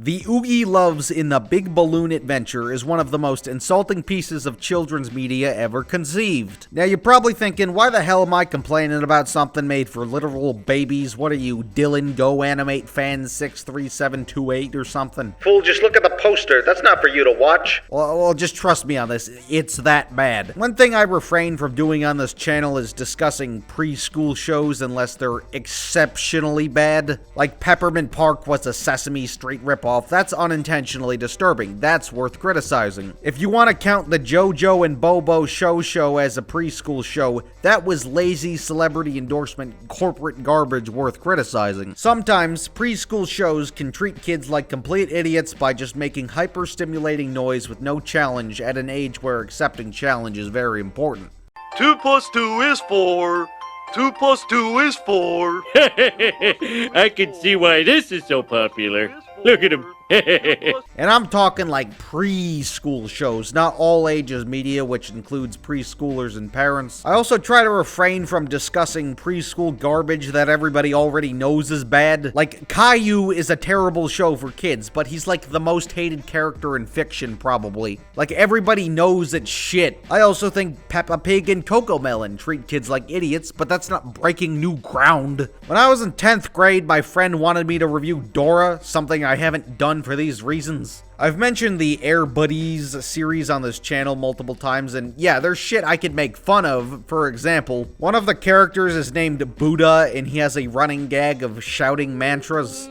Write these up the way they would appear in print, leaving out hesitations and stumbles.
The Oogie Loves in the Big Balloon Adventure is one of the most insulting pieces of children's media ever conceived. Now you're probably thinking, why the hell am I complaining about something made for literal babies? What are you, Dylan Go Animate Fan 63728 or something? Fool, just look at the poster. That's not for you to watch. Well, just trust me on this. It's that bad. One thing I refrain from doing on this channel is discussing preschool shows unless they're exceptionally bad. Like Peppermint Park was a Sesame Street ripoff. That's unintentionally disturbing. That's worth criticizing. If you want to count the JoJo and Bobo show as a preschool show, that was lazy celebrity endorsement corporate garbage worth criticizing. Sometimes preschool shows can treat kids like complete idiots by just making hyper-stimulating noise with no challenge at an age where accepting challenge is very important. 2 plus 2 is 4. 2 plus 2 is 4. I can see why this is so popular. Look at him. And I'm talking like preschool shows, not all ages media, which includes preschoolers and parents. I also try to refrain from discussing preschool garbage that everybody already knows is bad. Like, Caillou is a terrible show for kids, but he's like the most hated character in fiction, probably. Like, everybody knows it's shit. I also think Peppa Pig and Cocomelon treat kids like idiots, but that's not breaking new ground. When I was in 10th grade, my friend wanted me to review Dora, something I haven't done for these reasons. I've mentioned the Air Buddies series on this channel multiple times, and yeah, there's shit I could make fun of. For example, one of the characters is named Buddha, and he has a running gag of shouting mantras.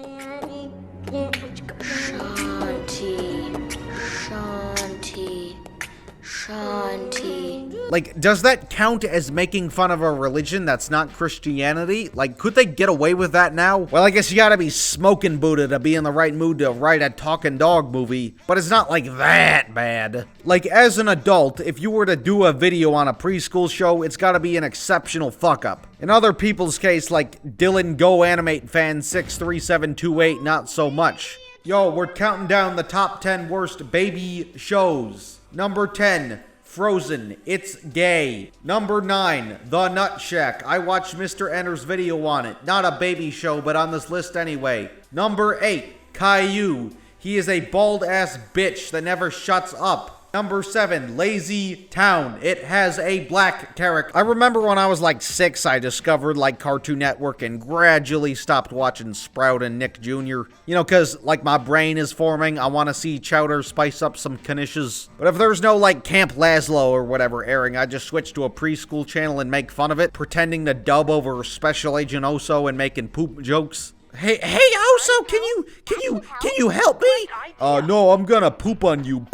Like, does that count as making fun of a religion that's not Christianity? Like, could they get away with that now? Well, I guess you gotta be smoking Buddha to be in the right mood to write a talking dog movie, but it's not like that bad. Like, as an adult, if you were to do a video on a preschool show, it's gotta be an exceptional fuck up. In other people's case, like Dylan Go Animate Fan 63728, not so much. Yo, we're counting down the top 10 worst baby shows. Number 10. Frozen, It's Gay. Number 9, The Nut Shack. I watched Mr. Enter's video on it. Not a baby show, but on this list anyway. Number 8, Caillou. He is a bald-ass bitch that never shuts up. Number 7, Lazy Town. It has a black character. I remember when I was like 6, I discovered like Cartoon Network and gradually stopped watching Sprout and Nick Jr. You know, cause like my brain is forming, I want to see Chowder spice up some knishes. But if there's no like Camp Laszlo or whatever airing, I just switch to a preschool channel and make fun of it, pretending to dub over Special Agent Oso and making poop jokes. Hey Oso, can you help me? No, I'm gonna poop on you.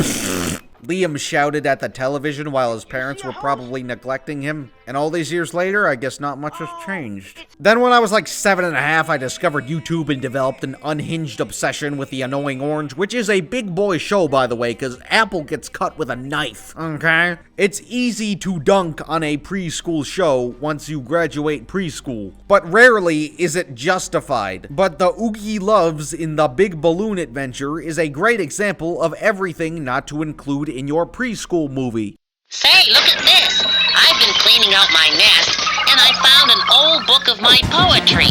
Liam shouted at the television while his parents were probably neglecting him. And all these years later, I guess not much has changed. Then when I was like 7.5, I discovered YouTube and developed an unhinged obsession with The Annoying Orange, which is a big boy show, by the way, because Apple gets cut with a knife, okay? It's easy to dunk on a preschool show once you graduate preschool, but rarely is it justified. But the Oogie Loves in the Big Balloon Adventure is a great example of everything not to include in your preschool movie. Say, look at this. I've been cleaning out my nest, and I found an old book of my poetry.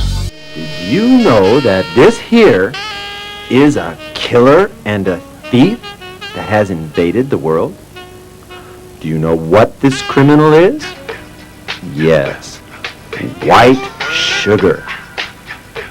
Did you know that this here is a killer and a thief that has invaded the world? Do you know what this criminal is? Yes, white sugar.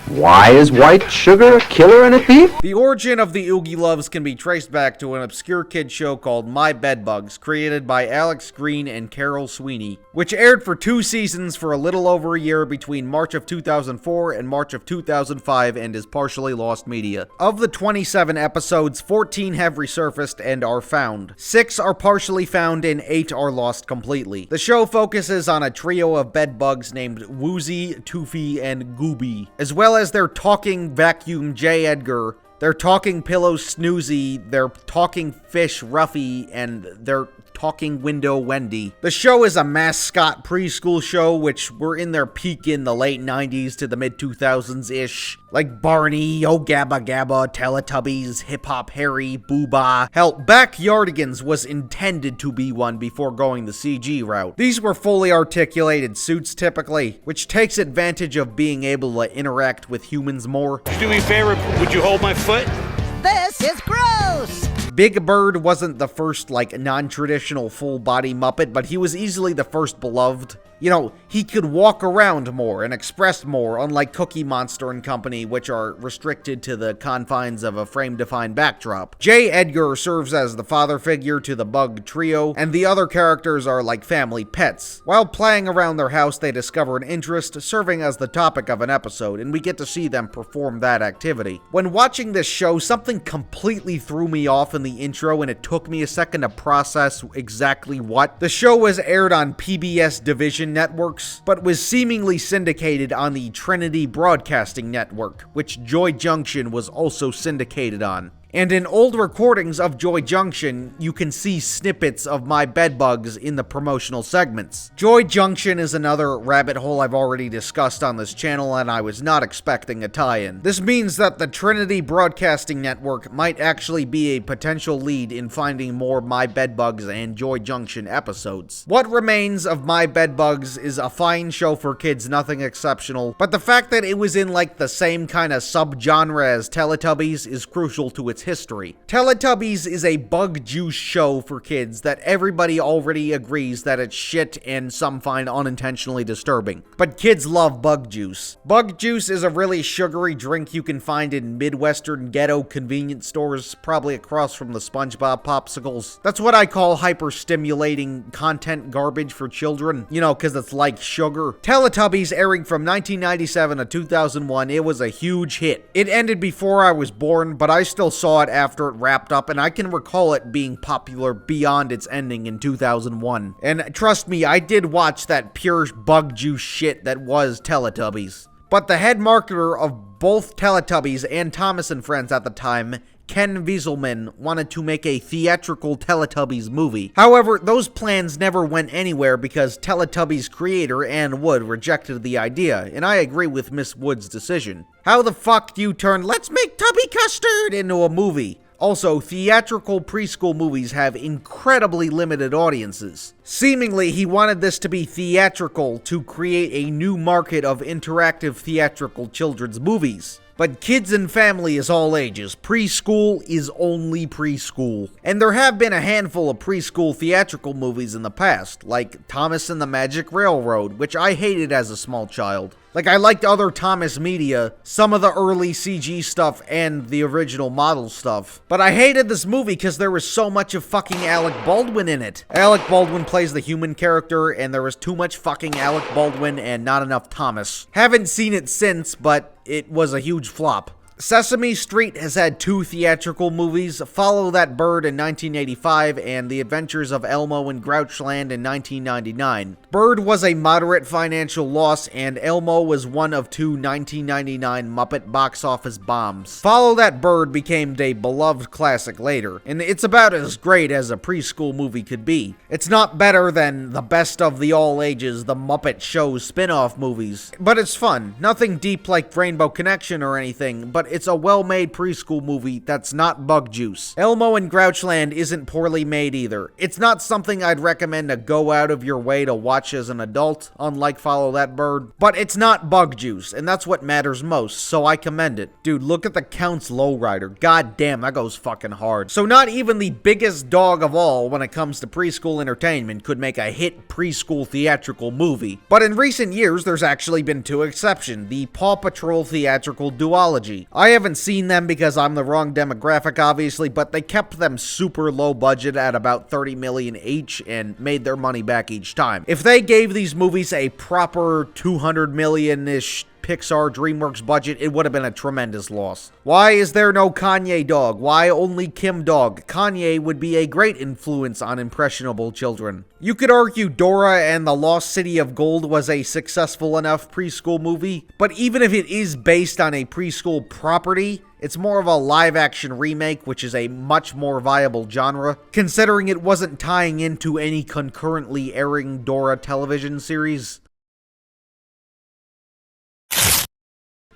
Why is white sugar a killer and a thief? The origin of the Oogie Loves can be traced back to an obscure kid show called My Bedbugs, created by Alex Green and Carol Sweeney, which aired for 2 seasons for a little over a year between March of 2004 and March of 2005 and is partially lost media. Of the 27 episodes, 14 have resurfaced and are found. 6 are partially found and 8 are lost completely. The show focuses on a trio of bedbugs named Woozy, Toofy, and Gooby, as well as their talking vacuum J. Edgar, their talking pillow Snoozy, their talking fish Ruffy, and their talking window Wendy. The show is a mascot preschool show, which were in their peak in the late 90s to the mid 2000s-ish. Like Barney, Oh Gabba Gabba, Teletubbies, Hip Hop Harry, Booba. Hell, Backyardigans was intended to be one before going the CG route. These were fully articulated suits typically, which takes advantage of being able to interact with humans more. Do me a favor, would you hold my foot? This is gross! Big Bird wasn't the first, non-traditional full-body Muppet, but he was easily the first beloved. You know, he could walk around more and express more, unlike Cookie Monster and Company, which are restricted to the confines of a frame-defined backdrop. J. Edgar serves as the father figure to the Bug Trio, and the other characters are like family pets. While playing around their house, they discover an interest, serving as the topic of an episode, and we get to see them perform that activity. When watching this show, something completely threw me off in the intro, and it took me a second to process exactly what. The show was aired on PBS Division networks, but was seemingly syndicated on the Trinity Broadcasting Network, which Joy Junction was also syndicated on. And in old recordings of Joy Junction, you can see snippets of My Bedbugs in the promotional segments. Joy Junction is another rabbit hole I've already discussed on this channel, and I was not expecting a tie-in. This means that the Trinity Broadcasting Network might actually be a potential lead in finding more My Bedbugs and Joy Junction episodes. What remains of My Bedbugs is a fine show for kids, nothing exceptional, but the fact that it was in the same kind of subgenre as Teletubbies is crucial to its history. Teletubbies is a bug juice show for kids that everybody already agrees that it's shit and some find unintentionally disturbing. But kids love bug juice. Bug juice is a really sugary drink you can find in Midwestern ghetto convenience stores, probably across from the SpongeBob popsicles. That's what I call hyper-stimulating content garbage for children, you know, because it's like sugar. Teletubbies airing from 1997 to 2001, it was a huge hit. It ended before I was born, but I still saw it after it wrapped up, and I can recall it being popular beyond its ending in 2001. And trust me, I did watch that pure bug juice shit that was Teletubbies. But the head marketer of both Teletubbies and Thomas and Friends at the time, Ken Wieselman, wanted to make a theatrical Teletubbies movie. However, those plans never went anywhere because Teletubbies creator Ann Wood rejected the idea, and I agree with Miss Wood's decision. How the fuck do you turn "let's make Tubby Custard" into a movie? Also, theatrical preschool movies have incredibly limited audiences. Seemingly, he wanted this to be theatrical to create a new market of interactive theatrical children's movies. But Kids and Family is all ages. Preschool is only preschool. And there have been a handful of preschool theatrical movies in the past, like Thomas and the Magic Railroad, which I hated as a small child. I liked other Thomas media, some of the early CG stuff and the original model stuff. But I hated this movie because there was so much of fucking Alec Baldwin in it. Alec Baldwin plays the human character, and there was too much fucking Alec Baldwin and not enough Thomas. Haven't seen it since, but it was a huge flop. Sesame Street has had 2 theatrical movies, Follow That Bird in 1985 and The Adventures of Elmo in Grouchland in 1999. Bird was a moderate financial loss, and Elmo was one of 2 1999 Muppet box office bombs. Follow That Bird became a beloved classic later, and it's about as great as a preschool movie could be. It's not better than the best of the all ages The Muppet Show spin-off movies, but it's fun. Nothing deep like Rainbow Connection or anything, but it's a well-made preschool movie that's not bug juice. Elmo in Grouchland isn't poorly made either. It's not something I'd recommend to go out of your way to watch as an adult, unlike Follow That Bird, but it's not bug juice, and that's what matters most, so I commend it. Dude, look at the Count's Lowrider. God damn, that goes fucking hard. So not even the biggest dog of all when it comes to preschool entertainment could make a hit preschool theatrical movie. But in recent years, there's actually been 2 exceptions. The Paw Patrol theatrical duology. I haven't seen them because I'm the wrong demographic, obviously, but they kept them super low budget at about $30 million each and made their money back each time. If they gave these movies a proper $200 million-ish Pixar DreamWorks budget, it would have been a tremendous loss. Why is there no Kanye dog? Why only Kim dog? Kanye would be a great influence on impressionable children. You could argue Dora and the Lost City of Gold was a successful enough preschool movie, but even if it is based on a preschool property, it's more of a live-action remake, which is a much more viable genre, considering it wasn't tying into any concurrently airing Dora television series.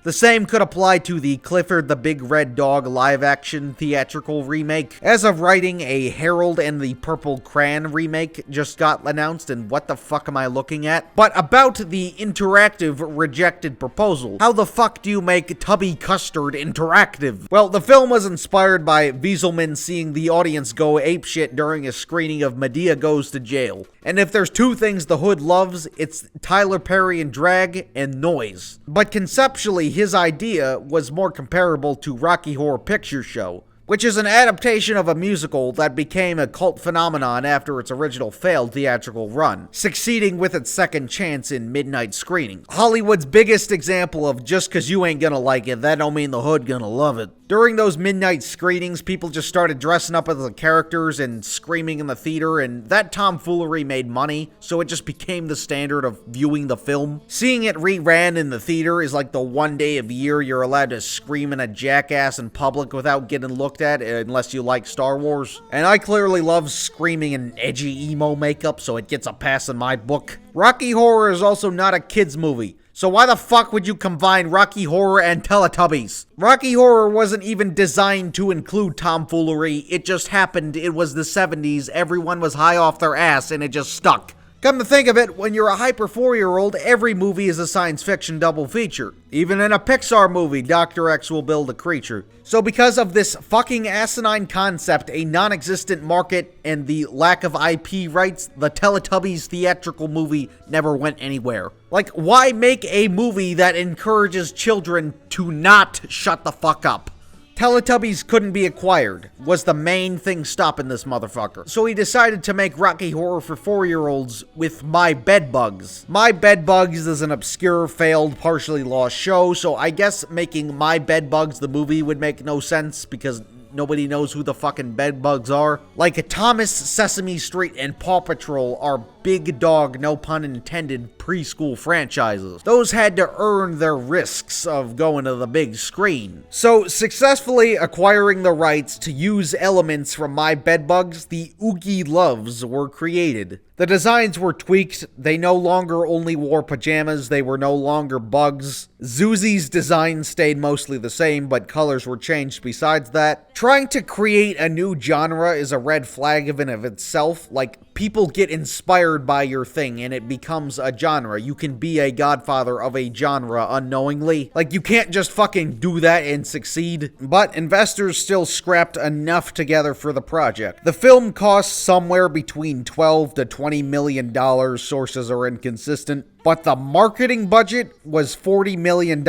The same could apply to the Clifford the Big Red Dog live-action theatrical remake. As of writing, a Harold and the Purple Crayon remake just got announced, and what the fuck am I looking at? But about the interactive rejected proposal, how the fuck do you make Tubby Custard interactive? Well, the film was inspired by Wieselman seeing the audience go apeshit during a screening of Medea Goes to Jail. And if there's two things the hood loves, it's Tyler Perry and drag and noise. But conceptually, his idea was more comparable to Rocky Horror Picture Show, which is an adaptation of a musical that became a cult phenomenon after its original failed theatrical run, succeeding with its second chance in midnight screening. Hollywood's biggest example of just cause you ain't gonna like it, that don't mean the hood gonna love it. During those midnight screenings, people just started dressing up as the characters and screaming in the theater, and that tomfoolery made money, so it just became the standard of viewing the film. Seeing it reran in the theater is like the one day of year you're allowed to scream in a jackass in public without getting looked at, unless you like Star Wars. And I clearly love screaming in edgy emo makeup, so it gets a pass in my book. Rocky Horror is also not a kid's movie. So why the fuck would you combine Rocky Horror and Teletubbies? Rocky Horror wasn't even designed to include tomfoolery, it just happened, it was the 70s, everyone was high off their ass, and it just stuck. Come to think of it, when you're a hyper 4-year-old, every movie is a science fiction double feature. Even in a Pixar movie, Dr. X will build a creature. So because of this fucking asinine concept, a non-existent market, and the lack of IP rights, the Teletubbies theatrical movie never went anywhere. Like, why make a movie that encourages children to not shut the fuck up? Teletubbies couldn't be acquired, was the main thing stopping this motherfucker. So he decided to make Rocky Horror for 4-year-olds with My Bedbugs. My Bedbugs is an obscure, failed, partially lost show, so I guess making My Bedbugs the movie would make no sense because nobody knows who the fucking bedbugs are. Like Thomas, Sesame Street, and Paw Patrol are big dog, no pun intended, preschool franchises. Those had to earn their risks of going to the big screen. So, successfully acquiring the rights to use elements from My Bedbugs, the Oogie Loves were created. The designs were tweaked, they no longer only wore pajamas, they were no longer bugs. Zoozy's design stayed mostly the same, but colors were changed besides that. Trying to create a new genre is a red flag in and of itself. Like, people get inspired by your thing and it becomes a genre. You can be a godfather of a genre unknowingly. Like, you can't just fucking do that and succeed. But investors still scrapped enough together for the project. The film cost somewhere between $12 to $20 million, sources are inconsistent. But the marketing budget was $40 million.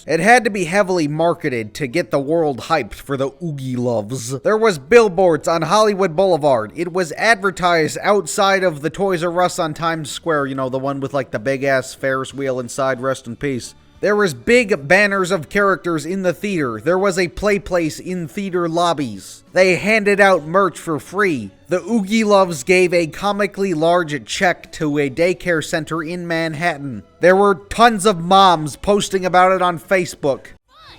It had to be heavily marketed to get the world hyped for the Oogie Loves. There was billboards on Hollywood Boulevard. It was advertised outside of the Toys R Us on Times Square, you know, the one with like the big ass Ferris wheel inside, rest in peace. There was big banners of characters in the theater. There was a play place in theater lobbies. They handed out merch for free. The Oogie Loves gave a comically large check to a daycare center in Manhattan. There were tons of moms posting about it on Facebook.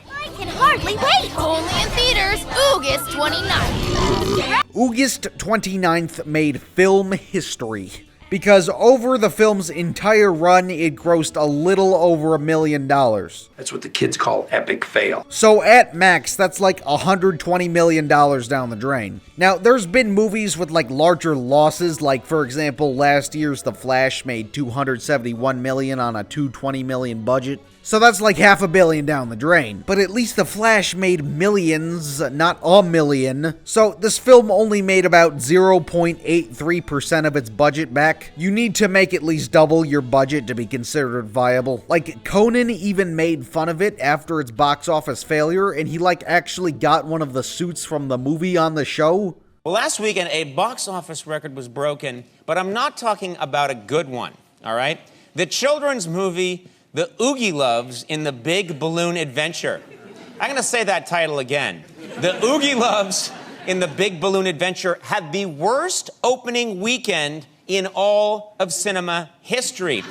I can hardly wait! Only in theaters, August 29th. August 29th made film history. Because over the film's entire run, it grossed a little over $1 million. That's what the kids call epic fail. So at max, that's like $120 million down the drain. Now, there's been movies with like larger losses, like for example, last year's The Flash made $271 million on a $220 million budget. So that's like $500 million down the drain. But at least The Flash made millions, not $1 million. So this film only made about 0.83% of its budget back. You need to make at least double your budget to be considered viable. Like, Conan even made fun of it after its box office failure, and he like actually got one of the suits from the movie on the show. Well, last weekend, a box office record was broken, but I'm not talking about a good one, all right? The children's movie, The Oogie Loves in the Big Balloon Adventure. I'm gonna say that title again. The Oogie Loves in the Big Balloon Adventure had the worst opening weekend in all of cinema history.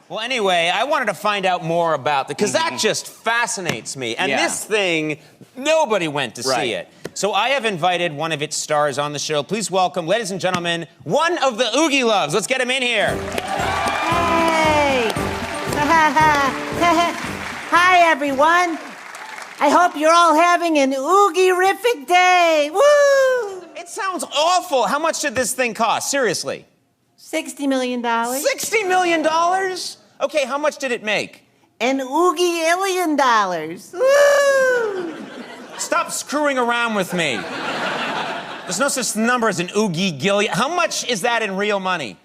Well, anyway, I wanted to find out more about it, because that just fascinates me. And this thing, nobody went to see it. So I have invited one of its stars on the show. Please welcome, ladies and gentlemen, one of the Oogie Loves. Let's get him in here. Hey! Hi, everyone. I hope you're all having an oogie-rific day. Woo! It sounds awful. How much did this thing cost? Seriously. $60 million. $60 million? Okay, how much did it make? An oogie-illion dollars. Woo! Stop screwing around with me. There's no such number as an oogie gillion. How much is that in real money?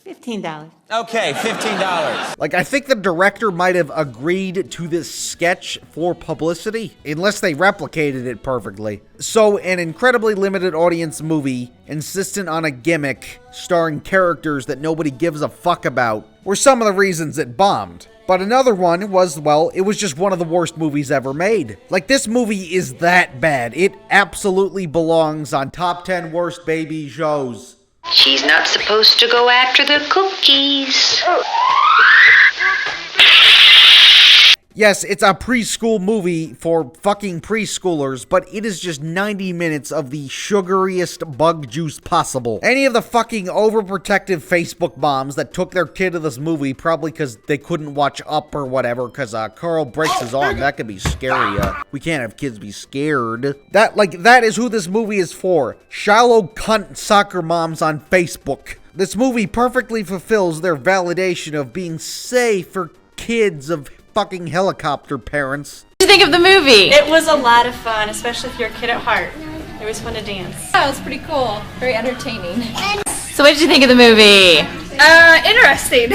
$15. Okay, $15. Like, I think the director might have agreed to this sketch for publicity, unless they replicated it perfectly. So, an incredibly limited audience movie, insistent on a gimmick, starring characters that nobody gives a fuck about, were some of the reasons it bombed. But another one was, well, it was just one of the worst movies ever made. Like, this movie is that bad. It absolutely belongs on top 10 worst baby shows. She's not supposed to go after the cookies. Yes, it's a preschool movie for fucking preschoolers, but it is just 90 minutes of the sugariest bug juice possible. Any of the fucking overprotective Facebook moms that took their kid to this movie, probably because they couldn't watch Up or whatever, because Carl breaks his arm, that could be scary. We can't have kids be scared. That is who this movie is for. Shallow cunt soccer moms on Facebook. This movie perfectly fulfills their validation of being safe for kids of fucking helicopter parents. What did you think of the movie? It was a lot of fun, especially if you're a kid at heart. It was fun to dance. That was pretty cool. Very entertaining. So what did you think of the movie? Interesting.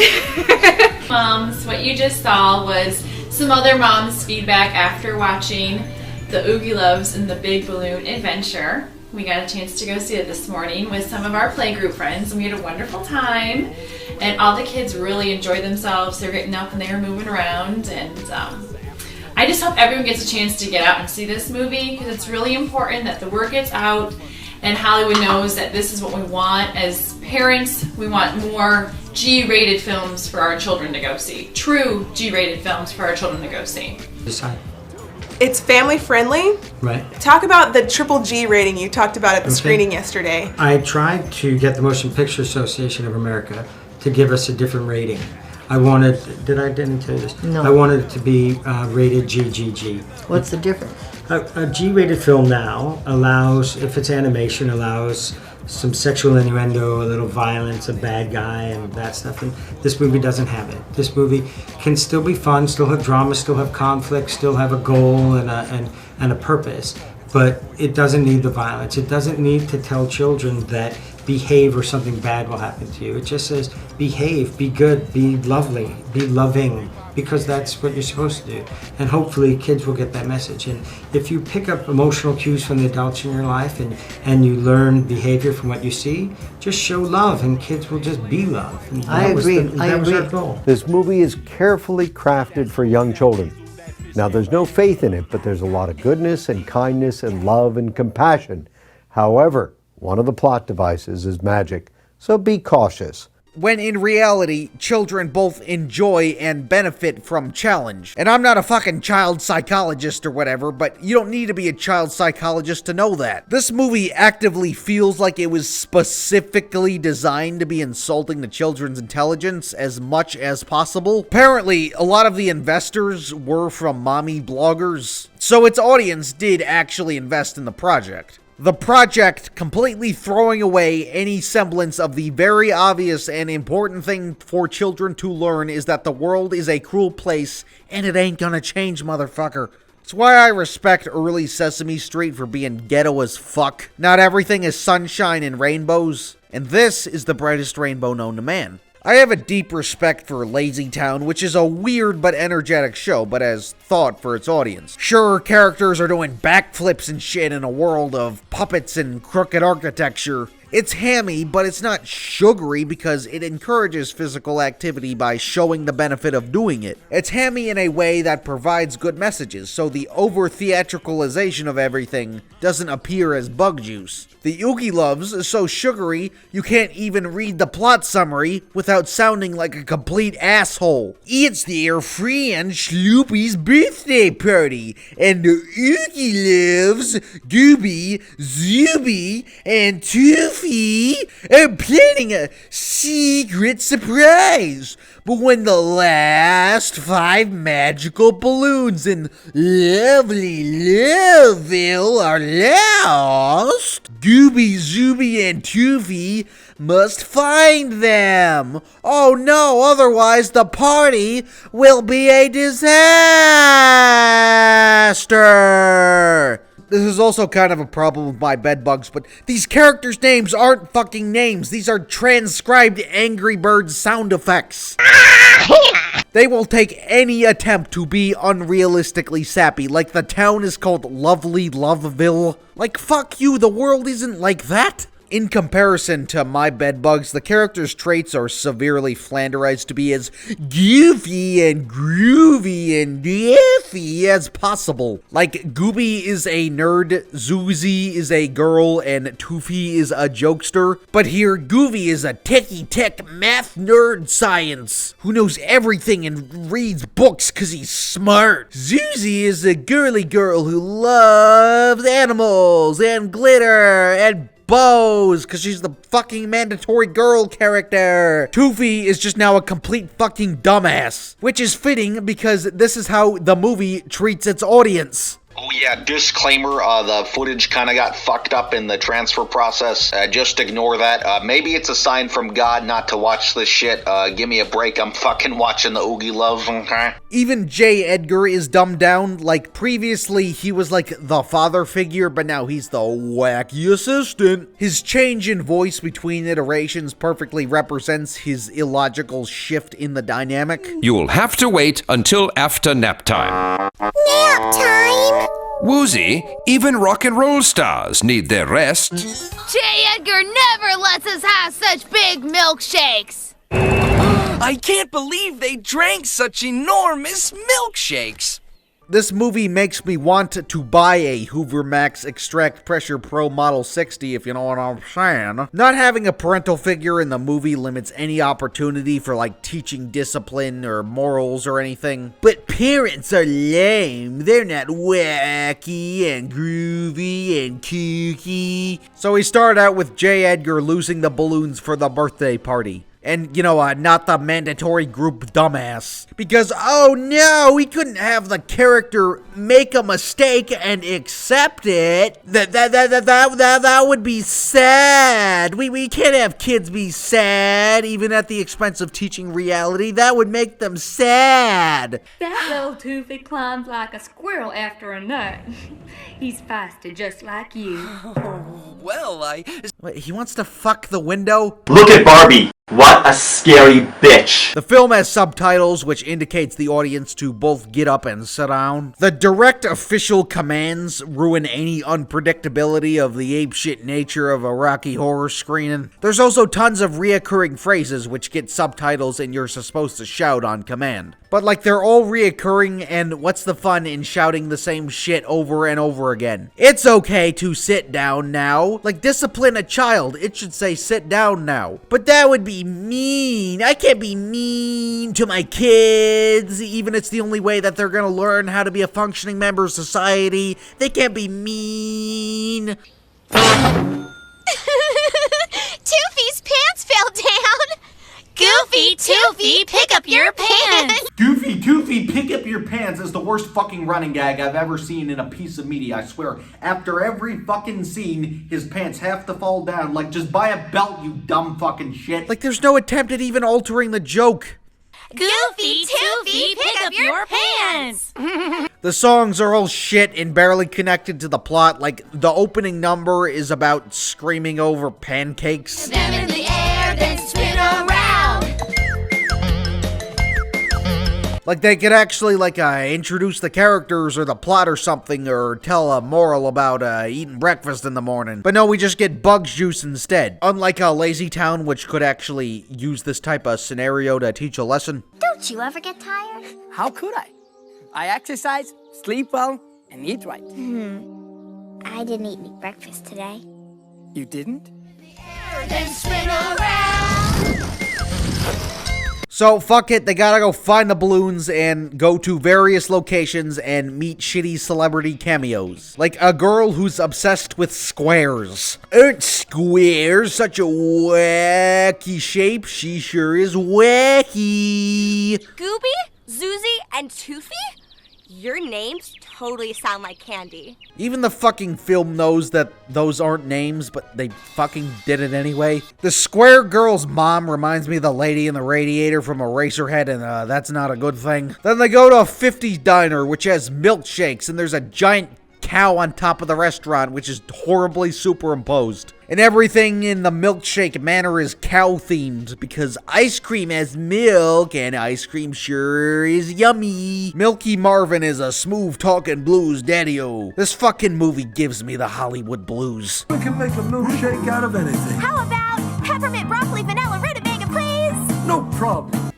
Moms, what you just saw was some other moms' feedback after watching the Oogie Loves and the Big Balloon Adventure. We got a chance to go see it this morning with some of our playgroup friends, and we had a wonderful time. And all the kids really enjoyed themselves. They're getting up and they were moving around. And I just hope everyone gets a chance to get out and see this movie, because it's really important that the word gets out and Hollywood knows that this is what we want. As parents, we want more G-rated films for our children to go see. True G-rated films for our children to go see. It's family friendly. Right. Talk about the triple G rating you talked about at the screening yesterday. I tried to get the Motion Picture Association of America to give us a different rating. I wanted, didn't tell you this? No. I wanted it to be rated GGG. What's the difference? A G-rated film now allows, if it's animation, allows some sexual innuendo, a little violence, a bad guy, and that stuff. And this movie doesn't have it. This movie can still be fun, still have drama, still have conflict, still have a goal and a purpose. But it doesn't need the violence. It doesn't need to tell children that behave or something bad will happen to you. It just says behave, be good, be lovely, be loving, because that's what you're supposed to do. And hopefully kids will get that message. And if you pick up emotional cues from the adults in your life and you learn behavior from what you see, just show love and kids will just be love. And I agree. That was our goal. This movie is carefully crafted for young children. Now, there's no faith in it, but there's a lot of goodness and kindness and love and compassion. However, one of the plot devices is magic, so be cautious. When in reality, children both enjoy and benefit from challenge. And I'm not a fucking child psychologist or whatever, but you don't need to be a child psychologist to know that. This movie actively feels like it was specifically designed to be insulting to children's intelligence as much as possible. Apparently, a lot of the investors were from mommy bloggers, so its audience did actually invest in the project. The project completely throwing away any semblance of the very obvious and important thing for children to learn is that the world is a cruel place and it ain't gonna change, motherfucker. It's why I respect early Sesame Street for being ghetto as fuck. Not everything is sunshine and rainbows, and this is the brightest rainbow known to man. I have a deep respect for Lazy Town, which is a weird but energetic show, but has thought for its audience. Sure, characters are doing backflips and shit in a world of puppets and crooked architecture. It's hammy, but it's not sugary because it encourages physical activity by showing the benefit of doing it. It's hammy in a way that provides good messages, so the over-theatricalization of everything doesn't appear as bug juice. The Oogie Loves is so sugary, you can't even read the plot summary without sounding like a complete asshole. It's their friend Sloopy's birthday party, and the Oogie Loves, Gooby, Zuby and Toofy are planning a secret surprise. But when the last 5 magical balloons in lovely Loveville are lost, Gooby, Zuby, and Toofy must find them. Oh no, otherwise the party will be a disaster. This is also kind of a problem with my bedbugs, but these characters' names aren't fucking names. These are transcribed Angry Birds sound effects. They will take any attempt to be unrealistically sappy, like the town is called Lovely Loveville. Like, fuck you, the world isn't like that. In comparison to my bedbugs, the characters' traits are severely flanderized to be as goofy and groovy and diffy as possible. Like, Gooby is a nerd, Zuzi is a girl, and Toofy is a jokester. But here, Goofy is a techie-tech math nerd science who knows everything and reads books cause he's smart. Zuzi is a girly girl who loves animals and glitter and bows, because she's the fucking mandatory girl character. Toofy is just now a complete fucking dumbass, which is fitting because this is how the movie treats its audience. Oh yeah, disclaimer, the footage kind of got fucked up in the transfer process. Just ignore that. Maybe it's a sign from God not to watch this shit. Give me a break, I'm fucking watching the Oogie Loves, okay? Even J. Edgar is dumbed down. Like, previously he was like the father figure, but now he's the wacky assistant. His change in voice between iterations perfectly represents his illogical shift in the dynamic. You'll have to wait until after nap time. Nap time? Woozy, even rock and roll stars need their rest. J. Edgar never lets us have such big milkshakes. I can't believe they drank such enormous milkshakes. This movie makes me want to buy a Hoover Max Extract Pressure Pro Model 60, if you know what I'm saying. Not having a parental figure in the movie limits any opportunity for, like, teaching discipline or morals or anything. But parents are lame. They're not wacky and groovy and kooky. So we start out with J. Edgar losing the balloons for the birthday party. And, you know, not the mandatory group dumbass. Because, oh no, we couldn't have the character make a mistake and accept it. That would be sad. We can't have kids be sad, even at the expense of teaching reality. That would make them sad. That little Toofy climbs like a squirrel after a nut. He's feisty just like you. Well, Wait, he wants to fuck the window? Look at Barbie. What a scary bitch. The film has subtitles, which indicates the audience to both get up and sit down. The direct official commands ruin any unpredictability of the apeshit nature of a Rocky Horror screening. There's also tons of reoccurring phrases which get subtitles and you're supposed to shout on command. But like, they're all reoccurring, and what's the fun in shouting the same shit over and over again? It's okay to sit down now. Like, discipline a child. It should say sit down now. But that would be mean. I can't be mean to my kids, even it's the only way that they're gonna learn how to be a functioning member of society. They can't be mean. Toofy's pants fell down. Goofy, Toofy, pick up your pants. Goofy, Toofy, pick up your pants is the worst fucking running gag I've ever seen in a piece of media, I swear. After every fucking scene, his pants have to fall down. Like, just buy a belt, you dumb fucking shit. Like, there's no attempt at even altering the joke. Goofy, Toofy, pick up your pants. The songs are all shit and barely connected to the plot. Like, the opening number is about screaming over pancakes. Them in the air, then spin around. Like, they could actually, like, introduce the characters or the plot or something, or tell a moral about, eating breakfast in the morning. But no, we just get Bugs Juice instead. Unlike a Lazy Town, which could actually use this type of scenario to teach a lesson. Don't you ever get tired? How could I? I exercise, sleep well, and eat right. I didn't eat any breakfast today. You didn't? Then spin around. So fuck it, they gotta go find the balloons and go to various locations and meet shitty celebrity cameos. Like a girl who's obsessed with squares. Aren't squares such a wacky shape? She sure is wacky. Gooby, Zuzi, and Toofy? Your names totally sound like candy. Even the fucking film knows that those aren't names, but they fucking did it anyway. The square girl's mom reminds me of the lady in the radiator from Eraserhead, and that's not a good thing. Then they go to a 50s diner, which has milkshakes, and there's a giant cow on top of the restaurant, which is horribly superimposed. And everything in the milkshake manor is cow-themed, because ice cream has milk, and ice cream sure is yummy. Milky Marvin is a smooth-talking blues daddy-o. This fucking movie gives me the Hollywood blues. We can make a milkshake out of anything. How about peppermint broccoli vanilla rutabaga, please? No problem.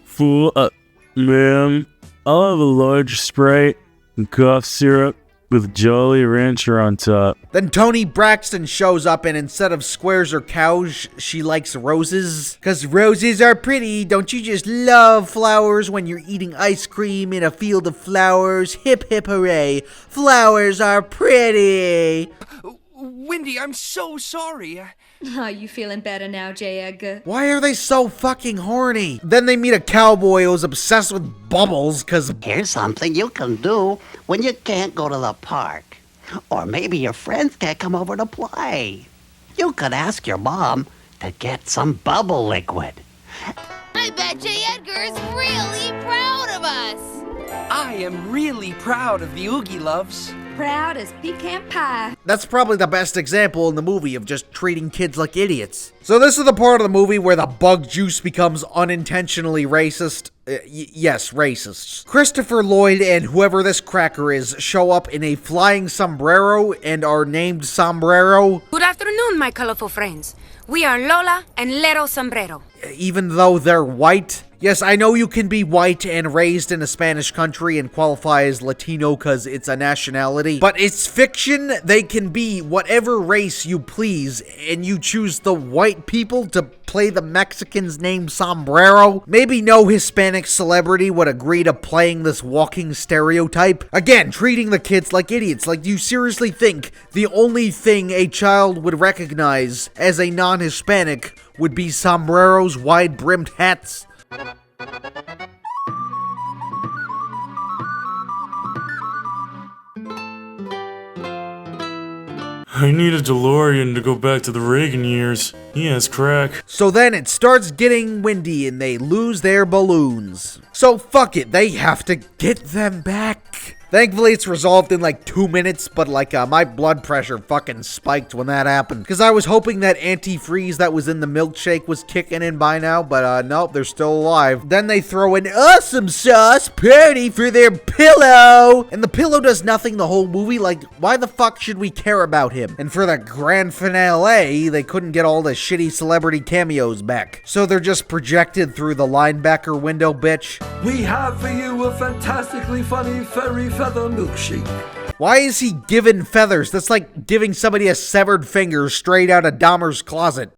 Ma'am, I'll have a large Sprite and cough syrup with Jolly Rancher on top. Then Toni Braxton shows up, and instead of squares or cows, she likes roses. 'Cause roses are pretty. Don't you just love flowers when you're eating ice cream in a field of flowers? Hip hip hooray. Flowers are pretty. Wendy, I'm so sorry. Are you feeling better now, J. Edgar? Why are they so fucking horny? Then they meet a cowboy who's obsessed with bubbles, 'cause here's something you can do when you can't go to the park. Or maybe your friends can't come over to play. You could ask your mom to get some bubble liquid. I bet J. Edgar is really proud of us. I am really proud of the Oogie Loves. Proud as pecan pie. That's probably the best example in the movie of just treating kids like idiots. So this is the part of the movie where the bug juice becomes unintentionally racist. Yes, racists. Christopher Lloyd and whoever this cracker is show up in a flying sombrero and are named Sombrero. Good afternoon, my colorful friends. We are Lola and Lero Sombrero. Even though they're white. Yes, I know you can be white and raised in a Spanish country and qualify as Latino because it's a nationality, but it's fiction. They can be whatever race you please, and you choose the white people to play the Mexicans named Sombrero. Maybe no Hispanic celebrity would agree to playing this walking stereotype. Again, treating the kids like idiots. Like, do you seriously think the only thing a child would recognize as a non-Hispanic would be sombreros, wide-brimmed hats? I need a DeLorean to go back to the Reagan years. He has crack. So then it starts getting windy and they lose their balloons. So fuck it, they have to get them back. Thankfully, it's resolved in like 2 minutes, but like my blood pressure fucking spiked when that happened. Because I was hoping that antifreeze that was in the milkshake was kicking in by now, but nope, they're still alive. Then they throw an awesome sauce party for their pillow. And the pillow does nothing the whole movie. Like, why the fuck should we care about him? And for the grand finale, they couldn't get all the shitty celebrity cameos back. So they're just projected through the linebacker window, bitch. We have for you a fantastically funny fairy feather milkshake. Why is he given feathers? That's like giving somebody a severed finger straight out of Dahmer's closet.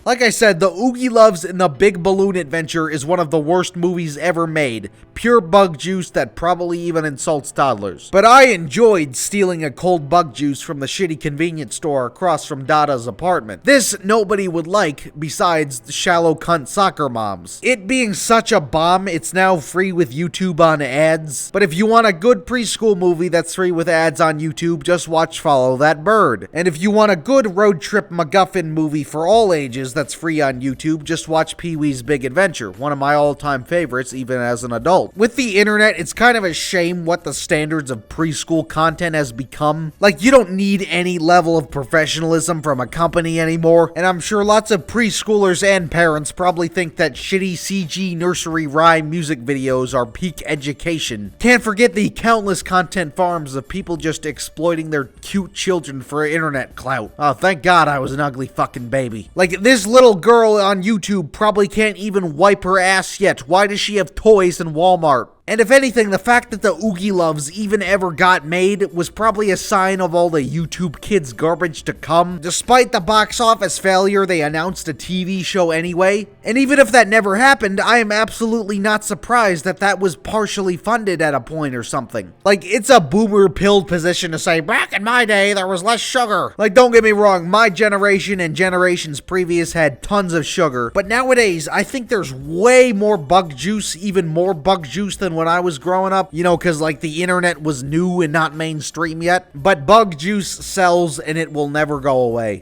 Like I said, the Oogie Loves and the Big Balloon Adventure is one of the worst movies ever made. Pure bug juice that probably even insults toddlers. But I enjoyed stealing a cold bug juice from the shitty convenience store across from Dada's apartment. This nobody would like besides the shallow cunt soccer moms. It being such a bomb, it's now free with YouTube on ads. But if you want a good preschool movie that's free with ads on YouTube, just watch Follow That Bird. And if you want a good road trip MacGuffin movie for all ages that's free on YouTube, just watch Pee-wee's Big Adventure, one of my all-time favorites even as an adult. With the internet, it's kind of a shame what the standards of preschool content has become. Like, you don't need any level of professionalism from a company anymore, and I'm sure lots of preschoolers and parents probably think that shitty CG nursery rhyme music videos are peak education. Can't forget the countless content farms of people just exploiting their cute children for internet clout. Oh, thank God I was an ugly fucking baby. Like, this little girl on YouTube probably can't even wipe her ass yet. Why does she have toys in Walmart? And if anything, the fact that the Oogie Loves even ever got made was probably a sign of all the YouTube Kids garbage to come. Despite the box office failure, they announced a TV show anyway. And even if that never happened, I am absolutely not surprised that that was partially funded at a point or something. Like, it's a boomer-pilled position to say, back in my day, there was less sugar. Like, don't get me wrong, my generation and generations previous had tons of sugar. But nowadays, I think there's way more bug juice, even more bug juice than when I was growing up. You know, because, like, the internet was new and not mainstream yet. But bug juice sells, and it will never go away.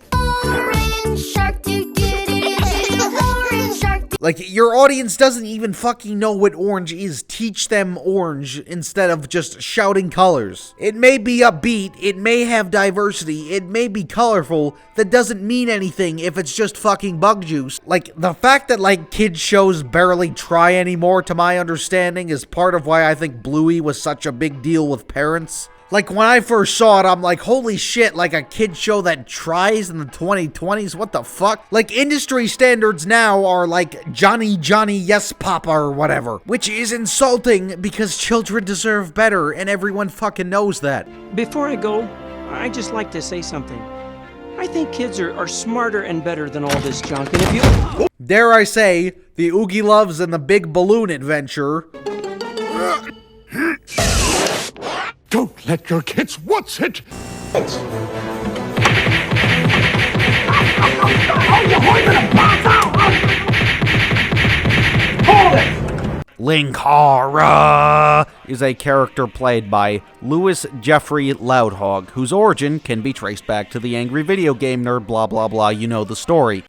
Like, your audience doesn't even fucking know what orange is. Teach them orange instead of just shouting colors. It may be upbeat, it may have diversity, it may be colorful. That doesn't mean anything if it's just fucking bug juice. Like, the fact that, like, kids shows barely try anymore, to my understanding, is part of why I think Bluey was such a big deal with parents. Like, when I first saw it, I'm like, holy shit, like a kid show that tries in the 2020s? What the fuck? Like, industry standards now are like Johnny Yes Papa or whatever, which is insulting because children deserve better and everyone fucking knows that. Before I go, I'd just like to say something. I think kids are smarter and better than all this junk, and if you... Dare I say, the Oogie Loves and the Big Balloon Adventure... Don't let your kids watch it! Linkara is a character played by Louis Jeffrey Loudhog, whose origin can be traced back to the angry video game nerd blah blah blah, you know the story.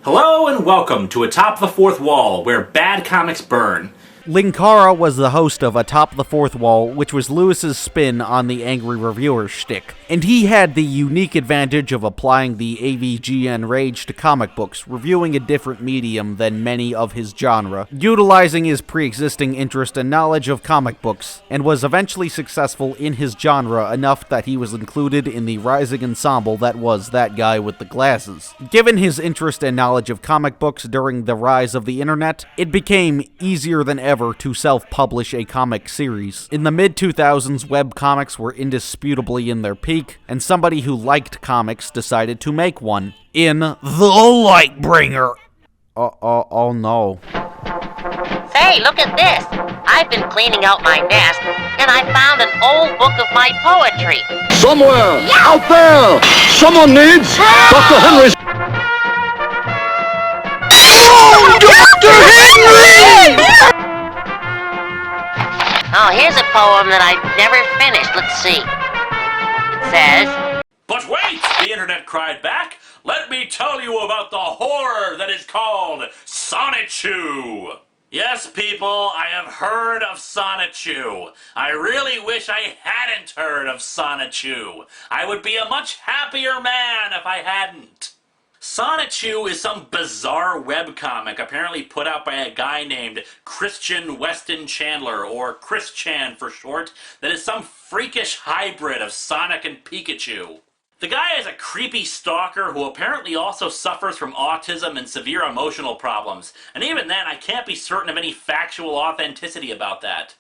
Hello and welcome to Atop the Fourth Wall, where bad comics burn. Linkara was the host of Atop the Fourth Wall, which was Lewis's spin on the angry reviewer shtick. And he had the unique advantage of applying the AVGN rage to comic books, reviewing a different medium than many of his genre, utilizing his pre-existing interest and knowledge of comic books, and was eventually successful in his genre enough that he was included in the rising ensemble that was That Guy with the Glasses. Given his interest and knowledge of comic books during the rise of the internet, it became easier than ever to self-publish a comic series. In the mid-2000s, webcomics were indisputably in their peak, and somebody who liked comics decided to make one. In The Lightbringer. Oh no. Say, look at this. I've been cleaning out my nest, and I found an old book of my poetry. Somewhere out there, someone needs Dr. Henry's... Oh, Dr. Henry! Oh, here's a poem that I've never finished. Let's see. It says... But wait, the internet cried back. Let me tell you about the horror that is called Sonichu. Yes, people, I have heard of Sonichu. I really wish I hadn't heard of Sonichu. I would be a much happier man if I hadn't. Sonichu is some bizarre webcomic apparently put out by a guy named Christian Weston Chandler, or Chris Chan for short, that is some freakish hybrid of Sonic and Pikachu. The guy is a creepy stalker who apparently also suffers from autism and severe emotional problems, and even then I can't be certain of any factual authenticity about that.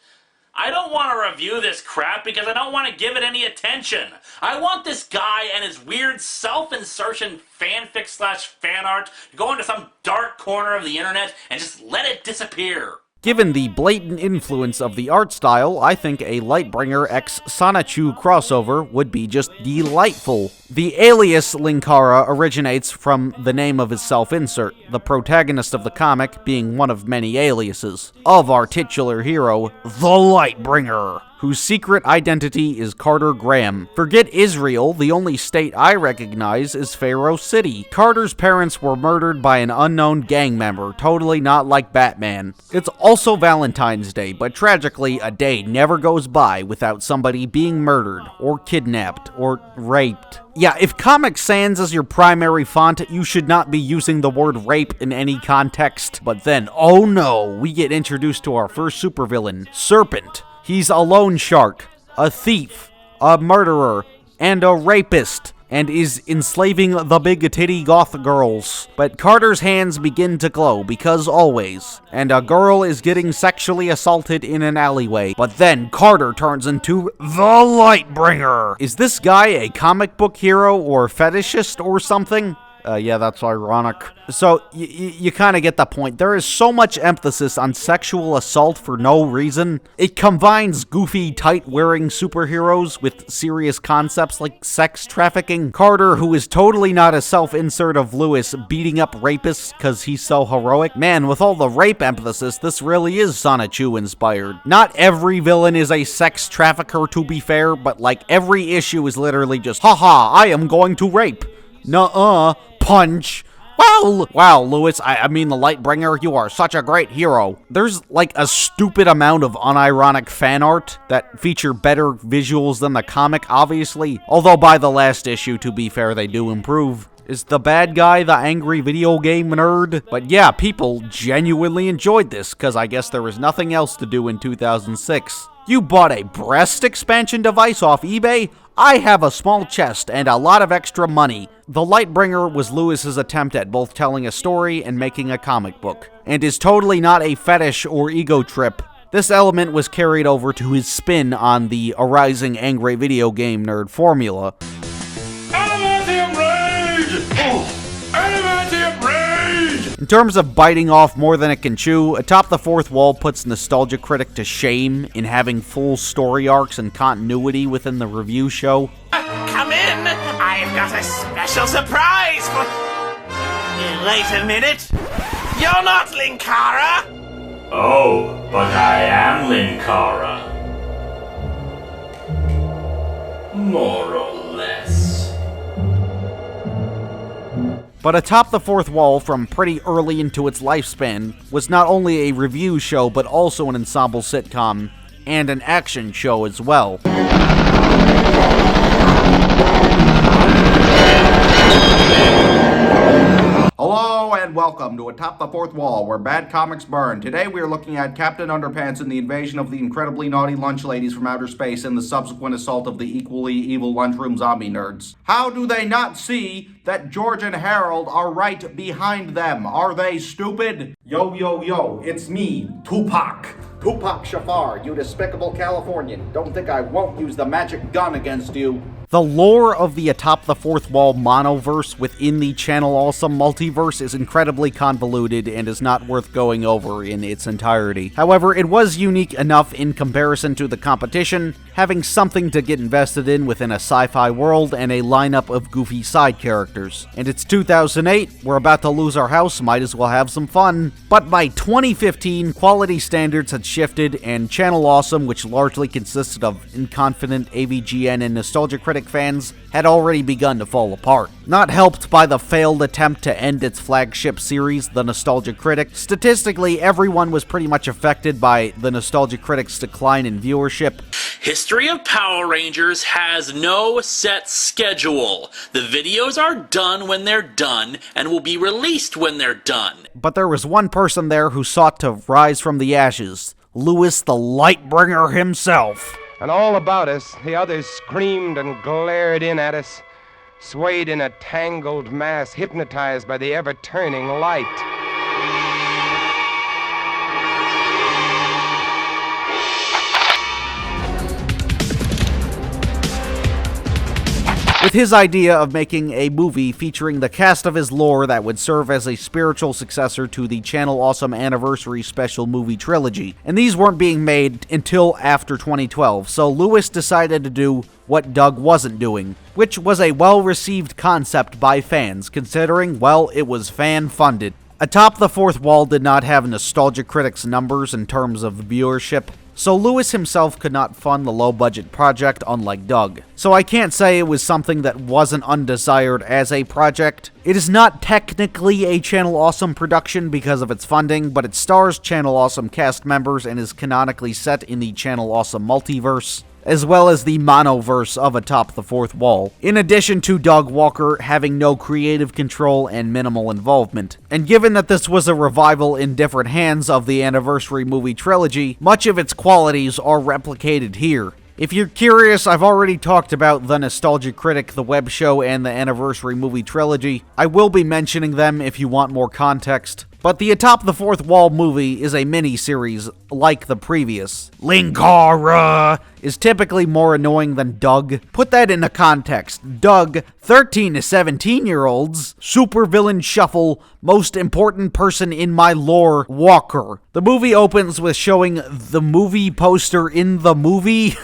I don't want to review this crap because I don't want to give it any attention. I want this guy and his weird self-insertion fanfic/fan art to go into some dark corner of the internet and just let it disappear. Given the blatant influence of the art style, I think a Lightbringer x Sonichu crossover would be just delightful. The alias Linkara originates from the name of his self-insert, the protagonist of the comic being one of many aliases of our titular hero, the Lightbringer, whose secret identity is Carter Graham. Forget Israel, the only state I recognize is Pharaoh City. Carter's parents were murdered by an unknown gang member, totally not like Batman. It's also Valentine's Day, but tragically, a day never goes by without somebody being murdered, or kidnapped, or raped. Yeah, if Comic Sans is your primary font, you should not be using the word rape in any context. But then, oh no, we get introduced to our first supervillain, Serpent. He's a loan shark, a thief, a murderer, and a rapist. and is enslaving the big titty goth girls. But Carter's hands begin to glow, because always. And a girl is getting sexually assaulted in an alleyway. But then Carter turns into the Lightbringer. Is this guy a comic book hero or fetishist or something? Yeah, that's ironic. So, you kind of get the point. There is so much emphasis on sexual assault for no reason. It combines goofy, tight-wearing superheroes with serious concepts like sex trafficking. Carter, who is totally not a self-insert of Lewis, beating up rapists because he's so heroic. Man, with all the rape emphasis, this really is Sonichu inspired. Not every villain is a sex trafficker, to be fair, but like every issue is literally just, haha, I am going to rape. Nuh-uh. Punch. Wow, Lewis, I mean the Lightbringer, you are such a great hero. There's like a stupid amount of unironic fan art that feature better visuals than the comic, obviously. Although by the last issue, to be fair, they do improve. Is the bad guy the angry video game nerd? But yeah, people genuinely enjoyed this, because I guess there was nothing else to do in 2006. You bought a breast expansion device off eBay? I have a small chest and a lot of extra money. The Lightbringer was Lewis's attempt at both telling a story and making a comic book, and is totally not a fetish or ego trip. This element was carried over to his spin on the arising angry video game nerd formula. In terms of biting off more than it can chew, Atop the Fourth Wall puts Nostalgia Critic to shame in having full story arcs and continuity within the review show. Come in! I've got a special surprise for... Wait a minute! You're not Linkara! Oh, but I am Linkara. More or less. But Atop the Fourth Wall, from pretty early into its lifespan, was not only a review show, but also an ensemble sitcom, and an action show as well. Hello and welcome to Atop the Fourth Wall, where bad comics burn. Today we are looking at Captain Underpants and the invasion of the incredibly naughty lunch ladies from outer space and the subsequent assault of the equally evil lunchroom zombie nerds. How do they not see that George and Harold are right behind them? Are they stupid? Yo, it's me, Tupac. Tupac Shakur, you despicable Californian. Don't think I won't use the magic gun against you. The lore of the Atop the Fourth Wall monoverse within the Channel Awesome multiverse is incredibly convoluted and is not worth going over in its entirety. However, it was unique enough in comparison to the competition, having something to get invested in within a sci-fi world and a lineup of goofy side characters. And it's 2008, we're about to lose our house, might as well have some fun. But by 2015, quality standards had shifted, and Channel Awesome, which largely consisted of inconfident AVGN and Nostalgia Critic fans, had already begun to fall apart. Not helped by the failed attempt to end its flagship series, The Nostalgia Critic, statistically everyone was pretty much affected by The Nostalgia Critic's decline in viewership. History of Power Rangers has no set schedule. The videos are done when they're done and will be released when they're done. But there was one person there who sought to rise from the ashes, Lewis the Lightbringer himself. And all about us, the others screamed and glared in at us, swayed in a tangled mass, hypnotized by the ever-turning light. With his idea of making a movie featuring the cast of his lore that would serve as a spiritual successor to the Channel Awesome Anniversary Special Movie Trilogy. And these weren't being made until after 2012, so Lewis decided to do what Doug wasn't doing, which was a well-received concept by fans, considering, well, it was fan-funded. Atop the Fourth Wall did not have Nostalgia Critic's numbers in terms of viewership, so Lewis himself could not fund the low-budget project, unlike Doug. So I can't say it was something that wasn't undesired as a project. It is not technically a Channel Awesome production because of its funding, but it stars Channel Awesome cast members and is canonically set in the Channel Awesome multiverse, as well as the monoverse of Atop the Fourth Wall, in addition to Doug Walker having no creative control and minimal involvement. And given that this was a revival in different hands of the Anniversary Movie Trilogy, much of its qualities are replicated here. If you're curious, I've already talked about The Nostalgia Critic, the web show, and the Anniversary Movie Trilogy. I will be mentioning them if you want more context. But the Atop the Fourth Wall movie is a mini-series like the previous. Linkara is typically more annoying than Doug. Put that into context. Doug, 13 to 17-year-olds, supervillain shuffle, most important person in my lore, Walker. The movie opens with showing the movie poster in the movie.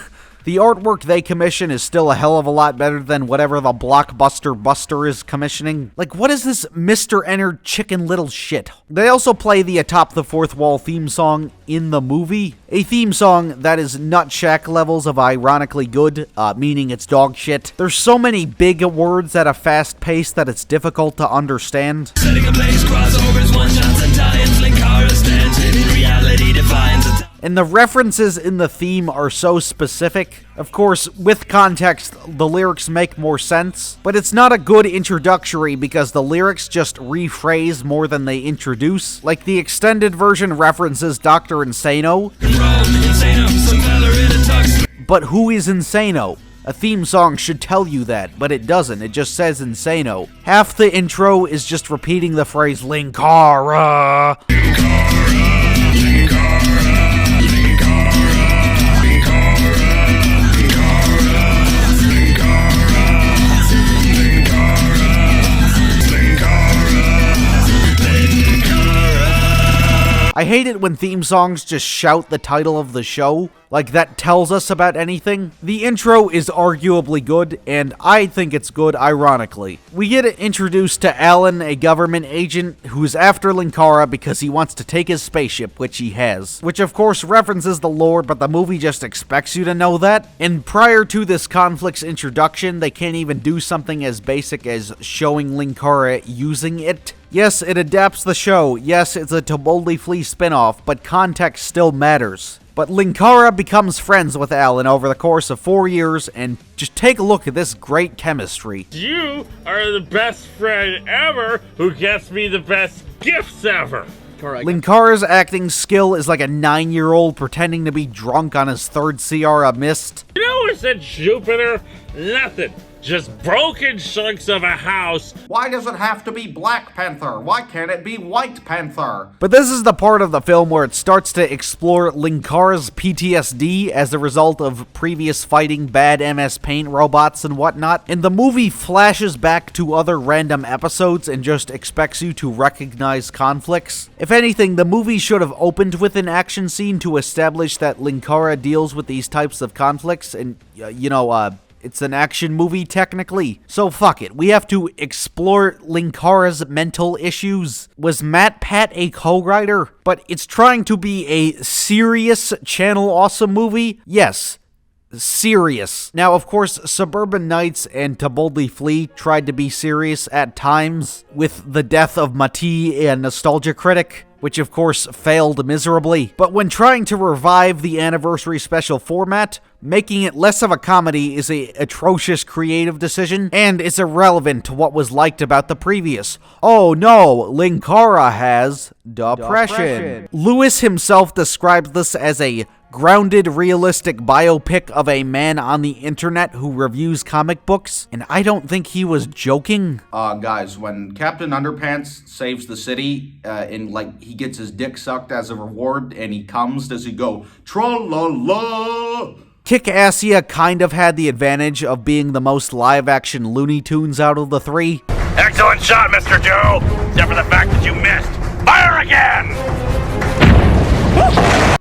The artwork they commission is still a hell of a lot better than whatever the Blockbuster Buster is commissioning. Like, what is this Mr. Enter Chicken Little shit? They also play the Atop the Fourth Wall theme song in the movie. A theme song that is Nutshack levels of ironically good, meaning it's dog shit. There's so many big words at a fast pace that it's difficult to understand. Setting ablaze, crossovers, one-shots and tie-ins, Linkara stands in reality defines it. And the references in the theme are so specific. Of course, with context, the lyrics make more sense, but it's not a good introductory because the lyrics just rephrase more than they introduce. Like, the extended version references Dr. Insano. But who is Insano? A theme song should tell you that, but it doesn't. It just says Insano. Half the intro is just repeating the phrase Linkara. I hate it when theme songs just shout the title of the show, like that tells us about anything. The intro is arguably good, and I think it's good ironically. We get introduced to Alan, a government agent who's after Linkara because he wants to take his spaceship, which he has. Which of course references the lore, but the movie just expects you to know that. And prior to this conflict's introduction, they can't even do something as basic as showing Linkara using it. Yes, it adapts the show. Yes, it's a To Boldly Flee spinoff, but context still matters. But Linkara becomes friends with Alan over the course of 4 years, and just take a look at this great chemistry. You are the best friend ever who gets me the best gifts ever. Linkara's acting skill is like a 9-year-old pretending to be drunk on his third Sierra Mist. You know what's in Jupiter? Nothing. Just broken chunks of a house. Why does it have to be Black Panther? Why can't it be White Panther? But this is the part of the film where it starts to explore Linkara's PTSD as a result of previous fighting bad MS Paint robots and whatnot. And the movie flashes back to other random episodes and just expects you to recognize conflicts. If anything, the movie should have opened with an action scene to establish that Linkara deals with these types of conflicts and, it's an action movie, technically. So fuck it. We have to explore Linkara's mental issues. Was Matt Pat a co-writer? But it's trying to be a serious Channel Awesome movie? Yes. Serious. Now, of course, Suburban Nights and To Boldly Flee tried to be serious at times, with the death of Mati and Nostalgia Critic, which of course failed miserably. But when trying to revive the anniversary special format, making it less of a comedy is an atrocious creative decision, and it's irrelevant to what was liked about the previous. Oh no, Linkara has depression. Lewis himself describes this as a grounded, realistic biopic of a man on the internet who reviews comic books, and I don't think he was joking. Guys, when Captain Underpants saves the city, he gets his dick sucked as a reward, and he comes, does he go, tra-la-la? Kick-Assia kind of had the advantage of being the most live-action Looney Tunes out of the three. Excellent shot, Mr. Joe! Except for the fact that you missed. Fire again!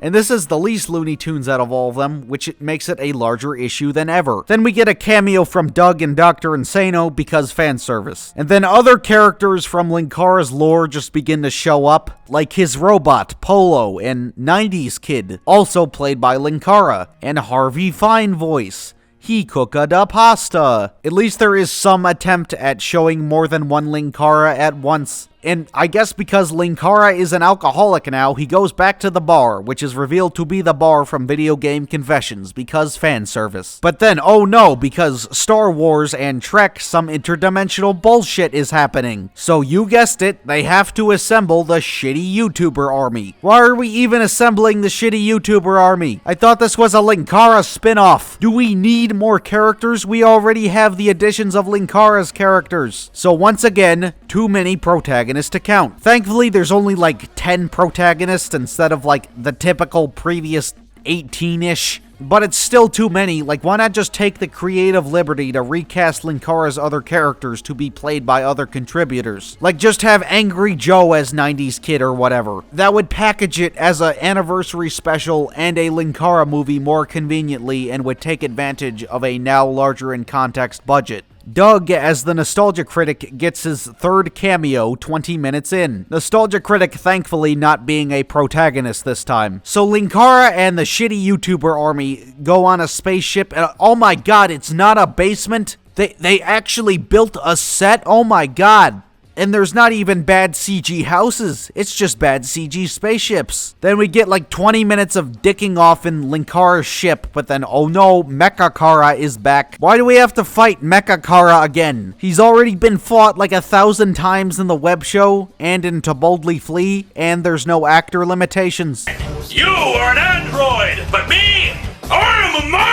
And this is the least Looney Tunes out of all of them, which makes it a larger issue than ever. Then we get a cameo from Doug and Dr. Insano because fan service. And then other characters from Linkara's lore just begin to show up, like his robot, Polo, and 90s Kid, also played by Linkara, and Harvey Fine voice. He cooka da pasta. At least there is some attempt at showing more than one Linkara at once. And I guess because Linkara is an alcoholic now, he goes back to the bar, which is revealed to be the bar from Video Game Confessions, because fan service. But then, oh no, because Star Wars and Trek, some interdimensional bullshit is happening. So you guessed it, they have to assemble the shitty YouTuber army. Why are we even assembling the shitty YouTuber army? I thought this was a Linkara spin-off. Do we need more characters? We already have the additions of Linkara's characters. So once again, too many protagonists to count. Thankfully, there's only like 10 protagonists instead of like the typical previous 18-ish. But it's still too many. Like, why not just take the creative liberty to recast Linkara's other characters to be played by other contributors? Like, just have Angry Joe as 90s Kid or whatever. That would package it as an anniversary special and a Linkara movie more conveniently and would take advantage of a now larger in context budget. Doug, as the Nostalgia Critic, gets his third cameo 20 minutes in. Nostalgia Critic, thankfully, not being a protagonist this time. So Linkara and the shitty YouTuber army go on a spaceship, and oh my god, it's not a basement? They actually built a set? Oh my god. And there's not even bad CG houses, it's just bad CG spaceships. Then we get like 20 minutes of dicking off in Linkara's ship, but then oh no, MercaKara is back. Why do we have to fight MercaKara again? He's already been fought like 1,000 times in the web show, and in To Boldly Flee, and there's no actor limitations. You are an android, but me, I am a man!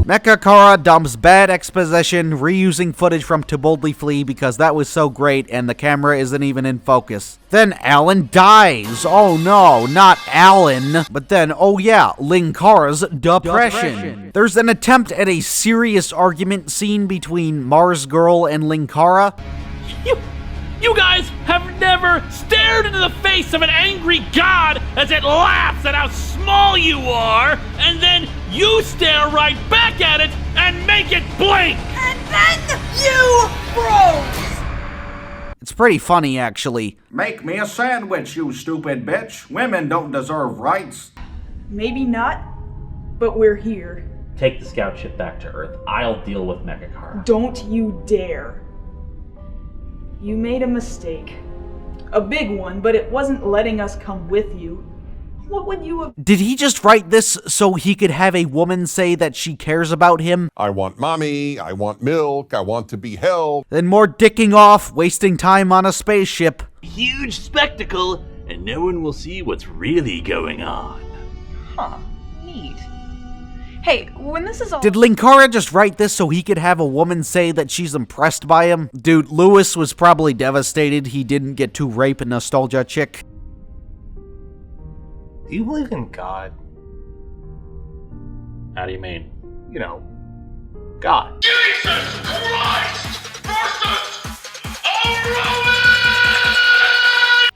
MercaKara dumps bad exposition, reusing footage from To Boldly Flee because that was so great and the camera isn't even in focus. Then Alan dies. Oh no, not Alan. But then, oh yeah, Linkara's depression. There's an attempt at a serious argument scene between Mars Girl and Linkara. You guys have never stared into the face of an angry god as it laughs at how small you are, and then you stare right back at it and make it blink! And then you froze! It's pretty funny, actually. Make me a sandwich, you stupid bitch. Women don't deserve rights. Maybe not, but we're here. Take the scout ship back to Earth. I'll deal with MercaKara. Don't you dare. You made a mistake. A big one, but it wasn't letting us come with you. What would you have— Did he just write this so he could have a woman say that she cares about him? I want mommy, I want milk, I want to be held. Then more dicking off, wasting time on a spaceship. Huge spectacle, and no one will see what's really going on. Huh. Neat. Hey, when this is all— Did Linkara just write this so he could have a woman say that she's impressed by him? Dude, Lewis was probably devastated he didn't get to rape a nostalgia chick. Do you believe in God? How do you mean? You know, God. Jesus Christ versus Roman!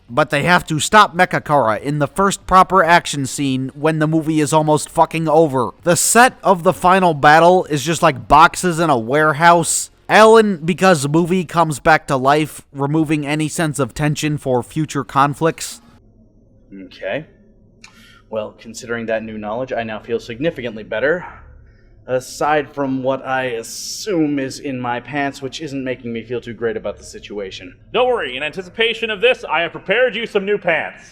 But they have to stop MercaKara in the first proper action scene when the movie is almost fucking over. The set of the final battle is just like boxes in a warehouse. Alan, because the movie comes back to life, removing any sense of tension for future conflicts. Okay. Well, considering that new knowledge, I now feel significantly better. Aside from what I assume is in my pants, which isn't making me feel too great about the situation. Don't worry, in anticipation of this, I have prepared you some new pants.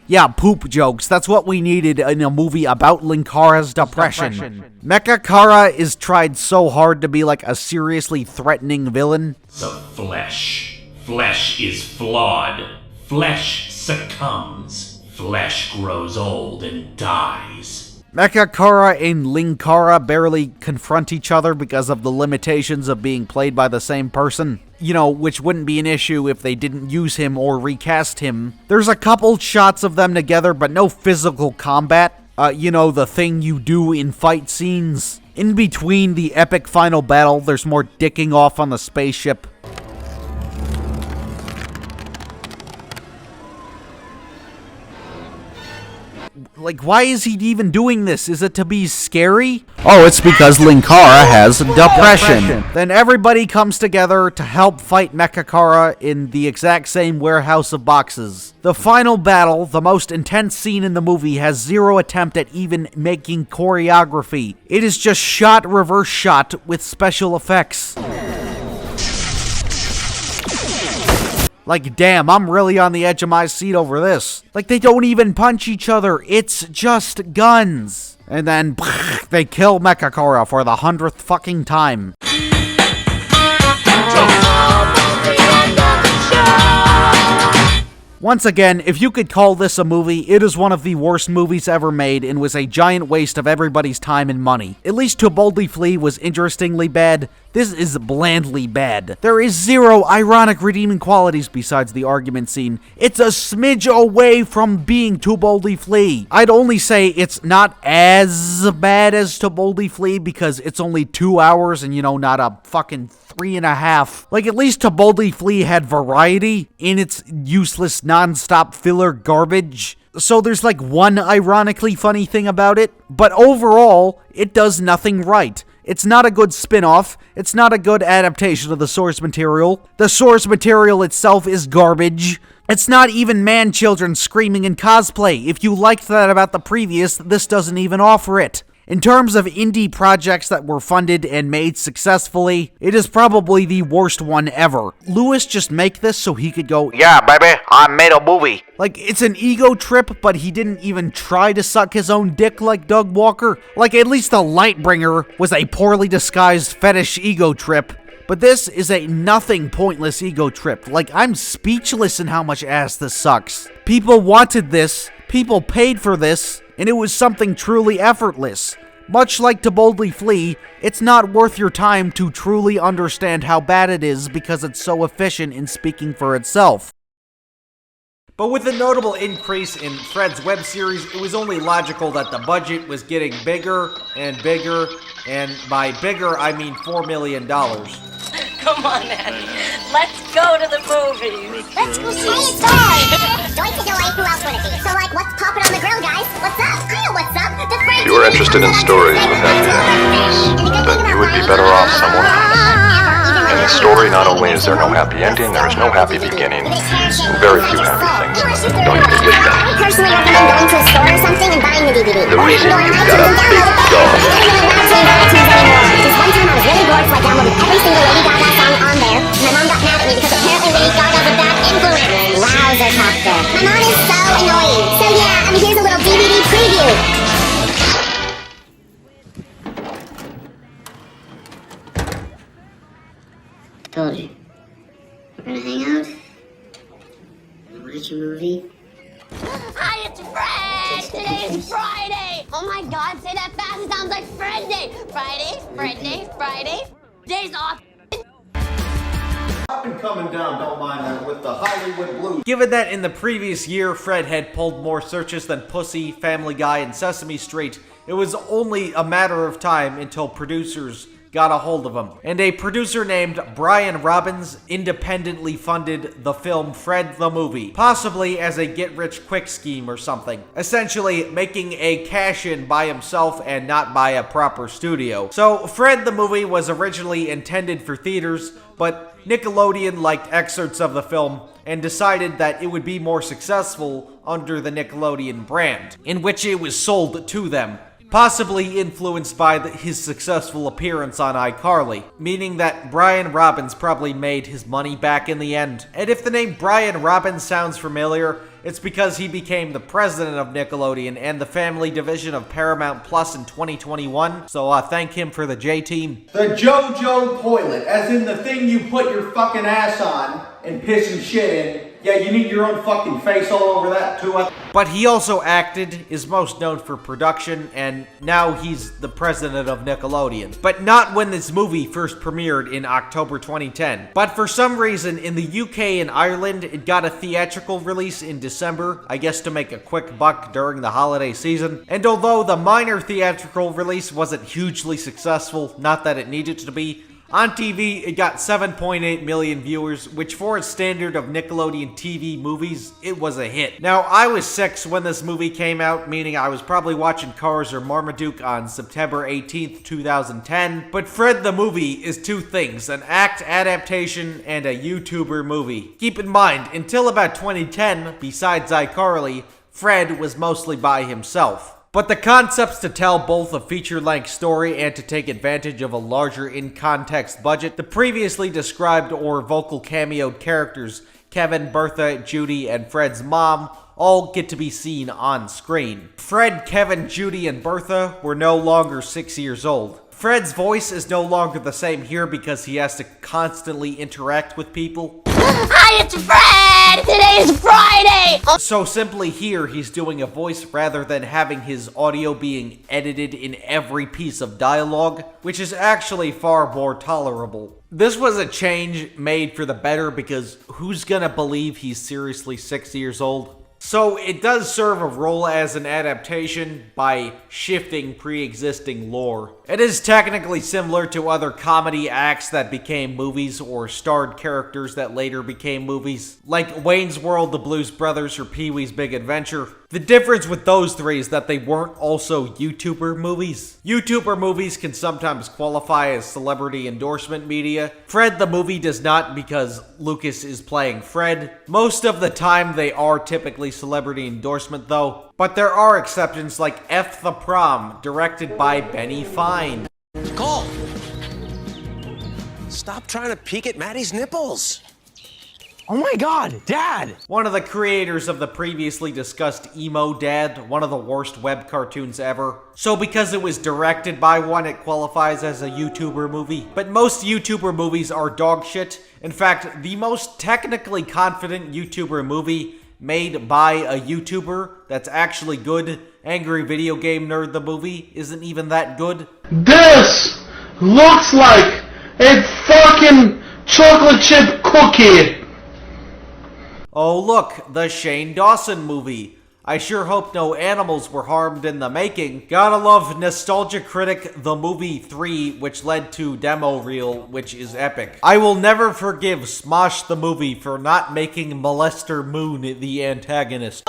Yeah, poop jokes. That's what we needed in a movie about Linkara's depression. MercaKara is tried so hard to be like a seriously threatening villain. The flesh. Flesh is flawed. Flesh succumbs. Flesh grows old and dies. MercaKara and Linkara barely confront each other because of the limitations of being played by the same person. You know, which wouldn't be an issue if they didn't use him or recast him. There's a couple shots of them together, but no physical combat. You know, the thing you do in fight scenes. In between the epic final battle, there's more dicking off on the spaceship. Like, why is he even doing this? Is it to be scary? Oh, it's because Linkara has depression. Then everybody comes together to help fight MercaKara in the exact same warehouse of boxes. The final battle, the most intense scene in the movie, has zero attempt at even making choreography. It is just shot, reverse shot with special effects. Like, damn, I'm really on the edge of my seat over this. Like, they don't even punch each other. It's just guns. And then, they kill MercaKara for the 100th fucking time. Once again, if you could call this a movie, it is one of the worst movies ever made and was a giant waste of everybody's time and money. At least To Boldly Flee was interestingly bad. This is blandly bad. There is zero ironic redeeming qualities besides the argument scene. It's a smidge away from being To Boldly Flee. I'd only say it's not as bad as To Boldly Flee because it's only 2 hours and, you know, not a fucking 3.5. Like, at least To Boldly Flee had variety in its useless non-stop filler garbage. So there's like one ironically funny thing about it, but overall, it does nothing right. It's not a good spin-off. It's not a good adaptation of the source material. The source material itself is garbage. It's not even man-children screaming in cosplay. If you liked that about the previous, this doesn't even offer it. In terms of indie projects that were funded and made successfully, it is probably the worst one ever. Lewis just make this so he could go, "Yeah, baby, I made a movie." Like, it's an ego trip, but he didn't even try to suck his own dick like Doug Walker. Like, at least The Lightbringer was a poorly disguised fetish ego trip. But this is a nothing pointless ego trip. Like, I'm speechless in how much ass this sucks. People wanted this, people paid for this, and it was something truly effortless. Much like To Boldly Flee, it's not worth your time to truly understand how bad it is because it's so efficient in speaking for itself. But with the notable increase in Fred's web series, it was only logical that the budget was getting bigger and bigger, and by bigger I mean $4 million. Come on, man. Let's go to the movies. Let's go see a story. Doi to doi, who else would it be? So, like, what's popping on the grill, guys? What's up? I know what's up. The friends. If you were interested in stories with happy endings, then you would be better off somewhere else. In this story, not only is there no happy ending, there is no happy beginning. Very few happy things. Don't you get that? I personally recommend going to a store or something and buying the DVD. The reason you've got a big dog. Because one time I was really bored, so I downloaded every single Lady Gaga song on there. My mom got mad at me because apparently Lady Gaga's a bad influence. Wowzercopter. My mom is so annoying. So yeah, here's a little DVD preview. Told you. We're gonna hang out. Watch a movie. Hi, it's Fred! Today's Friday! Oh my god, say that fast, it sounds like Fred Day! Friday. Days off. I've been coming down, don't mind that, with the Hollywood Blues. Given that in the previous year, Fred had pulled more searches than Pussy, Family Guy, and Sesame Street, it was only a matter of time until producers got a hold of him. And a producer named Brian Robbins independently funded the film Fred the Movie, possibly as a get-rich-quick scheme or something. Essentially, making a cash-in by himself and not by a proper studio. So, Fred the Movie was originally intended for theaters, but Nickelodeon liked excerpts of the film and decided that it would be more successful under the Nickelodeon brand, in which it was sold to them. Possibly influenced by his successful appearance on iCarly, meaning that Brian Robbins probably made his money back in the end. And if the name Brian Robbins sounds familiar, it's because he became the president of Nickelodeon and the family division of Paramount Plus in 2021, so thank him for the J-Team. The JoJo toilet, as in the thing you put your fucking ass on and piss and shit in. Yeah, you need your own fucking face all over that too. But he also acted, is most known for production, and now he's the president of Nickelodeon. But not when this movie first premiered in October 2010. But for some reason, in the UK and Ireland, it got a theatrical release in December, I guess to make a quick buck during the holiday season. And although the minor theatrical release wasn't hugely successful, not that it needed to be, on TV, it got 7.8 million viewers, which for its standard of Nickelodeon TV movies, it was a hit. Now, I was 6 when this movie came out, meaning I was probably watching Cars or Marmaduke on September 18th, 2010. But Fred the Movie is two things, an act adaptation and a YouTuber movie. Keep in mind, until about 2010, besides iCarly, Fred was mostly by himself. But the concepts to tell both a feature-length story and to take advantage of a larger in-context budget, the previously described or vocal cameoed characters Kevin, Bertha, Judy, and Fred's mom all get to be seen on screen. Fred, Kevin, Judy, and Bertha were no longer 6 years old. Fred's voice is no longer the same here because he has to constantly interact with people. Hi, it's Fred! Today's Friday! So simply here, he's doing a voice rather than having his audio being edited in every piece of dialogue, which is actually far more tolerable. This was a change made for the better because who's gonna believe he's seriously 6 years old? So it does serve a role as an adaptation by shifting pre-existing lore. It is technically similar to other comedy acts that became movies or starred characters that later became movies, like Wayne's World, The Blues Brothers, or Pee-wee's Big Adventure. The difference with those three is that they weren't also YouTuber movies. YouTuber movies can sometimes qualify as celebrity endorsement media. Fred the movie does not because Lucas is playing Fred. Most of the time they are typically celebrity endorsement though. But there are exceptions like F the Prom, directed by Benny Fine. Cole! Stop trying to peek at Maddie's nipples! Oh my god, Dad! One of the creators of the previously discussed Emo Dad, one of the worst web cartoons ever. So because it was directed by one, it qualifies as a YouTuber movie. But most YouTuber movies are dog shit. In fact, the most technically confident YouTuber movie made by a YouTuber that's actually good, Angry Video Game Nerd the movie, isn't even that good. This looks like a fucking chocolate chip cookie. Oh look, the Shane Dawson movie. I sure hope no animals were harmed in the making. Gotta love Nostalgia Critic The Movie 3, which led to Demo Reel, which is epic. I will never forgive Smosh the Movie for not making Molester Moon the antagonist.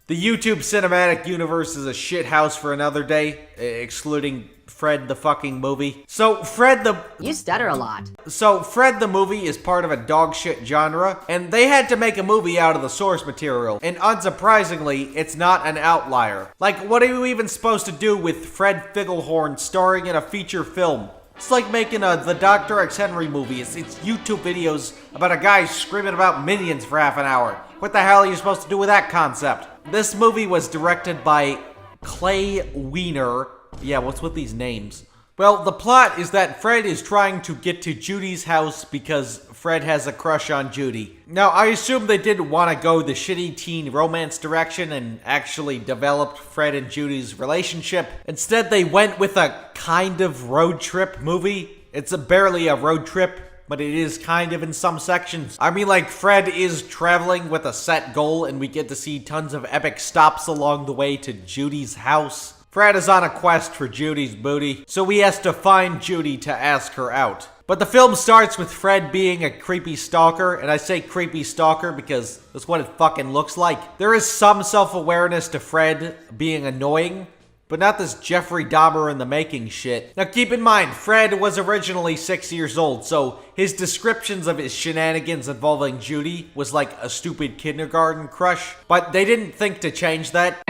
The YouTube cinematic universe is a shit house for another day, excluding Fred the fucking movie. So Fred the... You stutter a lot. So Fred the movie is part of a dog shit genre, and they had to make a movie out of the source material. And unsurprisingly, it's not an outlier. Like, what are you even supposed to do with Fred Figglehorn starring in a feature film? It's like making the Dr. X Henry movie. It's YouTube videos about a guy screaming about minions for half an hour. What the hell are you supposed to do with that concept? This movie was directed by Clay Weiner. Yeah, what's with these names? Well, the plot is that Fred is trying to get to Judy's house because Fred has a crush on Judy. Now, I assume they didn't want to go the shitty teen romance direction and actually developed Fred and Judy's relationship. Instead, they went with a kind of road trip movie. It's barely a road trip, but it is kind of in some sections. I mean, like, Fred is traveling with a set goal, and we get to see tons of epic stops along the way to Judy's house. Fred is on a quest for Judy's booty, so he has to find Judy to ask her out. But the film starts with Fred being a creepy stalker, and I say creepy stalker because that's what it fucking looks like. There is some self-awareness to Fred being annoying, but not this Jeffrey Dahmer in the making shit. Now keep in mind, Fred was originally 6 years old, so his descriptions of his shenanigans involving Judy was like a stupid kindergarten crush, but they didn't think to change that.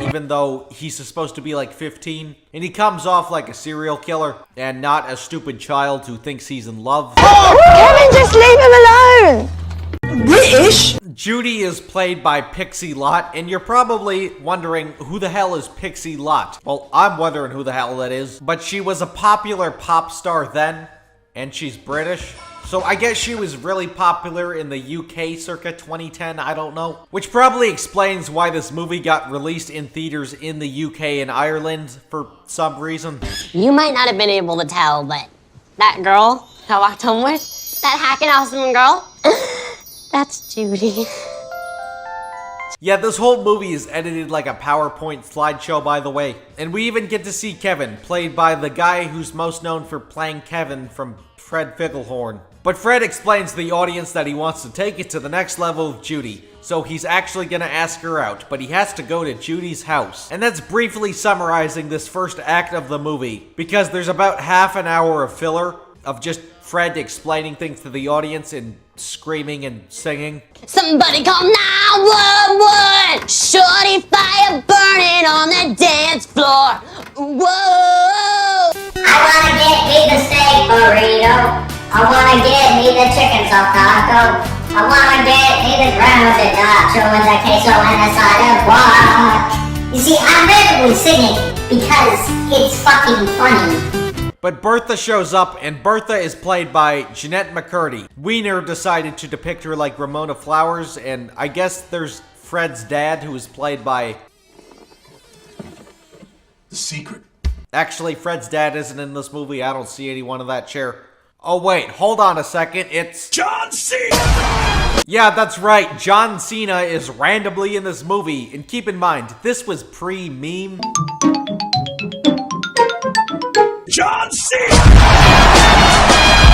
Even though he's supposed to be like 15, and he comes off like a serial killer and not a stupid child who thinks he's in love. Kevin, just leave him alone! British? Judy is played by Pixie Lott, and you're probably wondering who the hell is Pixie Lott? Well, I'm wondering who the hell that is, but she was a popular pop star then, and she's British. So I guess she was really popular in the UK circa 2010, I don't know. Which probably explains why this movie got released in theaters in the UK and Ireland for some reason. You might not have been able to tell, but that girl I walked home with, that hacking awesome girl, that's Judy. Yeah, this whole movie is edited like a PowerPoint slideshow, by the way. And we even get to see Kevin, played by the guy who's most known for playing Kevin from Fred Figglehorn. But Fred explains to the audience that he wants to take it to the next level with Judy. So he's actually gonna ask her out, but he has to go to Judy's house. And that's briefly summarizing this first act of the movie, because there's about half an hour of filler of just Fred explaining things to the audience and screaming and singing. Somebody call 911! Shorty fire burning on the dance floor. Whoa! I wanna get me the steak burrito. I wanna get me the chicken soft taco. I wanna get me the grounded nacho with the queso and a side of guac. You see, I'm randomly singing because it's fucking funny. But Bertha shows up, and Bertha is played by Jeanette McCurdy. Wiener decided to depict her like Ramona Flowers, and I guess there's Fred's dad, who is played by... The Secret. Actually, Fred's dad isn't in this movie. I don't see anyone in that chair. Oh wait, hold on a second. It's... John Cena! Yeah, that's right. John Cena is randomly in this movie. And keep in mind, this was pre-meme. John Cena!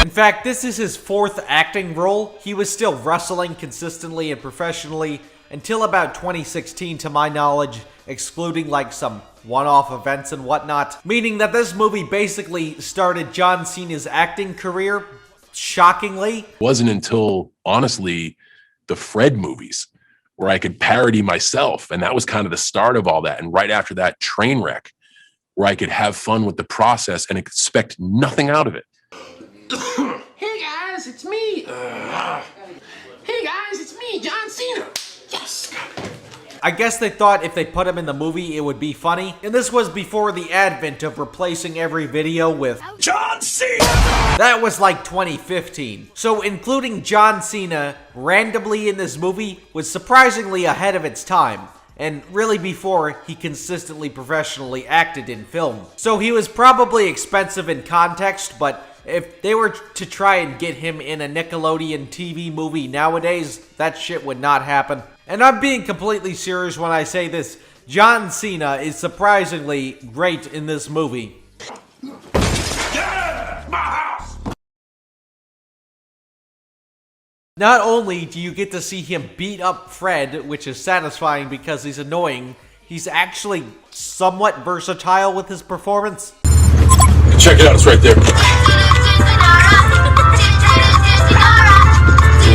In fact, this is his 4th acting role. He was still wrestling consistently and professionally until about 2016, to my knowledge, excluding like some one-off events and whatnot. Meaning that this movie basically started John Cena's acting career, shockingly. It wasn't until, honestly, the Fred movies where I could parody myself, and that was kind of the start of all that. And right after that, Trainwreck, where I could have fun with the process and expect nothing out of it. Hey guys, it's me. Hey guys, it's me, John Cena. Yes. I guess they thought if they put him in the movie, it would be funny. And this was before the advent of replacing every video with John Cena! That was like 2015. So including John Cena randomly in this movie was surprisingly ahead of its time. And really before he consistently professionally acted in film. So he was probably expensive in context, but if they were to try and get him in a Nickelodeon TV movie nowadays, that shit would not happen. And I'm being completely serious when I say this. John Cena is surprisingly great in this movie. Not only do you get to see him beat up Fred, which is satisfying because he's annoying, he's actually somewhat versatile with his performance. Check it out, it's right there.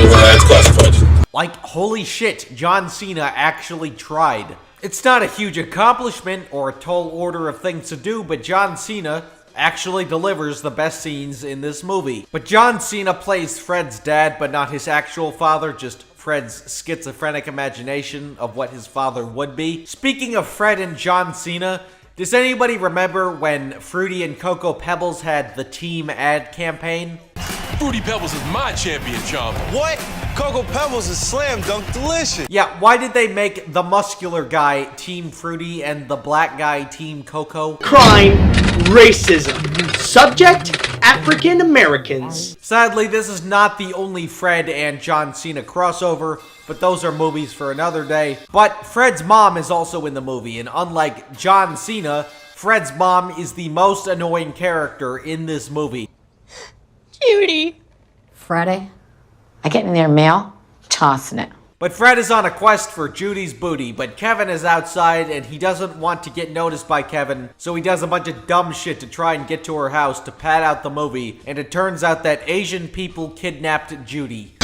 It's classified. Like, holy shit, John Cena actually tried. It's not a huge accomplishment or a tall order of things to do, but John Cena actually delivers the best scenes in this movie. But John Cena plays Fred's dad, but not his actual father, just Fred's schizophrenic imagination of what his father would be. Speaking of Fred and John Cena, does anybody remember when Fruity and Cocoa Pebbles had the team ad campaign? Fruity Pebbles is my champion, Chomp. What? Cocoa Pebbles is slam dunk delicious. Yeah, why did they make the muscular guy Team Fruity and the black guy Team Cocoa? Crime, racism. Subject, African Americans. Sadly, this is not the only Fred and John Cena crossover, but those are movies for another day. But Fred's mom is also in the movie, and unlike John Cena, Fred's mom is the most annoying character in this movie. Judy. Friday, I get in their mail, tossing it. But Fred is on a quest for Judy's booty, but Kevin is outside and he doesn't want to get noticed by Kevin, so he does a bunch of dumb shit to try and get to her house to pad out the movie, and it turns out that Asian people kidnapped Judy.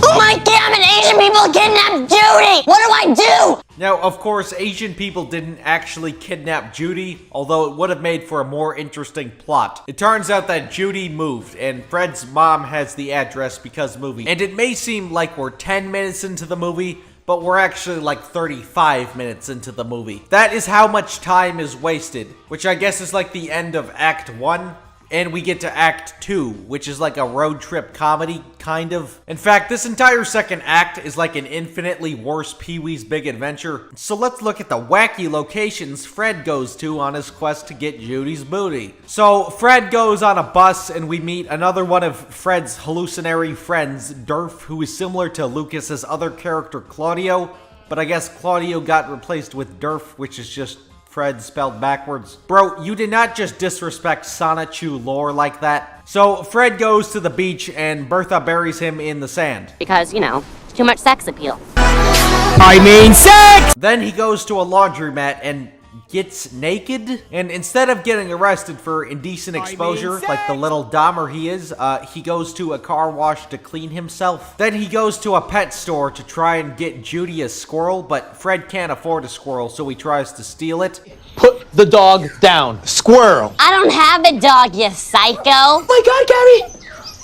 Oh my damn it, Asian people kidnapped Judy! What do I do? Now, of course, Asian people didn't actually kidnap Judy, although it would have made for a more interesting plot. It turns out that Judy moved, and Fred's mom has the address because movie. And it may seem like we're 10 minutes into the movie, but we're actually like 35 minutes into the movie. That is how much time is wasted, which I guess is like the end of Act 1. And we get to Act 2, which is like a road trip comedy, kind of. In fact, this entire second act is like an infinitely worse Pee-wee's Big Adventure. So let's look at the wacky locations Fred goes to on his quest to get Judy's booty. So Fred goes on a bus and we meet another one of Fred's hallucinatory friends, Durf, who is similar to Lucas's other character, Claudio. But I guess Claudio got replaced with Durf, which is just Fred spelled backwards. Bro, you did not just disrespect Sonichu lore like that. So Fred goes to the beach and Bertha buries him in the sand. Because, you know, too much sex appeal. I mean sex! Then he goes to a laundromat and gets naked. And instead of getting arrested for indecent exposure, like the little Dahmer he is, he goes to a car wash to clean himself. Then he goes to a pet store to try and get Judy a squirrel, but Fred can't afford a squirrel, so he tries to steal it. Put the dog down. Squirrel. I don't have a dog, you psycho. Oh my God, Gary.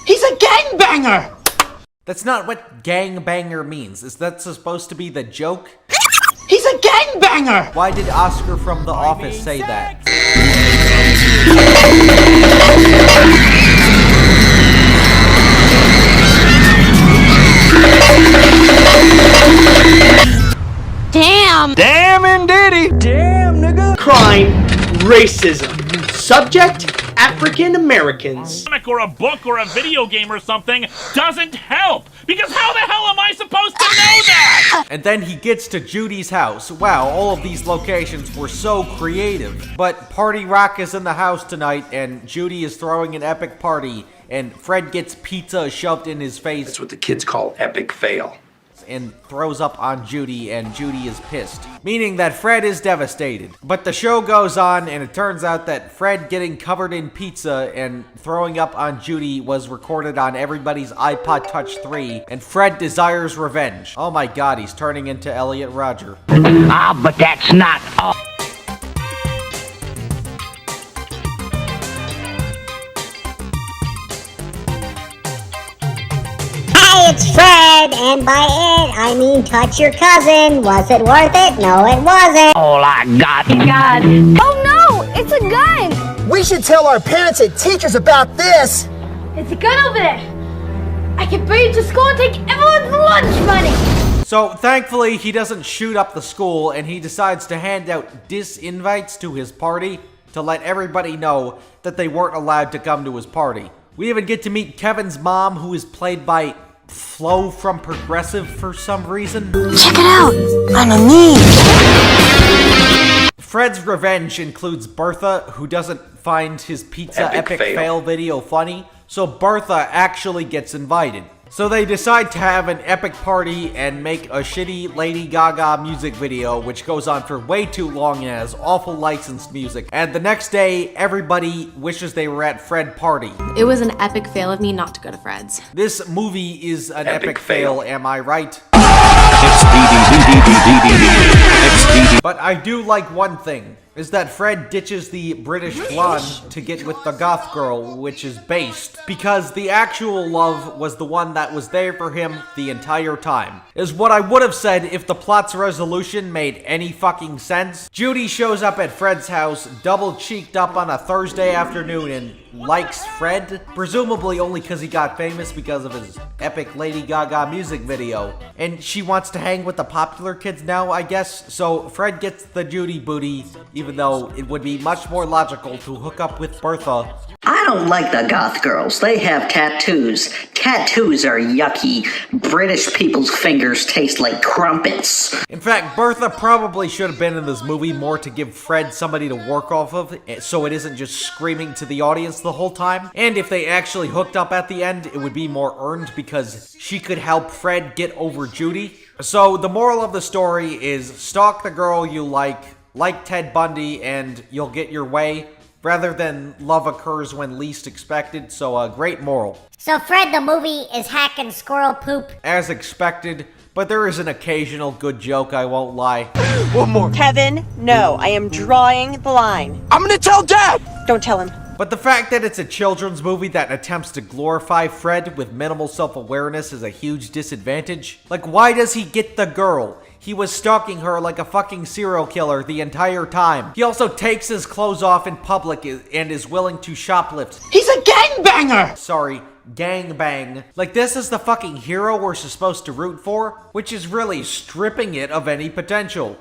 He's a gangbanger! That's not what gangbanger means. Is that supposed to be the joke? He's a gangbanger! Why did Oscar from The Office say that? Damn! Damn indeedy! Damn, nigga! Crime, racism. Subject, African Americans. Comic or a book or a video game or something doesn't help, because how the hell am I supposed to know that? And then he gets to Judy's house. Wow, all of these locations were so creative. But Party Rock is in the house tonight, and Judy is throwing an epic party, and Fred gets pizza shoved in his face. That's what the kids call epic fail. And throws up on Judy, and Judy is pissed. Meaning that Fred is devastated. But the show goes on, and it turns out that Fred getting covered in pizza and throwing up on Judy was recorded on everybody's iPod Touch 3, and Fred desires revenge. Oh my god, he's turning into Elliot Rodger. Ah, but that's not all. Hey, it's Fred, and by it, I mean touch your cousin. Was it worth it? No, it wasn't. All I got. Oh no! It's a gun! We should tell our parents and teachers about this. It's a gun over there! I can bring it to school and take everyone's lunch money! So, thankfully, he doesn't shoot up the school, and he decides to hand out disinvites to his party to let everybody know that they weren't allowed to come to his party. We even get to meet Kevin's mom, who is played by Flo from Progressive for some reason. Check it out! I'm a knee! Fred's revenge includes Bertha, who doesn't find his pizza epic fail video funny, so Bertha actually gets invited. So they decide to have an epic party and make a shitty Lady Gaga music video, which goes on for way too long and has awful licensed music. And the next day, everybody wishes they were at Fred party. It was an epic fail of me not to go to Fred's. This movie is an epic fail, am I right? But I do like one thing, is that Fred ditches the British blonde to get with the goth girl, which is based, because the actual love was the one that was there for him the entire time. Is what I would have said if the plot's resolution made any fucking sense. Judy shows up at Fred's house, double-cheeked up on a Thursday afternoon, and likes Fred, presumably only because he got famous because of his epic Lady Gaga music video. And she wants to hang with the popular kids now, I guess, so Fred gets the Judy booty, even though it would be much more logical to hook up with Bertha. I don't like the goth girls. They have tattoos. Tattoos are yucky. British people's fingers taste like crumpets. In fact, Bertha probably should have been in this movie more to give Fred somebody to work off of, so it isn't just screaming to the audience the whole time. And if they actually hooked up at the end, it would be more earned because she could help Fred get over Judy. So the moral of the story is stalk the girl you like Ted Bundy, and you'll get your way, rather than love occurs when least expected. So a great moral. So Fred the movie is hacking squirrel poop? As expected, but there is an occasional good joke, I won't lie. One more. Kevin, no, I am drawing the line. I'm gonna tell Dad! Don't tell him. But the fact that it's a children's movie that attempts to glorify Fred with minimal self-awareness is a huge disadvantage. Like, why does he get the girl? He was stalking her like a fucking serial killer the entire time. He also takes his clothes off in public and is willing to shoplift. He's a gangbanger! Sorry, gangbang. Like, this is the fucking hero we're supposed to root for? Which is really stripping it of any potential.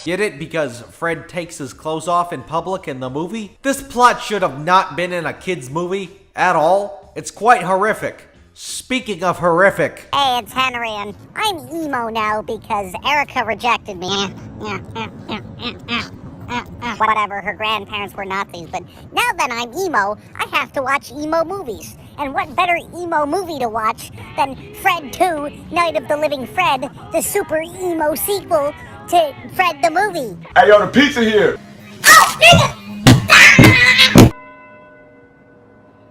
Get it? Because Fred takes his clothes off in public in the movie? This plot should have not been in a kid's movie at all. It's quite horrific. Speaking of horrific. Hey, it's Henry, and I'm emo now because Erica rejected me. Whatever, her grandparents were Nazis, but now that I'm emo, I have to watch emo movies. And what better emo movie to watch than Fred 2, Night of the Living Fred, the super emo sequel to Fred the movie. Hey, yo, the pizza here. Oh, nigga!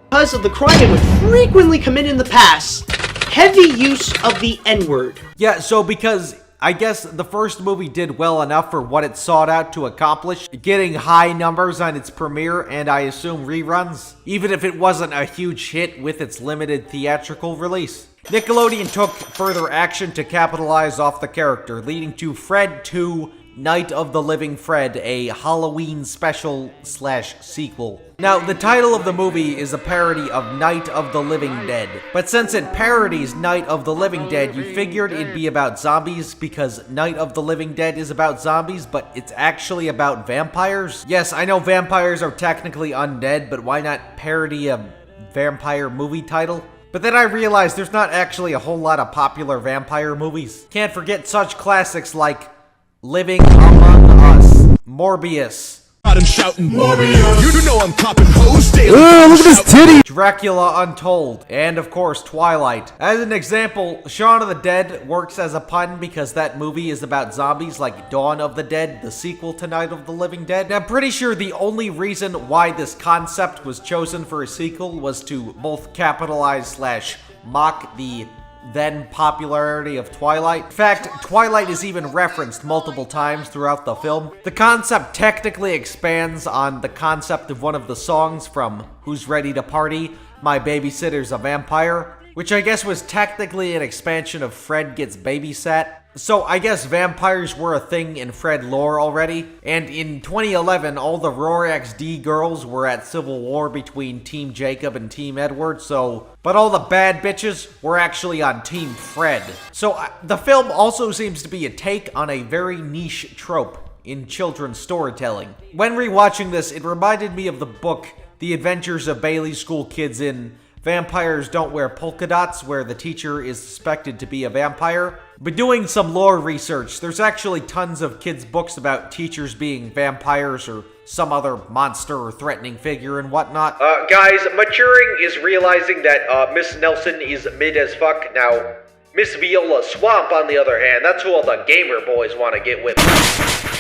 Because of the crime it would frequently commit in the past, heavy use of the N-word. Yeah, so because I guess the first movie did well enough for what it sought out to accomplish, getting high numbers on its premiere and I assume reruns, even if it wasn't a huge hit with its limited theatrical release. Nickelodeon took further action to capitalize off the character, leading to Fred 2: Night of the Living Fred, a Halloween special/sequel. Now, the title of the movie is a parody of Night of the Living Dead, but since it parodies Night of the Living Dead, you figured it'd be about zombies because Night of the Living Dead is about zombies, but it's actually about vampires. Yes, I know vampires are technically undead, but why not parody a vampire movie title? But then I realized there's not actually a whole lot of popular vampire movies. Can't forget such classics like Living Among Us, Morbius. I'm shouting Morbius. You know I'm popping hoes daily. Look at this titty! Dracula Untold, and of course Twilight. As an example, Shaun of the Dead works as a pun because that movie is about zombies like Dawn of the Dead, the sequel to Night of the Living Dead. And I'm pretty sure the only reason why this concept was chosen for a sequel was to both capitalize/mock the then popularity of Twilight. In fact, Twilight is even referenced multiple times throughout the film. The concept technically expands on the concept of one of the songs from Who's Ready to Party, My Babysitter's a Vampire, which I guess was technically an expansion of Fred Gets Babysat. So I guess vampires were a thing in Fred lore already, and in 2011, all the Roar XD girls were at civil war between Team Jacob and Team Edward, but all the bad bitches were actually on Team Fred. So the film also seems to be a take on a very niche trope in children's storytelling. When rewatching this, it reminded me of the book The Adventures of Bailey School Kids in Vampires Don't Wear Polka Dots, where the teacher is suspected to be a vampire. But doing some lore research, there's actually tons of kids' books about teachers being vampires or some other monster or threatening figure and whatnot. Guys, maturing is realizing that Miss Nelson is mid as fuck. Now, Miss Viola Swamp, on the other hand, that's who all the gamer boys want to get with.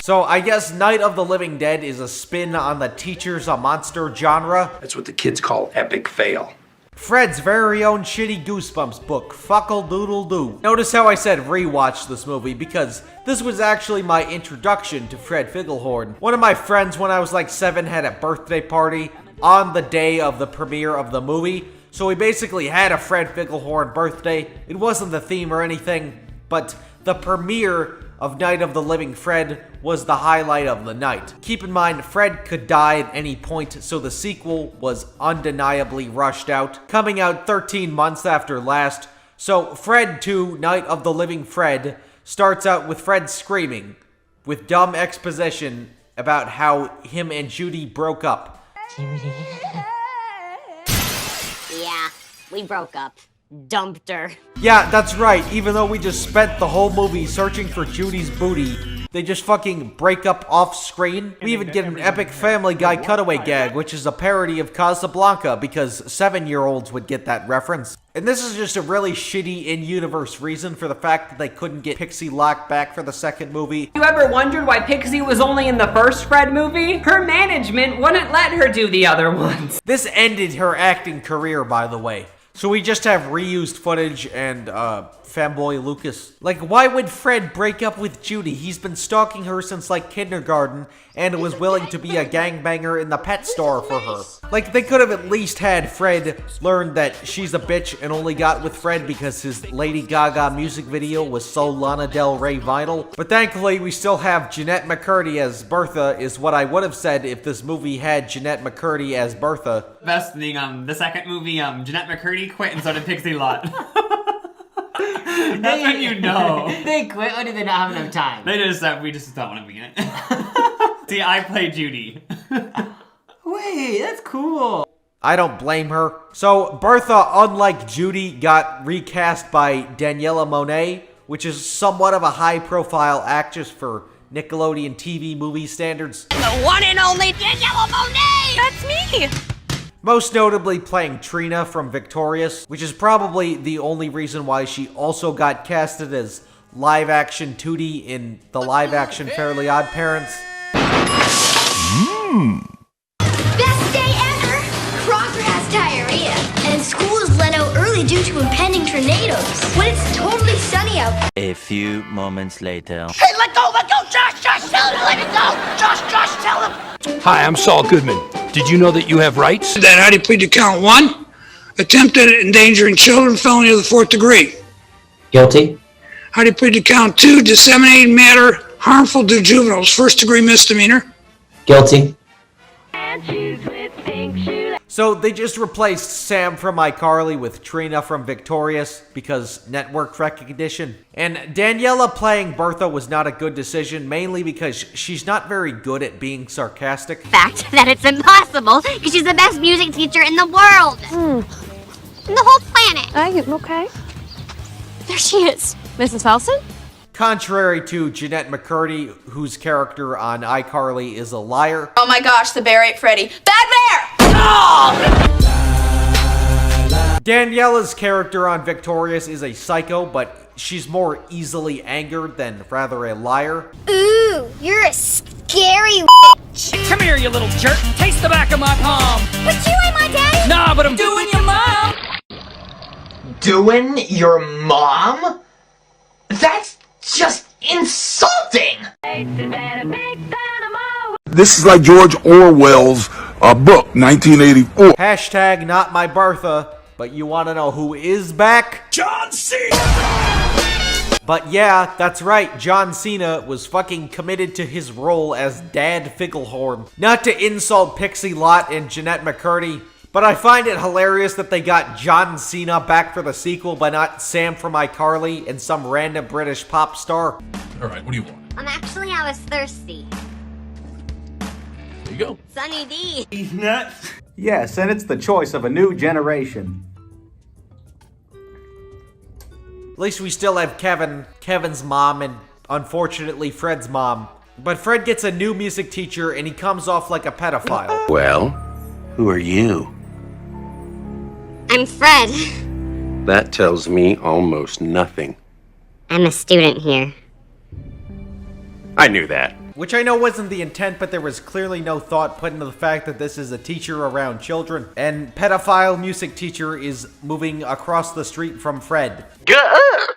So I guess Night of the Living Dead is a spin on the teacher's a monster genre. That's what the kids call epic fail. Fred's very own shitty Goosebumps book, Fuckle Doodle Doo. Notice how I said rewatch this movie, because this was actually my introduction to Fred Figglehorn. One of my friends when I was like 7 had a birthday party on the day of the premiere of the movie, so we basically had a Fred Figglehorn birthday. It wasn't the theme or anything, but the premiere of Night of the Living Fred was the highlight of the night. Keep in mind, Fred could die at any point, so the sequel was undeniably rushed out, coming out 13 months after last. So Fred 2: Night of the Living Fred starts out with Fred screaming, with dumb exposition about how him and Judy broke up. Judy. Yeah, we broke up. Dumped her. Yeah, that's right. Even though we just spent the whole movie searching for Judy's booty, they just fucking break up off screen. We even get an epic Family Guy cutaway gag, which is a parody of Casablanca, because 7-year-olds would get that reference. And this is just a really shitty in-universe reason for the fact that they couldn't get Pixie Locke back for the second movie. You ever wondered why Pixie was only in the first Fred movie? Her management wouldn't let her do the other ones. This ended her acting career, by the way. So we just have reused footage and, fanboy Lucas. Like, why would Fred break up with Judy? He's been stalking her since, like, kindergarten, and was willing to be a gangbanger in the pet store for her. Like, they could have at least had Fred learn that she's a bitch and only got with Fred because his Lady Gaga music video was so Lana Del Rey vinyl. But thankfully, we still have Jeanette McCurdy as Bertha, is what I would have said if this movie had Jeanette McCurdy as Bertha. Best thing, the second movie, Jeanette McCurdy quit and so did Pixie Lott. That's when you know. They quit or did they not have enough time? They just said, we just don't want to be in it. See, I play Judy. Wait, that's cool. I don't blame her. So, Bertha, unlike Judy, got recast by Daniela Monet, which is somewhat of a high-profile actress for Nickelodeon TV movie standards. The one and only Daniela Monet! That's me! Most notably playing Trina from Victorious, which is probably the only reason why she also got casted as live-action Tootie in the live-action Fairly Odd Parents. Best day ever! Crocker has diarrhea, and school is let out early they do to impending tornadoes when it's totally sunny out? A few moments later. Hey, let go, Josh, tell him to let it go. Josh, tell him. Hi, I'm Saul Goodman. Did you know that you have rights? Then how do you plead to count 1? Attempted endangering children, felony of the 4th degree. Guilty. How do you plead to count 2? Disseminating matter harmful to juveniles, 1st degree misdemeanor. Guilty. So they just replaced Sam from iCarly with Trina from Victorious because network recognition. And Daniela playing Bertha was not a good decision, mainly because she's not very good at being sarcastic. Fact that it's impossible because she's the best music teacher in the world. In the whole planet. Okay. There she is. Mrs. Felsen? Contrary to Jeanette McCurdy, whose character on iCarly is a liar. Oh my gosh, the bear ate Freddy. Bad bear! Daniela's character on Victorious is a psycho, but she's more easily angered than rather a liar. Ooh, you're a scary Come here, you little jerk. Taste the back of my palm. But you ain't my daddy. Nah, but I'm doing your mom. Doing your mom? That's just insulting! This is like George Orwell's book, 1984. Hashtag not my Bertha, but you want to know who is back? John Cena! But yeah, that's right, John Cena was fucking committed to his role as Dad Figglehorn. Not to insult Pixie Lott and Jeanette McCurdy, but I find it hilarious that they got John Cena back for the sequel, but not Sam from iCarly and some random British pop star. Alright, what do you want? I was thirsty. There you go. Sunny D. He's nuts. Yes, and it's the choice of a new generation. At least we still have Kevin's mom, and unfortunately Fred's mom. But Fred gets a new music teacher and he comes off like a pedophile. Well, who are you? I'm Fred. That tells me almost nothing. I'm a student here. I knew that. Which I know wasn't the intent, but there was clearly no thought put into the fact that this is a teacher around children. And pedophile music teacher is moving across the street from Fred.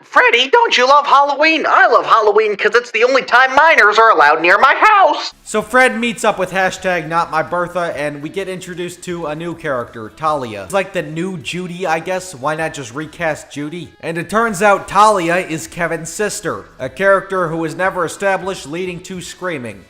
Freddy, don't you love Halloween? I love Halloween because it's the only time minors are allowed near my house. So Fred meets up with hashtag not my Bertha, and we get introduced to a new character, Talia. It's like the new Judy, I guess. Why not just recast Judy? And it turns out Talia is Kevin's sister, a character who was never established, leading to screaming.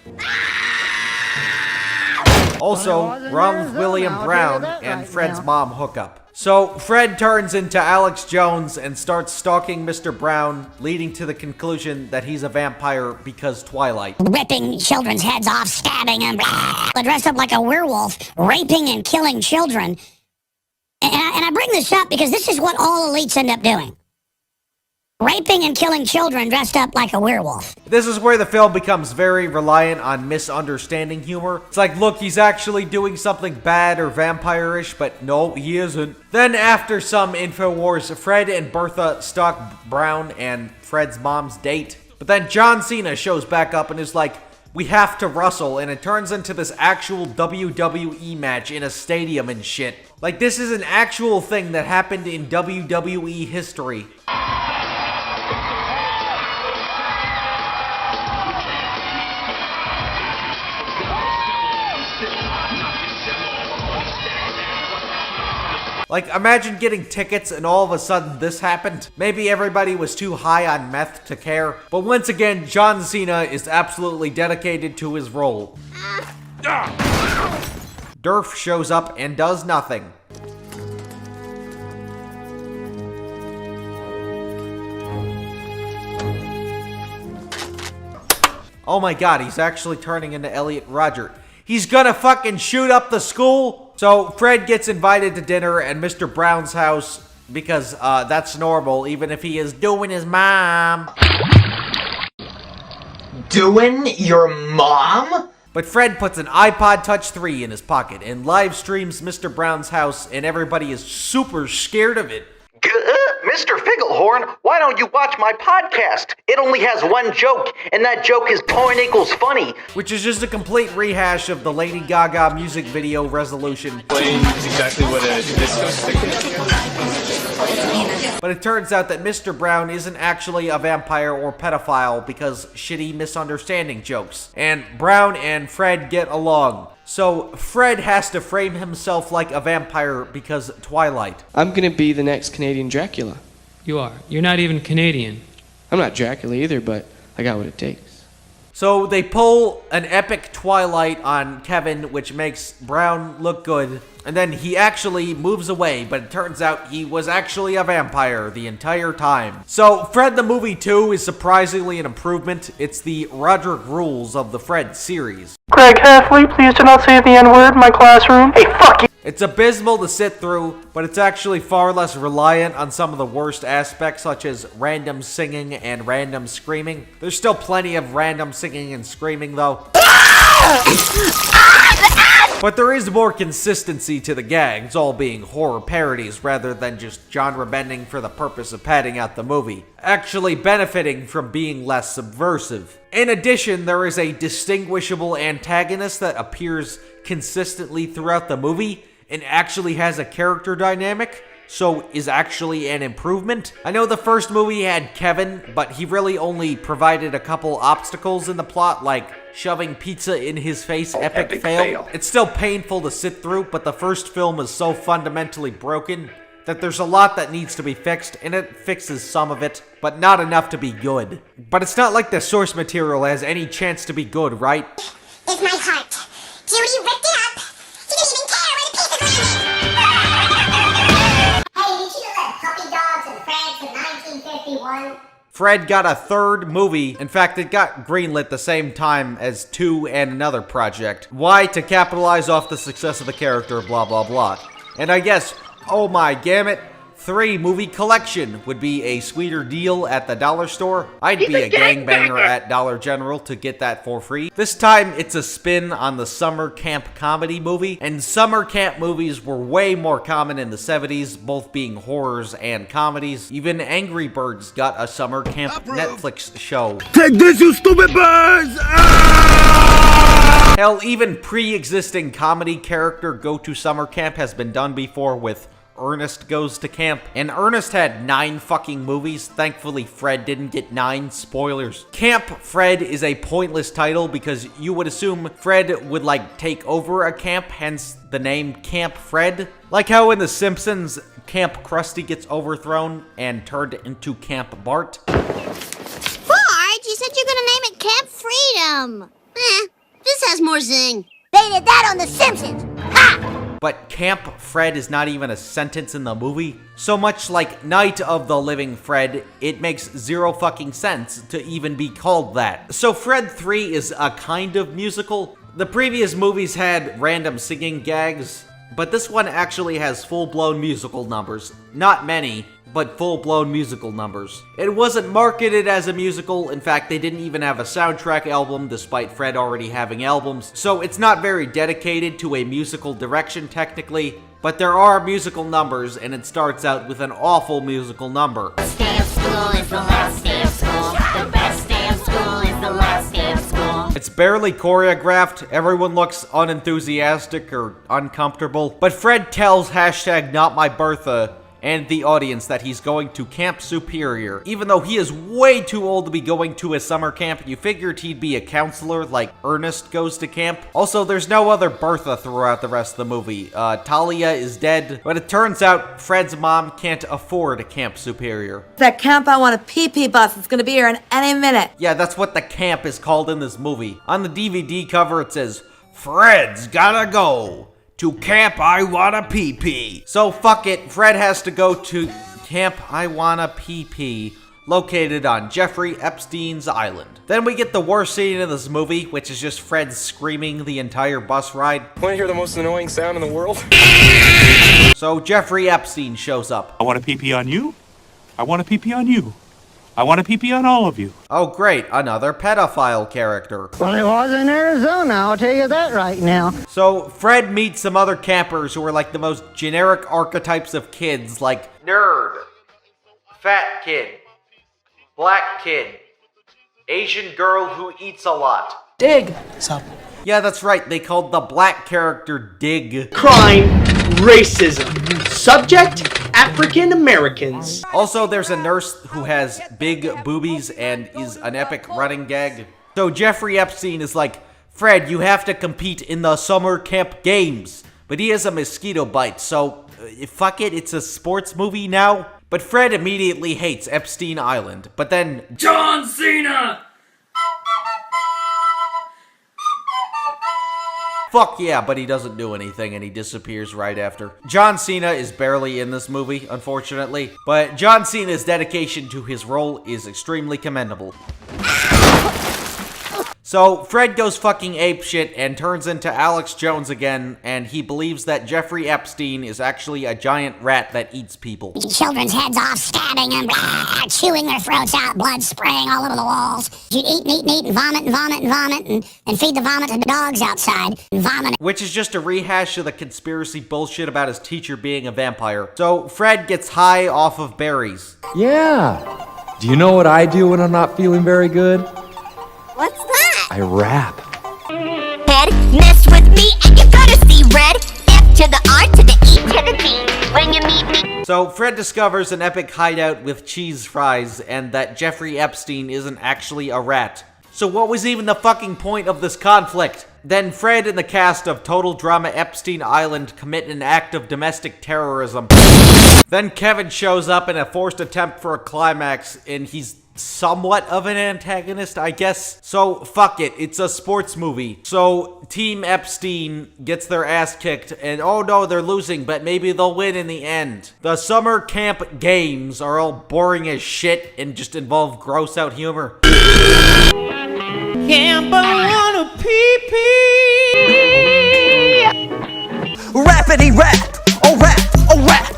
Also, wrong William Brown and Fred's mom hook up. So Fred turns into Alex Jones and starts stalking Mr. Brown, leading to the conclusion that he's a vampire because Twilight. Ripping children's heads off, stabbing them, dressed up like a werewolf, raping and killing children. And I bring this up because this is what all elites end up doing. Raping and killing children dressed up like a werewolf. This is where the film becomes very reliant on misunderstanding humor. It's like, look, he's actually doing something bad or vampire-ish, but no, he isn't. Then after some InfoWars, Fred and Bertha stalk Brown and Fred's mom's date. But then John Cena shows back up and is like, we have to wrestle, and it turns into this actual WWE match in a stadium and shit. Like, this is an actual thing that happened in WWE history. Like, imagine getting tickets and all of a sudden this happened. Maybe everybody was too high on meth to care. But once again, John Cena is absolutely dedicated to his role. Durf shows up and does nothing. Oh my god, he's actually turning into Elliot Rodger. He's gonna fucking shoot up the school? So Fred gets invited to dinner at Mr. Brown's house because that's normal, even if he is doing his mom. Doing your mom? But Fred puts an iPod Touch 3 in his pocket and live streams Mr. Brown's house, and everybody is super scared of it. Mr. Figglehorn, why don't you watch my podcast? It only has one joke, and that joke is porn equals funny. Which is just a complete rehash of the Lady Gaga music video Resolution. Explain exactly what a disco stick is. But it turns out that Mr. Brown isn't actually a vampire or pedophile because shitty misunderstanding jokes. And Brown and Fred get along. So Fred has to frame himself like a vampire because Twilight. I'm gonna be the next Canadian Dracula. You are. You're not even Canadian. I'm not Dracula either, but I got what it takes. So they pull an epic Twilight on Kevin, which makes Brown look good. And then he actually moves away, but it turns out he was actually a vampire the entire time. So Fred the Movie 2 is surprisingly an improvement. It's the Roderick Rules of the Fred series. Greg Heffley, please do not say the N-word in my classroom. Hey, fuck you! It's abysmal to sit through, but it's actually far less reliant on some of the worst aspects, such as random singing and random screaming. There's still plenty of random singing and screaming, though. But there is more consistency to the gags, all being horror parodies rather than just genre bending for the purpose of padding out the movie, actually benefiting from being less subversive. In addition, there is a distinguishable antagonist that appears consistently throughout the movie and actually has a character dynamic, so is actually an improvement. I know the first movie had Kevin, but he really only provided a couple obstacles in the plot, like shoving pizza in his face, epic fail. It's still painful to sit through, but the first film is so fundamentally broken that there's a lot that needs to be fixed, and it fixes some of it, but not enough to be good. But it's not like the source material has any chance to be good, right? Is my heart. Judy ripped it up. She didn't even care where the piece of glass. Hey, did you know that puppy dogs in France in 1951? Fred got a third movie. In fact, it got greenlit the same time as 2 and another project. Why? To capitalize off the success of the character, blah blah blah. And I guess, oh my gammit, 3 movie collection would be a sweeter deal at the dollar store. I'd be a gangbanger at Dollar General to get that for free. This time, it's a spin on the summer camp comedy movie, and summer camp movies were way more common in the 70s, both being horrors and comedies. Even Angry Birds got a summer camp Netflix show. Take this, you stupid birds! Hell, even pre-existing comedy character Go to Summer Camp has been done before with Ernest Goes to Camp. And Ernest had 9 fucking movies. Thankfully, Fred didn't get 9. Spoilers. Camp Fred is a pointless title because you would assume Fred would, like, take over a camp, hence the name Camp Fred. Like how in The Simpsons, Camp Krusty gets overthrown and turned into Camp Bart. Bart, you said you're gonna name it Camp Freedom. This has more zing. They did that on The Simpsons. Ha! But Camp Fred is not even a sentence in the movie. So much like Night of the Living Fred, it makes zero fucking sense to even be called that. So Fred 3 is a kind of musical. The previous movies had random singing gags, but this one actually has full-blown musical numbers. Not many, but full-blown musical numbers. It wasn't marketed as a musical. In fact, they didn't even have a soundtrack album, despite Fred already having albums. So it's not very dedicated to a musical direction, technically, but there are musical numbers, and it starts out with an awful musical number. First day of school is the last day of school. The best day of school is the last day of school. It's barely choreographed, everyone looks unenthusiastic or uncomfortable, but Fred tells #NotMyBertha and the audience that he's going to Camp Superior. Even though he is way too old to be going to a summer camp, you figured he'd be a counselor like Ernest Goes to Camp. Also, there's no other Bertha throughout the rest of the movie. Talia is dead, but it turns out Fred's mom can't afford Camp Superior. That camp I want a pee-pee bus. It's gonna be here in any minute. Yeah, that's what the camp is called in this movie. On the DVD cover, it says, "Fred's gotta go to Camp I Wanna Pee-Pee." So fuck it, Fred has to go to Camp I Wanna Pee-Pee, located on Jeffrey Epstein's island. Then we get the worst scene in this movie, which is just Fred screaming the entire bus ride. Want to hear the most annoying sound in the world? So Jeffrey Epstein shows up. I want to pee-pee on you. I want to pee-pee on you. I want to pee-pee on all of you. Oh great, another pedophile character. Well, it was in Arizona, I'll tell you that right now. So Fred meets some other campers who are like the most generic archetypes of kids, like nerd, fat kid, black kid, Asian girl who eats a lot. Dig. Sup? Yeah, that's right, they called the black character Dig. Crime, racism. Subject, African Americans. Also, there's a nurse who has big boobies and is an epic running gag. So Jeffrey Epstein is like, Fred, you have to compete in the summer camp games. But he has a mosquito bite, so fuck it, it's a sports movie now. But Fred immediately hates Epstein Island. But then John Cena! fuck yeah, but he doesn't do anything and he disappears right after. John Cena is barely in this movie, unfortunately. But John Cena's dedication to his role is extremely commendable. So, Fred goes fucking apeshit and turns into Alex Jones again, and he believes that Jeffrey Epstein is actually a giant rat that eats people. Children's heads off, stabbing them, chewing their throats out, blood spraying all over the walls. You'd eat and eat and eat and vomit and vomit and vomit and feed the vomit to the dogs outside and vomit. Which is just a rehash of the conspiracy bullshit about his teacher being a vampire. So, Fred gets high off of berries. Yeah. Do you know what I do when I'm not feeling very good? What's that? I rap. Head, mess with me and you're gonna see red. F to the R to the E to the D. When you meet me. So Fred discovers an epic hideout with cheese fries and that Jeffrey Epstein isn't actually a rat. So what was even the fucking point of this conflict? Then Fred and the cast of Total Drama Epstein Island commit an act of domestic terrorism. Then Kevin shows up in a forced attempt for a climax and he's somewhat of an antagonist, I guess. So, fuck it. It's a sports movie. So, Team Epstein gets their ass kicked, and oh no, they're losing, but maybe they'll win in the end. The summer camp games are all boring as shit and just involve gross out humor. Camp, I wanna pee-pee. Rappity rap, oh rap, oh rap.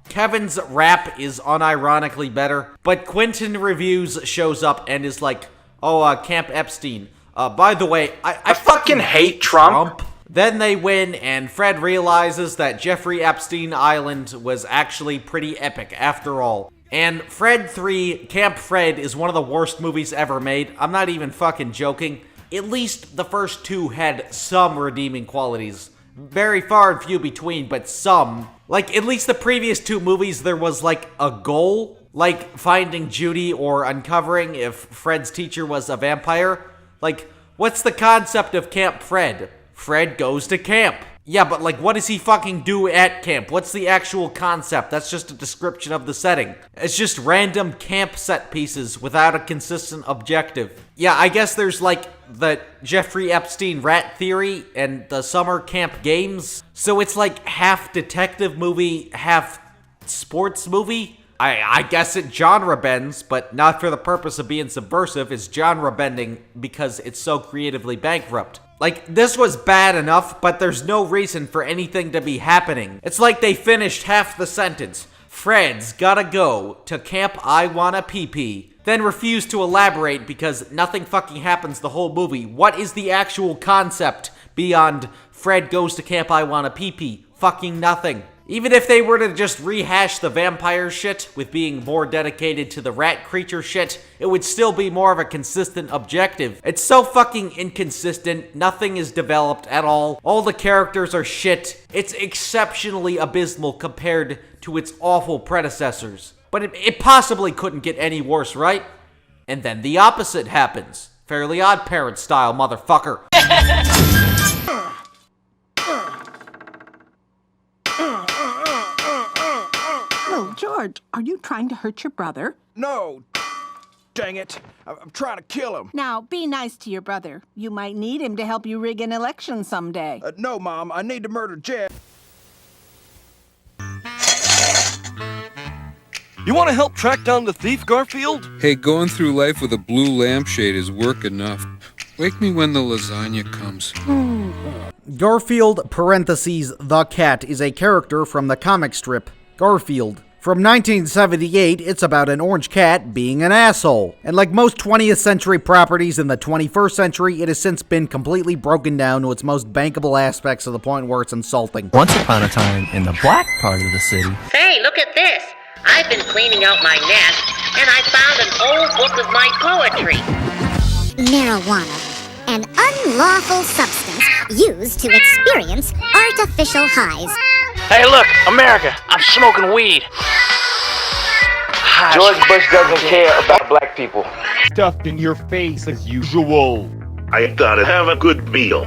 Kevin's rap is unironically better, but Quentin Reviews shows up and is like, oh, Camp Epstein. By the way, I fucking hate Trump. Then they win, and Fred realizes that Jeffrey Epstein Island was actually pretty epic after all. And Fred 3, Camp Fred, is one of the worst movies ever made. I'm not even fucking joking. At least the first two had some redeeming qualities. Very far and few between, but some. Like, at least the previous two movies, there was, like, a goal. Like, finding Judy or uncovering if Fred's teacher was a vampire. Like, what's the concept of Camp Fred? Fred goes to camp. Yeah, but, like, what does he fucking do at camp? What's the actual concept? That's just a description of the setting. It's just random camp set pieces without a consistent objective. Yeah, I guess there's, like, the Jeffrey Epstein rat theory and the summer camp games. So it's like half detective movie, half sports movie. I guess it genre bends, but not for the purpose of being subversive. It's genre bending because it's so creatively bankrupt. Like, this was bad enough, but there's no reason for anything to be happening. It's like they finished half the sentence. Fred's gotta go to Camp I Wanna Pee-Pee. Then refuse to elaborate because nothing fucking happens the whole movie. What is the actual concept beyond Fred goes to Camp I Wanna Pee-Pee? Fucking nothing. Even if they were to just rehash the vampire shit with being more dedicated to the rat creature shit, it would still be more of a consistent objective. It's so fucking inconsistent, nothing is developed at all the characters are shit. It's exceptionally abysmal compared to its awful predecessors. But it possibly couldn't get any worse, right? And then the opposite happens. Fairly Odd Parent style, motherfucker. Oh, George, are you trying to hurt your brother? No. Dang it. I'm trying to kill him. Now, be nice to your brother. You might need him to help you rig an election someday. No, Mom. I need to murder Jeff. You want to help track down the thief, Garfield? Hey, going through life with a blue lampshade is work enough. Wake me when the lasagna comes. Garfield, parentheses, the cat, is a character from the comic strip Garfield. From 1978, it's about an orange cat being an asshole. And like most 20th century properties in the 21st century, it has since been completely broken down to its most bankable aspects to the point where it's insulting. Once upon a time, in the black part of the city. Hey, look at this! I've been cleaning out my nest, and I found an old book of my poetry. Marijuana, an unlawful substance used to experience artificial highs. Hey, look, America, I'm smoking weed. George Bush doesn't care about black people. Stuffed in your face as usual. I gotta have a good meal.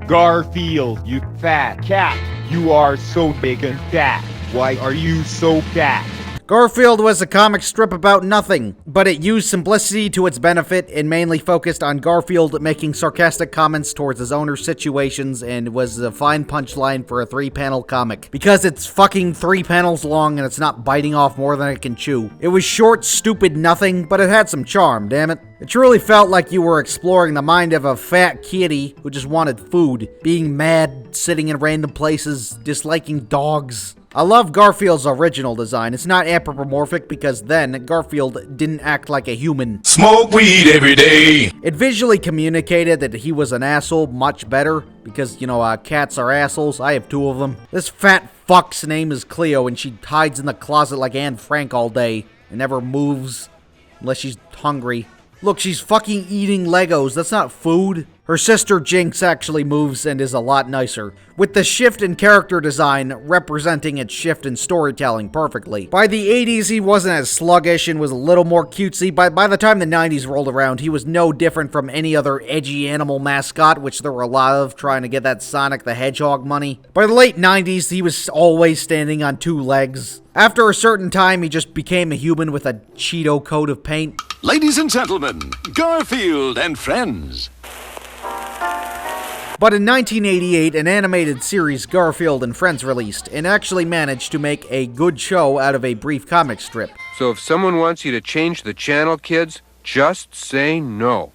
Garfield, you fat cat. You are so big and fat. Why are you so fat? Garfield was a comic strip about nothing, but it used simplicity to its benefit and mainly focused on Garfield making sarcastic comments towards his owner's situations, and was a fine punchline for a 3-panel comic. Because it's fucking 3 panels long and it's not biting off more than it can chew. It was short, stupid nothing, but it had some charm, damn it. It truly felt like you were exploring the mind of a fat kitty who just wanted food, being mad, sitting in random places, disliking dogs. I love Garfield's original design. It's not anthropomorphic because then Garfield didn't act like a human. Smoke weed every day. It visually communicated that he was an asshole much better because, you know, cats are assholes. I have 2 of them. This fat fuck's name is Cleo and she hides in the closet like Anne Frank all day and never moves unless she's hungry. Look, she's fucking eating Legos. That's not food. Her sister Jinx actually moves and is a lot nicer, with the shift in character design representing its shift in storytelling perfectly. By the 80s, he wasn't as sluggish and was a little more cutesy. By the time the 90s rolled around, he was no different from any other edgy animal mascot, which there were a lot of, trying to get that Sonic the Hedgehog money. By the late 90s, he was always standing on 2 legs. After a certain time, he just became a human with a Cheeto coat of paint. Ladies and gentlemen, Garfield and friends. But in 1988, an animated series, Garfield and Friends, released, and actually managed to make a good show out of a brief comic strip. So if someone wants you to change the channel, kids, just say no.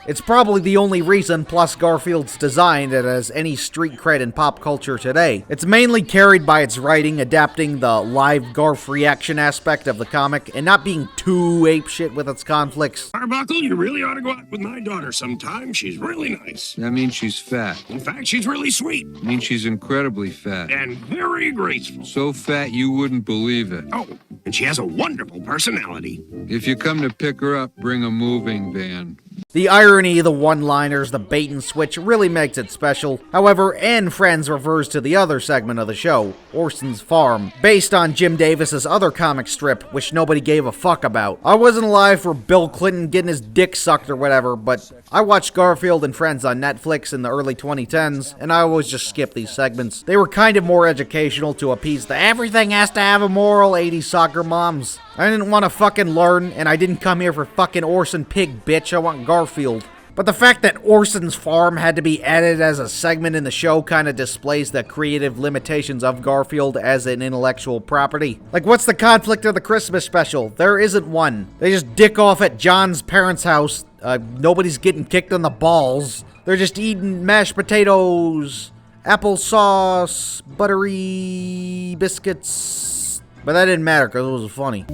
It's probably the only reason, plus Garfield's design, that has any street cred in pop culture today. It's mainly carried by its writing, adapting the live Garf reaction aspect of the comic, and not being too apeshit with its conflicts. Arbuckle, you really ought to go out with my daughter sometime. She's really nice. That means she's fat. In fact, she's really sweet. It means she's incredibly fat. And very graceful. So fat you wouldn't believe it. Oh, and she has a wonderful personality. If you come to pick her up, bring a moving van. The irony, the one-liners, the bait and switch really makes it special. However, and Friends refers to the other segment of the show, Orson's Farm, based on Jim Davis's other comic strip, which nobody gave a fuck about. I wasn't alive for Bill Clinton getting his dick sucked or whatever, but I watched Garfield and Friends on Netflix in the early 2010s, and I always just skipped these segments. They were kind of more educational to appease the everything has to have a moral 80s soccer moms. I didn't want to fucking learn, and I didn't come here for fucking Orson Pig, bitch. I want Garfield. But the fact that Orson's Farm had to be added as a segment in the show kind of displays the creative limitations of Garfield as an intellectual property. Like, what's the conflict of the Christmas special? There isn't one. They just dick off at John's parents' house. Nobody's getting kicked in the balls. They're just eating mashed potatoes, applesauce, buttery biscuits. But that didn't matter because it was funny.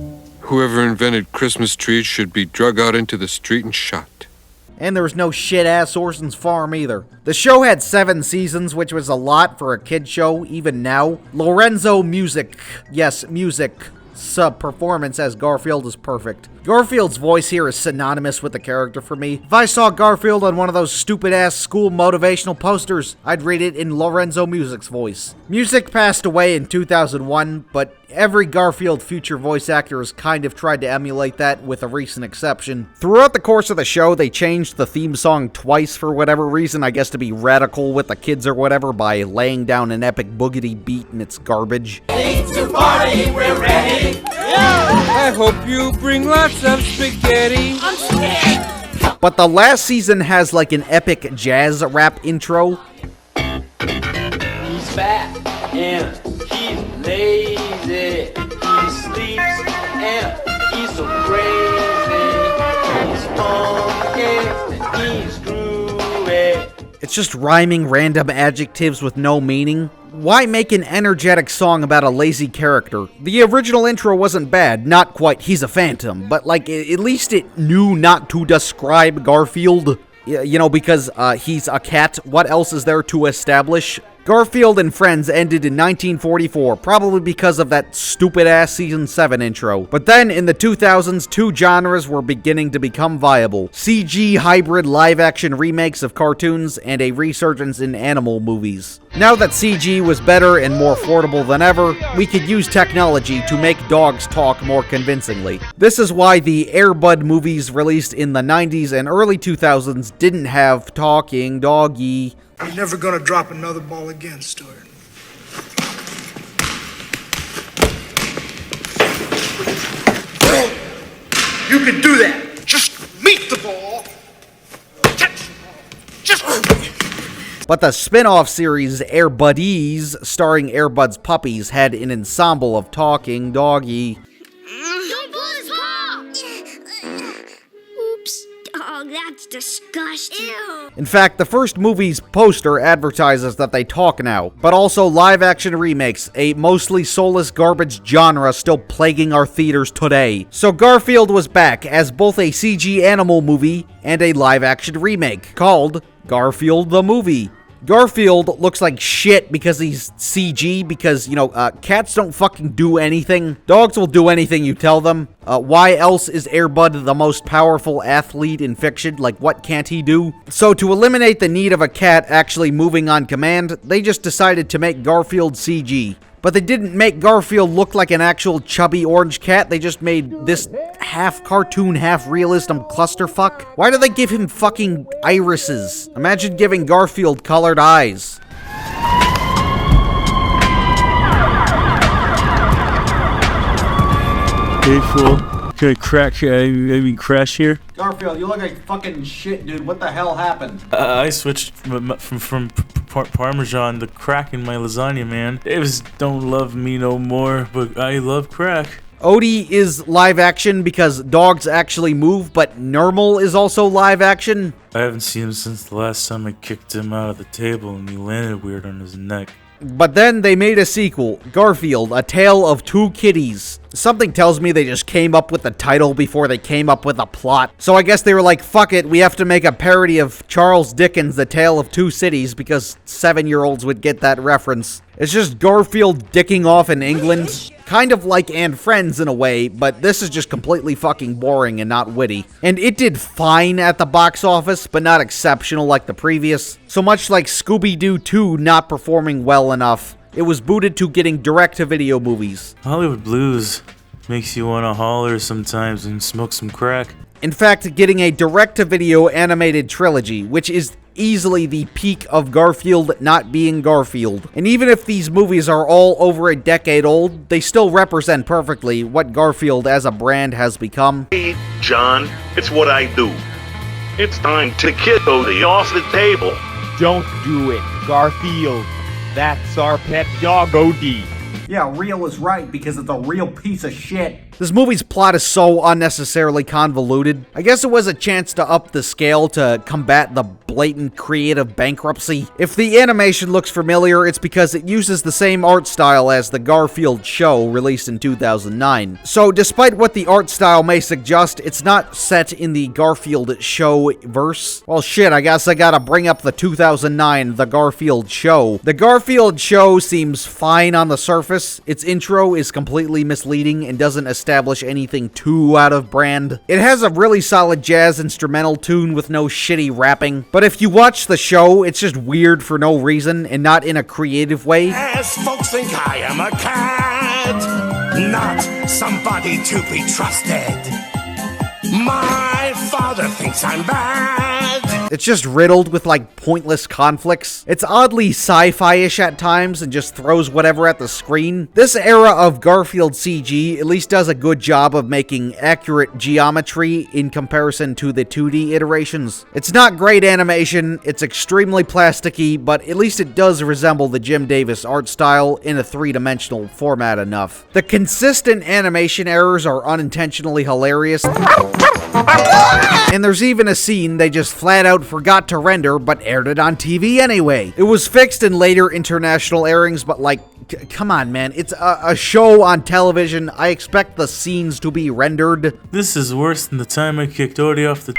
Whoever invented Christmas trees should be drug out into the street and shot. And there was no shit-ass Orson's Farm either. The show had 7 seasons, which was a lot for a kid show, even now. Lorenzo Music, yes, Music's performance as Garfield is perfect. Garfield's voice here is synonymous with the character for me. If I saw Garfield on one of those stupid-ass school motivational posters, I'd read it in Lorenzo Music's voice. Music passed away in 2001, but every Garfield future voice actor has kind of tried to emulate that, with a recent exception. Throughout the course of the show, they changed the theme song twice for whatever reason, I guess to be radical with the kids or whatever, by laying down an epic boogity beat and it's garbage. To party, we're ready. I hope you bring lots of spaghetti. I'm scared. But the last season has like an epic jazz rap intro. He's fat and he's lazy. He sleeps and he's so crazy. He's funky and he's groovy. It's just rhyming random adjectives with no meaning. Why make an energetic song about a lazy character? The original intro wasn't bad, not quite he's a phantom, but like at least it knew not to describe Garfield. You know, because he's a cat. What else is there to establish? Garfield and Friends ended in 1944, probably because of that stupid-ass Season 7 intro. But then, in the 2000s, 2 genres were beginning to become viable. CG hybrid live-action remakes of cartoons, and a resurgence in animal movies. Now that CG was better and more affordable than ever, we could use technology to make dogs talk more convincingly. This is why the Air Bud movies released in the 90s and early 2000s didn't have talking doggy. You're never gonna drop another ball again, Stuart. You can do that. Just meet the ball. Catch the ball. Just... But the spin-off series Air Buddies, starring Air Bud's puppies, had an ensemble of talking doggy. Don't pull his paw! Oops. Oh, that's disgusting. Ew. In fact, the first movie's poster advertises that they talk now, but also live-action remakes, a mostly soulless garbage genre still plaguing our theaters today. So Garfield was back as both a CG animal movie and a live-action remake, called Garfield the Movie. Garfield looks like shit because he's CG, because, you know, cats don't fucking do anything. Dogs will do anything you tell them. Why else is Air Bud the most powerful athlete in fiction? Like, what can't he do? So to eliminate the need of a cat actually moving on command, they just decided to make Garfield CG. But they didn't make Garfield look like an actual chubby orange cat, they just made this half cartoon, half realism clusterfuck. Why do they give him fucking irises? Imagine giving Garfield colored eyes. Hey fool, can I crash here? Garfield, you look like fucking shit, dude. What the hell happened? I switched from Parmesan to crack in my lasagna, man. Davis don't love me no more, but I love crack. Odie is live action because dogs actually move, but Normal is also live action. I haven't seen him since the last time I kicked him out of the table and he landed weird on his neck. But then they made a sequel, Garfield, A Tale of Two Kitties. Something tells me they just came up with the title before they came up with a plot. So I guess they were like, fuck it, we have to make a parody of Charles Dickens' The Tale of Two Cities because 7-year-olds would get that reference. It's just Garfield dicking off in England. Kind of like And Friends in a way, but this is just completely fucking boring and not witty. And it did fine at the box office, but not exceptional like the previous. So much like Scooby-Doo 2 not performing well enough, it was booted to getting direct-to-video movies. Hollywood Blues makes you want to holler sometimes and smoke some crack. In fact, getting a direct-to-video animated trilogy, which is easily the peak of Garfield not being Garfield. And even if these movies are all over a decade old, they still represent perfectly what Garfield as a brand has become. Hey, John, it's what I do. It's time to get Odie off the table. Don't do it, Garfield. That's our pet dog, Odie. Yeah, real is right because it's a real piece of shit. This movie's plot is so unnecessarily convoluted. I guess it was a chance to up the scale to combat the blatant creative bankruptcy. If the animation looks familiar, it's because it uses the same art style as the Garfield show released in 2009. So despite what the art style may suggest, it's not set in the Garfield show verse. Well shit, I guess I gotta bring up the 2009 The Garfield Show. The Garfield Show seems fine on the surface. Its intro is completely misleading and doesn't establish anything too out of brand. It has a really solid jazz instrumental tune with no shitty rapping, but if you watch the show, it's just weird for no reason and not in a creative way. As folks think I am a cat, not somebody to be trusted. My father thinks I'm bad. It's just riddled with, like, pointless conflicts. It's oddly sci-fi-ish at times and just throws whatever at the screen. This era of Garfield CG at least does a good job of making accurate geometry in comparison to the 2D iterations. It's not great animation, it's extremely plasticky, but at least it does resemble the Jim Davis art style in a three-dimensional format enough. The consistent animation errors are unintentionally hilarious. And there's even a scene they just flat out forgot to render but aired it on TV anyway. It was fixed in later international airings, but like, come on man, it's a show on television. I expect the scenes to be rendered. This is worse than the time I kicked Odie off the...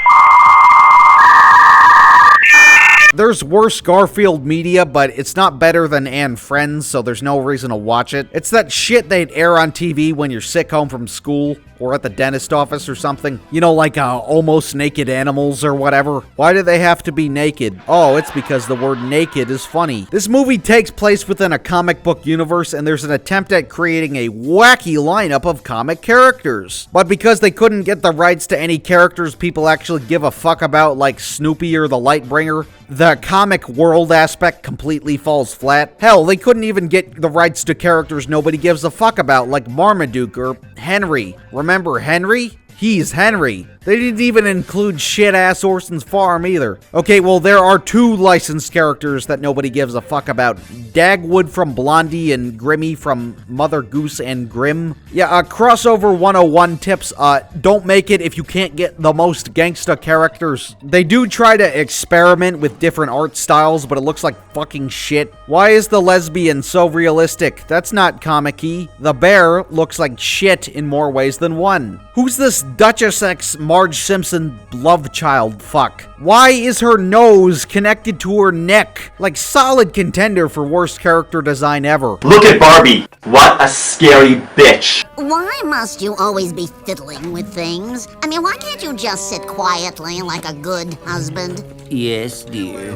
There's worse Garfield media, but it's not better than And Friends, so there's no reason to watch it. It's that shit they'd air on TV when you're sick home from school or at the dentist office or something. You know, like Almost Naked Animals or whatever. Why do they have to be naked? Oh, it's because the word naked is funny. This movie takes place within a comic book universe, and there's an attempt at creating a wacky lineup of comic characters. But because they couldn't get the rights to any characters people actually give a fuck about, like Snoopy or the Lightbringer, the comic world aspect completely falls flat. Hell, they couldn't even get the rights to characters nobody gives a fuck about, like Marmaduke or Henry. Remember Henry? He's Henry. They didn't even include shit-ass Orson's Farm either. Okay, well, there are 2 licensed characters that nobody gives a fuck about. Dagwood from Blondie and Grimmy from Mother Goose and Grimm. Yeah, crossover 101 tips. Don't make it if you can't get the most gangsta characters. They do try to experiment with different art styles, but it looks like fucking shit. Why is the lesbian so realistic? That's not comic-y. The bear looks like shit in more ways than one. Who's this Duchess X Marge Simpson love child fuck? Why is her nose connected to her neck? Like, solid contender for worst character design ever. Look at Barbie. What a scary bitch. Why must you always be fiddling with things? I mean, why can't you just sit quietly like a good husband? Yes, dear.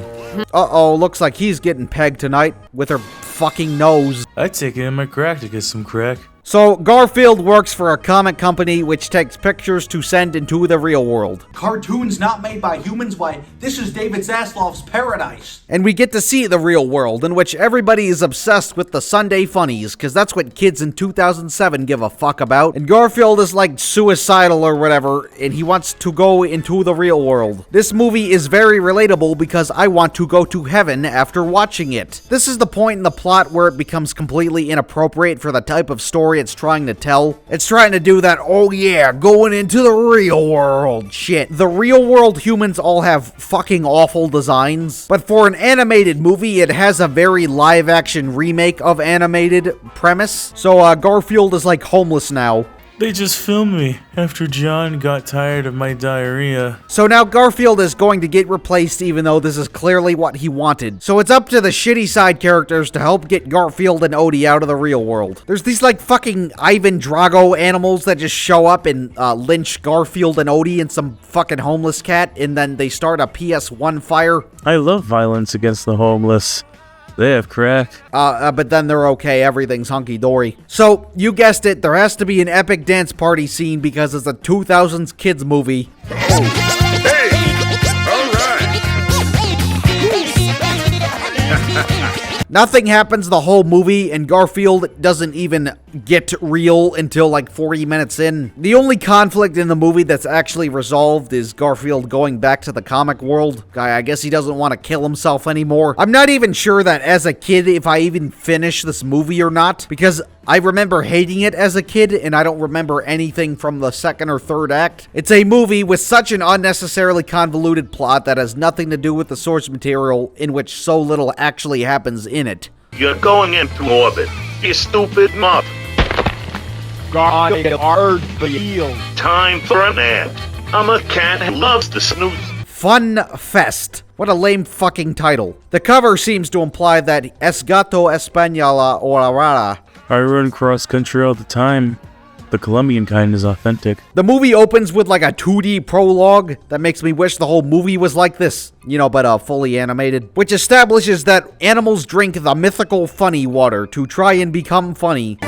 Uh-oh, looks like he's getting pegged tonight with her fucking nose. I'd take it in my crack to get some crack. So, Garfield works for a comic company which takes pictures to send into the real world. Cartoons not made by humans? Why, this is David Zaslav's paradise. And we get to see the real world, in which everybody is obsessed with the Sunday funnies, because that's what kids in 2007 give a fuck about. And Garfield is like suicidal or whatever, and he wants to go into the real world. This movie is very relatable because I want to go to heaven after watching it. This is the point in the plot where it becomes completely inappropriate for the type of story it's trying to tell. It's trying to do that, oh yeah, going into the real world shit. The real world humans all have fucking awful designs, but for an animated movie, it has a very live action remake of animated premise. So Garfield is like homeless now. They just filmed me after John got tired of my diarrhea. So now Garfield is going to get replaced even though this is clearly what he wanted. So it's up to the shitty side characters to help get Garfield and Odie out of the real world. There's these like fucking Ivan Drago animals that just show up and lynch Garfield and Odie and some fucking homeless cat, and then they start a PS1 fire. I love violence against the homeless. They have crack. But then they're okay. Everything's hunky-dory. So, you guessed it. There has to be an epic dance party scene because it's a 2000s kids movie. Nothing happens the whole movie, and Garfield doesn't even get real until like 40 minutes in. The only conflict in the movie that's actually resolved is Garfield going back to the comic world. I guess he doesn't want to kill himself anymore. I'm not even sure that as a kid if I even finished this movie or not, because I remember hating it as a kid, and I don't remember anything from the second or third act. It's a movie with such an unnecessarily convoluted plot that has nothing to do with the source material, in which so little actually happens in it. You're going into orbit, you stupid mutt. Garfield. Time for a nap. I'm a cat who loves to snooze. Fun Fest. What a lame fucking title. The cover seems to imply that Es Gato Española or Rara. I run cross country all the time. The Colombian kind is authentic. The movie opens with like a 2D prologue that makes me wish the whole movie was like this, you know, but fully animated, which establishes that animals drink the mythical funny water to try and become funny.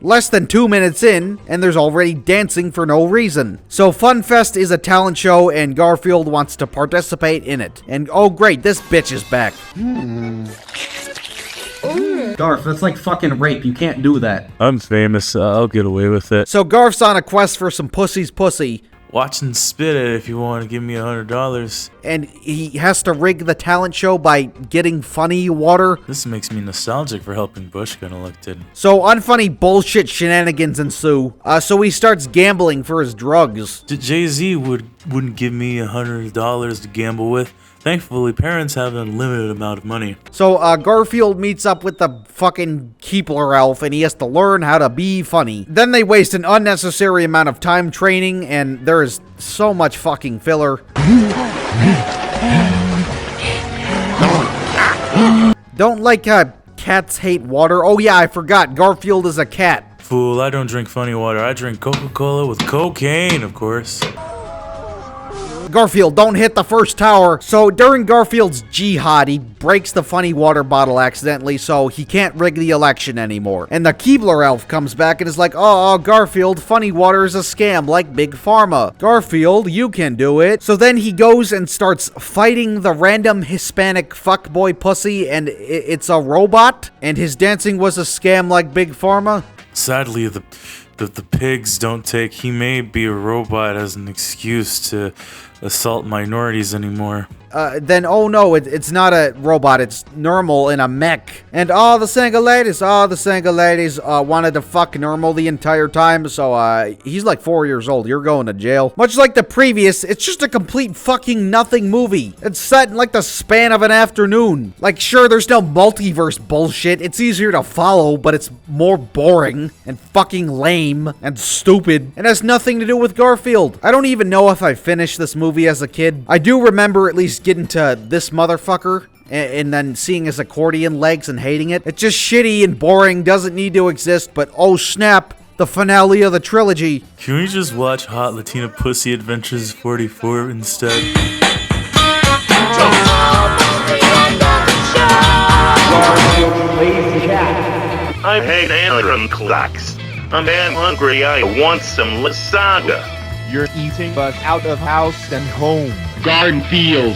Less than 2 minutes in, and there's already dancing for no reason. So Fun Fest is a talent show, and Garfield wants to participate in it. And oh great, this bitch is back. Garf, that's like fucking rape. You can't do that. I'm famous. I'll get away with it. So Garf's on a quest for some pussy's pussy. Watch and spit it if you want to give me $100. And he has to rig the talent show by getting funny water. This makes me nostalgic for helping Bush get elected. So unfunny bullshit shenanigans ensue. So he starts gambling for his drugs. Jay-Z wouldn't give me $100 to gamble with. Thankfully, parents have an unlimited amount of money. So Garfield meets up with the fucking Keebler elf, and he has to learn how to be funny. Then they waste an unnecessary amount of time training, and there is so much fucking filler. Don't like cats hate water. Oh yeah, I forgot. Garfield is a cat. Fool, I don't drink funny water. I drink Coca-Cola with cocaine, of course. Garfield, don't hit the first tower. So during Garfield's jihad, he breaks the funny water bottle accidentally, so he can't rig the election anymore. And the Keebler elf comes back and is like, oh, Garfield, funny water is a scam like Big Pharma. Garfield, you can do it. So then he goes and starts fighting the random Hispanic fuckboy pussy, and it's a robot, and his dancing was a scam like Big Pharma. Sadly, the pigs don't take he may be a robot as an excuse to assault minorities anymore. Then, oh no, it's not a robot, it's normal in a mech. And all the single ladies wanted to fuck normal the entire time, so, he's like 4 years old, you're going to jail. Much like the previous, it's just a complete fucking nothing movie. It's set in like the span of an afternoon. Like, sure, there's no multiverse bullshit, it's easier to follow, but it's more boring and fucking lame and stupid, and has nothing to do with Garfield. I don't even know if I finished this movie as a kid. I do remember at least getting to this motherfucker and then seeing his accordion legs and hating it. It's just shitty and boring, doesn't need to exist, but oh snap, the finale of the trilogy. Can we just watch Hot Latina Pussy Adventures 44 instead? I hate Aaron clocks. I'm damn hungry, I want some lasagna. You're eating us out of house and home. Garfield.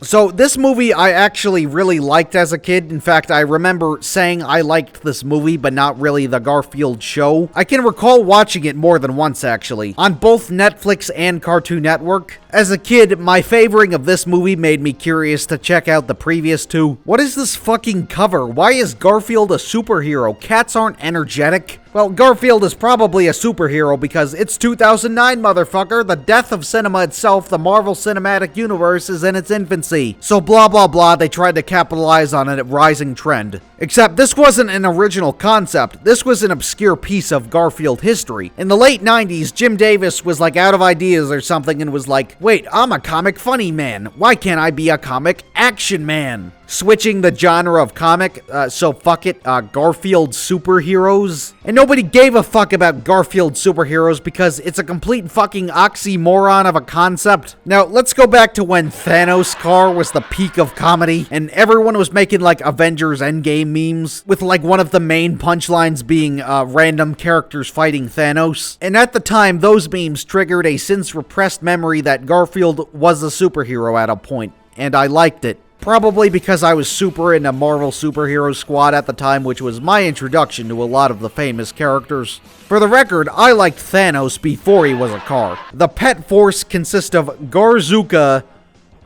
So this movie I actually really liked as a kid. In fact, I remember saying I liked this movie, but not really the Garfield show. I can recall watching it more than once, actually, on both Netflix and Cartoon Network. As a kid, my favoring of this movie made me curious to check out the previous two. What is this fucking cover? Why is Garfield a superhero? Cats aren't energetic. Well, Garfield is probably a superhero because it's 2009, motherfucker. The death of cinema itself, the Marvel Cinematic Universe, is in its infancy. So blah blah blah, they tried to capitalize on a rising trend. Except this wasn't an original concept. This was an obscure piece of Garfield history. In the late 90s, Jim Davis was like out of ideas or something and was like, wait, I'm a comic funny man. Why can't I be a comic action man? Switching the genre of comic, so fuck it, Garfield superheroes. And nobody gave a fuck about Garfield superheroes because it's a complete fucking oxymoron of a concept. Now, let's go back to when Thanos' car was the peak of comedy, and everyone was making like Avengers Endgame memes, with like one of the main punchlines being random characters fighting Thanos. And at the time, those memes triggered a since repressed memory that Garfield was a superhero at a point, and I liked it. Probably because I was super into Marvel Superhero Squad at the time, which was my introduction to a lot of the famous characters. For the record, I liked Thanos before he was a car. The pet force consists of Garzuka,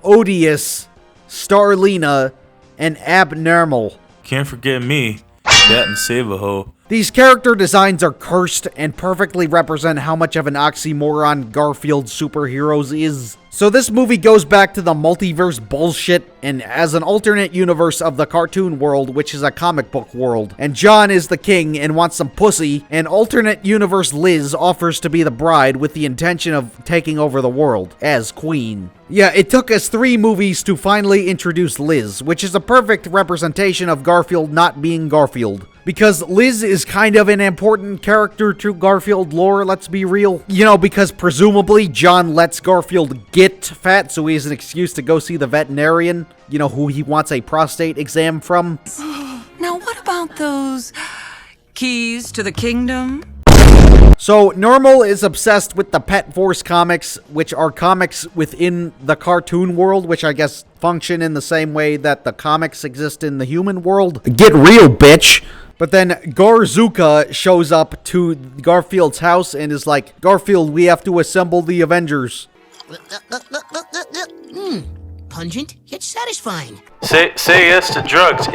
Odious, Starlina, and Abnormal. Can't forget me, that and Save-A-Ho. These character designs are cursed and perfectly represent how much of an oxymoron Garfield superheroes is. So this movie goes back to the multiverse bullshit and as an alternate universe of the cartoon world, which is a comic book world. And John is the king and wants some pussy, and alternate universe Liz offers to be the bride with the intention of taking over the world as queen. Yeah, it took us 3 movies to finally introduce Liz, which is a perfect representation of Garfield not being Garfield. Because Liz is kind of an important character to Garfield lore, let's be real. You know, because presumably John lets Garfield get fat so he has an excuse to go see the veterinarian, you know, who he wants a prostate exam from. Now what about those keys to the kingdom? So, Normal is obsessed with the Pet Force comics, which are comics within the cartoon world, which I guess function in the same way that the comics exist in the human world. Get real, bitch! But then Garzuka shows up to Garfield's house and is like, Garfield, we have to assemble the Avengers. Pungent yet satisfying. Say yes to drugs.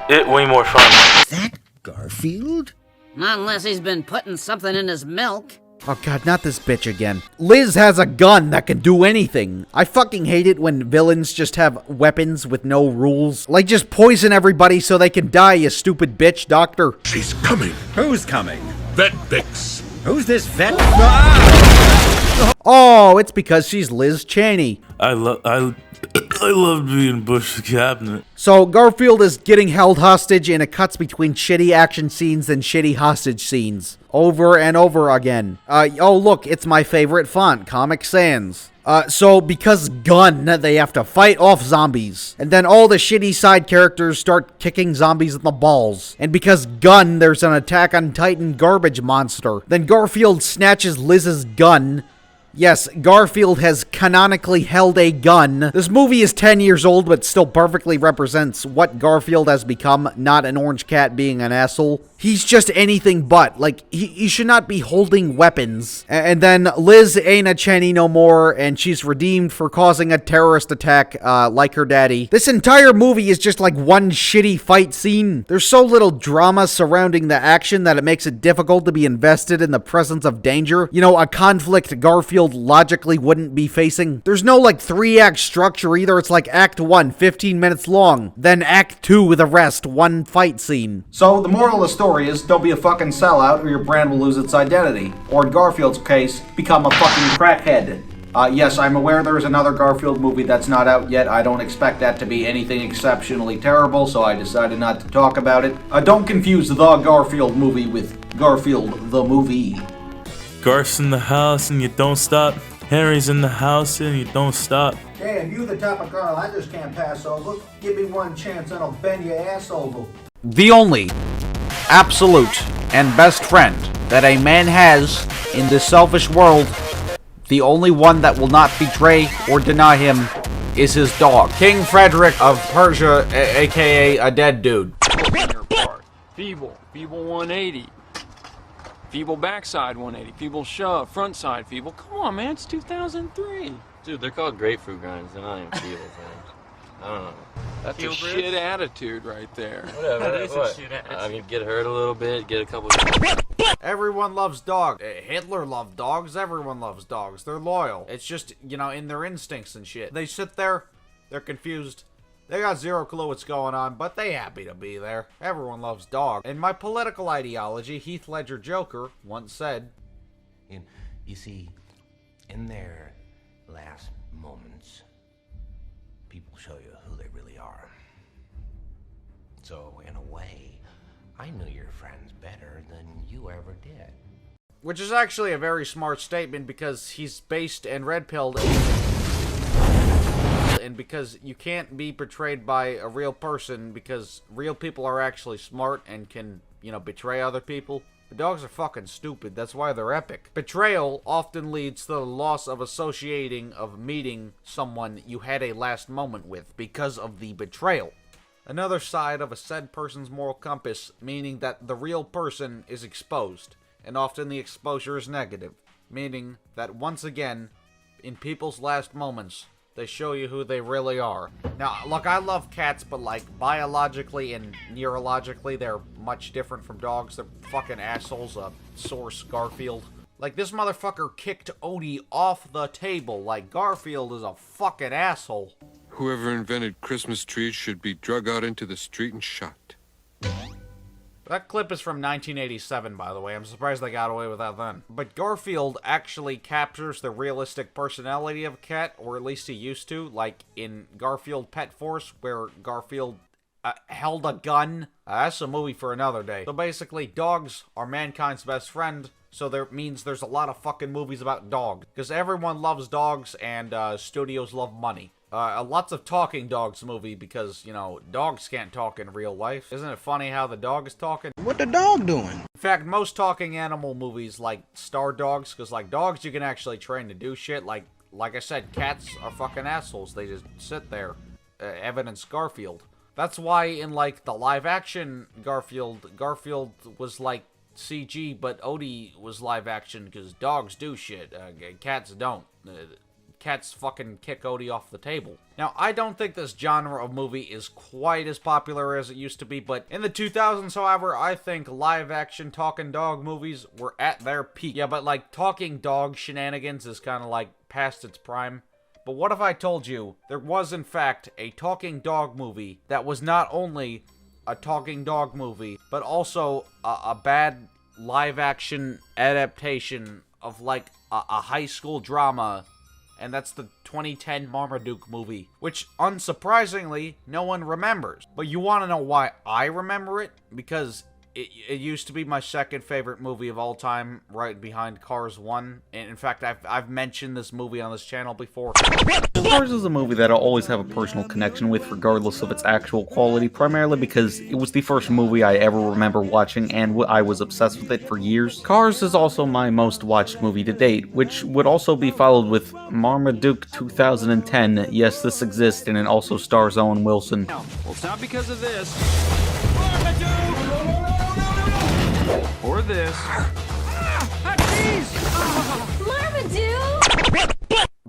It way more fun. That Garfield? Not unless he's been putting something in his milk. Oh god, not this bitch again. Liz has a gun that can do anything. I fucking hate it when villains just have weapons with no rules. Like, just poison everybody so they can die, you stupid bitch, doctor. She's coming. Who's coming? Vet Bix. Who's this vet? Oh, it's because she's Liz Cheney. I love being Bush's cabinet. So Garfield is getting held hostage, and it cuts between shitty action scenes and shitty hostage scenes over and over again. Oh look, it's my favorite font, Comic Sans. So because gun, they have to fight off zombies. And then all the shitty side characters start kicking zombies in the balls. And because gun, there's an Attack on Titan garbage monster. Then Garfield snatches Liz's gun. Yes, Garfield has canonically held a gun. This movie is 10 years old, but still perfectly represents what Garfield has become, not an orange cat being an asshole. He's just anything but. Like, he should not be holding weapons. And then Liz ain't a Cheney no more, and she's redeemed for causing a terrorist attack, like her daddy. This entire movie is just like one shitty fight scene. There's so little drama surrounding the action that it makes it difficult to be invested in the presence of danger. You know, a conflict Garfield logically wouldn't be facing. There's no like 3-act structure either. It's like Act 1, 15 minutes long. Then Act 2, the rest, one fight scene. So the moral of the story is don't be a fucking sellout or your brand will lose its identity. Or in Garfield's case, become a fucking crackhead. Yes, I'm aware there's another Garfield movie that's not out yet. I don't expect that to be anything exceptionally terrible, so I decided not to talk about it. Don't confuse the Garfield movie with Garfield the movie. Garf's in the house and you don't stop. Henry's in the house and you don't stop. Damn, you the type of girl I just can't pass over. Give me one chance and I'll bend your ass over. The only absolute and best friend that a man has in this selfish world, the only one that will not betray or deny him, is his dog. King Frederick of Persia, aka a dead dude. Feeble 180. Feeble backside 180. Feeble shove. Front side feeble. Come on, man. It's 2003. Dude, they're called grapefruit grinds. They're not even feebles, man. I don't know. That's a shit attitude right there. Whatever. That is a shit attitude. I mean, get hurt a little bit, get a couple. Everyone loves dogs. Hitler loved dogs. Everyone loves dogs. They're loyal. It's just, you know, in their instincts and shit. They sit there. They're confused. They got zero clue what's going on, but they happy to be there. Everyone loves dogs. In my political ideology, Heath Ledger Joker once said, You see, in their last moments, people show you who they really are. So, in a way, I knew your friends better than you ever did. Which is actually a very smart statement because he's based and red-pilled. And because you can't be betrayed by a real person because real people are actually smart and can, you know, betray other people. The dogs are fucking stupid. That's why they're epic. Betrayal often leads to the loss of meeting someone you had a last moment with because of the betrayal. Another side of a said person's moral compass, meaning that the real person is exposed, and often the exposure is negative, meaning that once again, in people's last moments, they show you who they really are. Now, look, I love cats, but like biologically and neurologically, they're much different from dogs. They're fucking assholes. Source Garfield. Like, this motherfucker kicked Odie off the table. Like, Garfield is a fucking asshole. Whoever invented Christmas trees should be drug out into the street and shot. That clip is from 1987, by the way. I'm surprised they got away with that then. But Garfield actually captures the realistic personality of a cat, or at least he used to, like in Garfield Pet Force, where Garfield held a gun. That's a movie for another day. So basically, dogs are mankind's best friend, so that means there's a lot of fucking movies about dogs. Because everyone loves dogs, and studios love money. Lots of talking dogs movie because, you know, dogs can't talk in real life. Isn't it funny how the dog is talking? What the dog doing? In fact, most talking animal movies like star dogs, because like dogs you can actually train to do shit. Like I said, cats are fucking assholes. They just sit there. Evidence Garfield. That's why in like the live action Garfield was like CG, but Odie was live action because dogs do shit. Cats don't. Cats fucking kick Odie off the table. Now, I don't think this genre of movie is quite as popular as it used to be, but in the 2000s, however, I think live-action talking dog movies were at their peak. Yeah, but like, talking dog shenanigans is kind of like past its prime. But what if I told you there was, in fact, a talking dog movie that was not only a talking dog movie, but also a bad live-action adaptation of, like, a high school drama, and that's the 2010 Marmaduke movie, which, unsurprisingly, no one remembers. But you want to know why I remember it? Because it used to be my second favorite movie of all time, right behind Cars 1. And in fact, I've mentioned this movie on this channel before. Cars is a movie that I'll always have a personal connection with, regardless of its actual quality, primarily because it was the first movie I ever remember watching, and I was obsessed with it for years. Cars is also my most watched movie to date, which would also be followed with Marmaduke 2010. Yes, this exists, and it also stars Owen Wilson. Well, it's not because of this. Marmaduke! Or this. Marmaduke!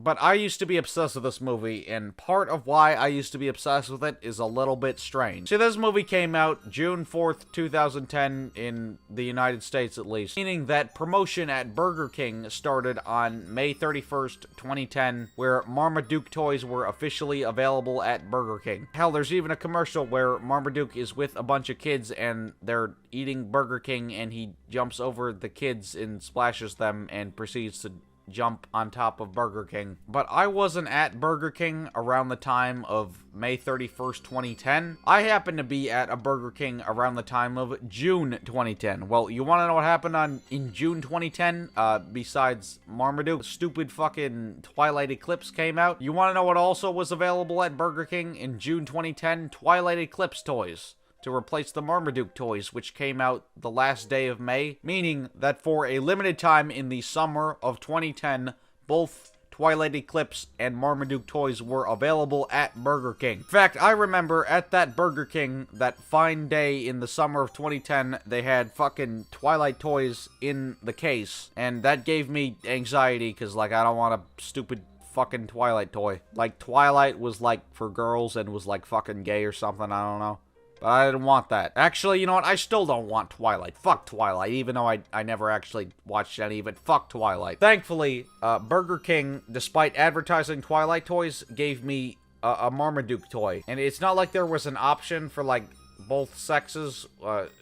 But I used to be obsessed with this movie, and part of why I used to be obsessed with it is a little bit strange. See, this movie came out June 4th, 2010, in the United States at least, meaning that promotion at Burger King started on May 31st, 2010, where Marmaduke toys were officially available at Burger King. Hell, there's even a commercial where Marmaduke is with a bunch of kids, and they're eating Burger King, and he jumps over the kids and splashes them, and proceeds to jump on top of Burger King. But I wasn't at Burger King around the time of May 31st, 2010. I happened to be at a Burger King around the time of June 2010. Well, you want to know what happened in June 2010? Besides Marmaduke, stupid fucking Twilight Eclipse came out. You want to know what also was available at Burger King in June 2010? Twilight Eclipse toys, to replace the Marmaduke toys, which came out the last day of May, meaning that for a limited time in the summer of 2010, both Twilight Eclipse and Marmaduke toys were available at Burger King. In fact, I remember at that Burger King, that fine day in the summer of 2010, they had fucking Twilight toys in the case, and that gave me anxiety, because, like, I don't want a stupid fucking Twilight toy. Like, Twilight was, like, for girls and was, like, fucking gay or something, I don't know. But I didn't want that. Actually, you know what? I still don't want Twilight. Fuck Twilight, even though I never actually watched any of it. Fuck Twilight. Thankfully, Burger King, despite advertising Twilight toys, gave me a Marmaduke toy. And it's not like there was an option for, like, both sexes.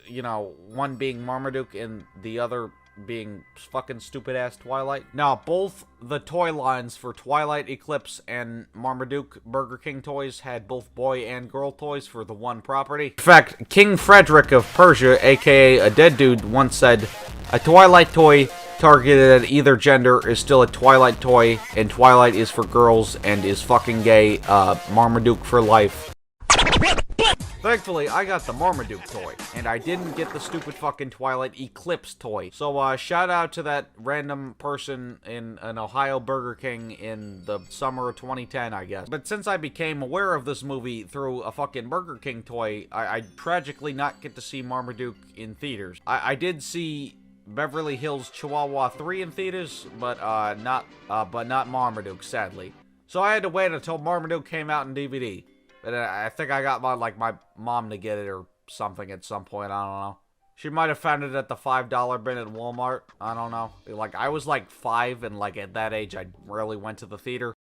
You know, one being Marmaduke and the other being fucking stupid-ass Twilight. Now, both the toy lines for Twilight Eclipse and Marmaduke Burger King toys had both boy and girl toys for the one property. In fact, King Frederick of Persia, aka a dead dude, once said, "A Twilight toy targeted at either gender is still a Twilight toy, and Twilight is for girls and is fucking gay. Marmaduke for life." Thankfully, I got the Marmaduke toy, and I didn't get the stupid fucking Twilight Eclipse toy. So, shout out to that random person in an Ohio Burger King in the summer of 2010, I guess. But since I became aware of this movie through a fucking Burger King toy, I tragically not get to see Marmaduke in theaters. I did see Beverly Hills Chihuahua 3 in theaters, but not Marmaduke, sadly. So I had to wait until Marmaduke came out in DVD. And I think I got my mom to get it or something at some point. I don't know. She might have found it at the $5 bin at Walmart. I don't know. Like, I was like 5, and like at that age, I rarely went to the theater.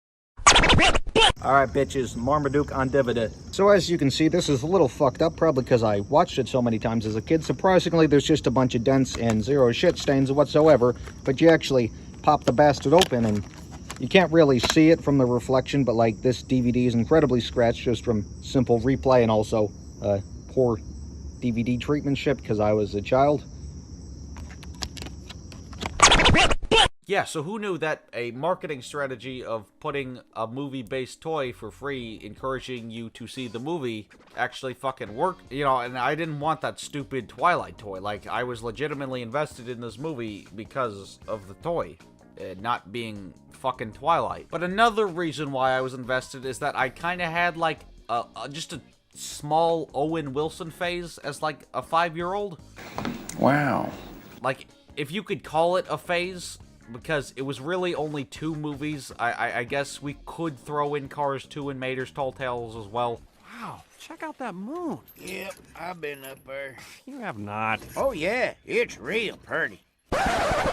Alright, bitches, Marmaduke on DVD. So as you can see, this is a little fucked up, probably because I watched it so many times as a kid. Surprisingly, there's just a bunch of dents and zero shit stains whatsoever. But you actually pop the bastard open, and you can't really see it from the reflection, but like this DVD is incredibly scratched just from simple replay and also poor DVD treatmentship because I was a child. Yeah, so who knew that a marketing strategy of putting a movie-based toy for free, encouraging you to see the movie, actually fucking worked? You know, and I didn't want that stupid Twilight toy. Like, I was legitimately invested in this movie because of the toy. Not being fucking Twilight. But another reason why I was invested is that I kind of had like just a small Owen Wilson phase as like a 5-year-old. Wow. Like, if you could call it a phase, because it was really only 2 movies. I guess we could throw in Cars 2 and Mater's Tall Tales as well. Wow, check out that moon. Yep, I've been up there. You have not. Oh yeah, it's real pretty.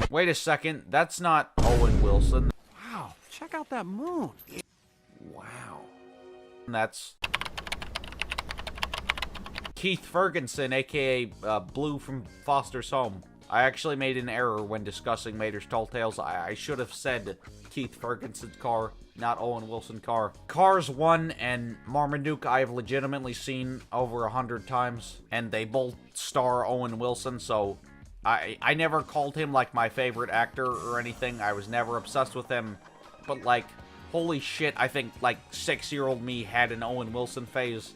Wait a second, that's not Owen Wilson. Wow, check out that moon. Wow. That's Keith Ferguson, aka Blue from Foster's Home. I actually made an error when discussing Mater's Tall Tales. I should have said Keith Ferguson's car, not Owen Wilson's car. Cars 1 and Marmaduke I have legitimately seen over 100 times, and they both star Owen Wilson, so I never called him, like, my favorite actor or anything. I was never obsessed with him, but, like, holy shit, I think, like, 6-year-old me had an Owen Wilson phase.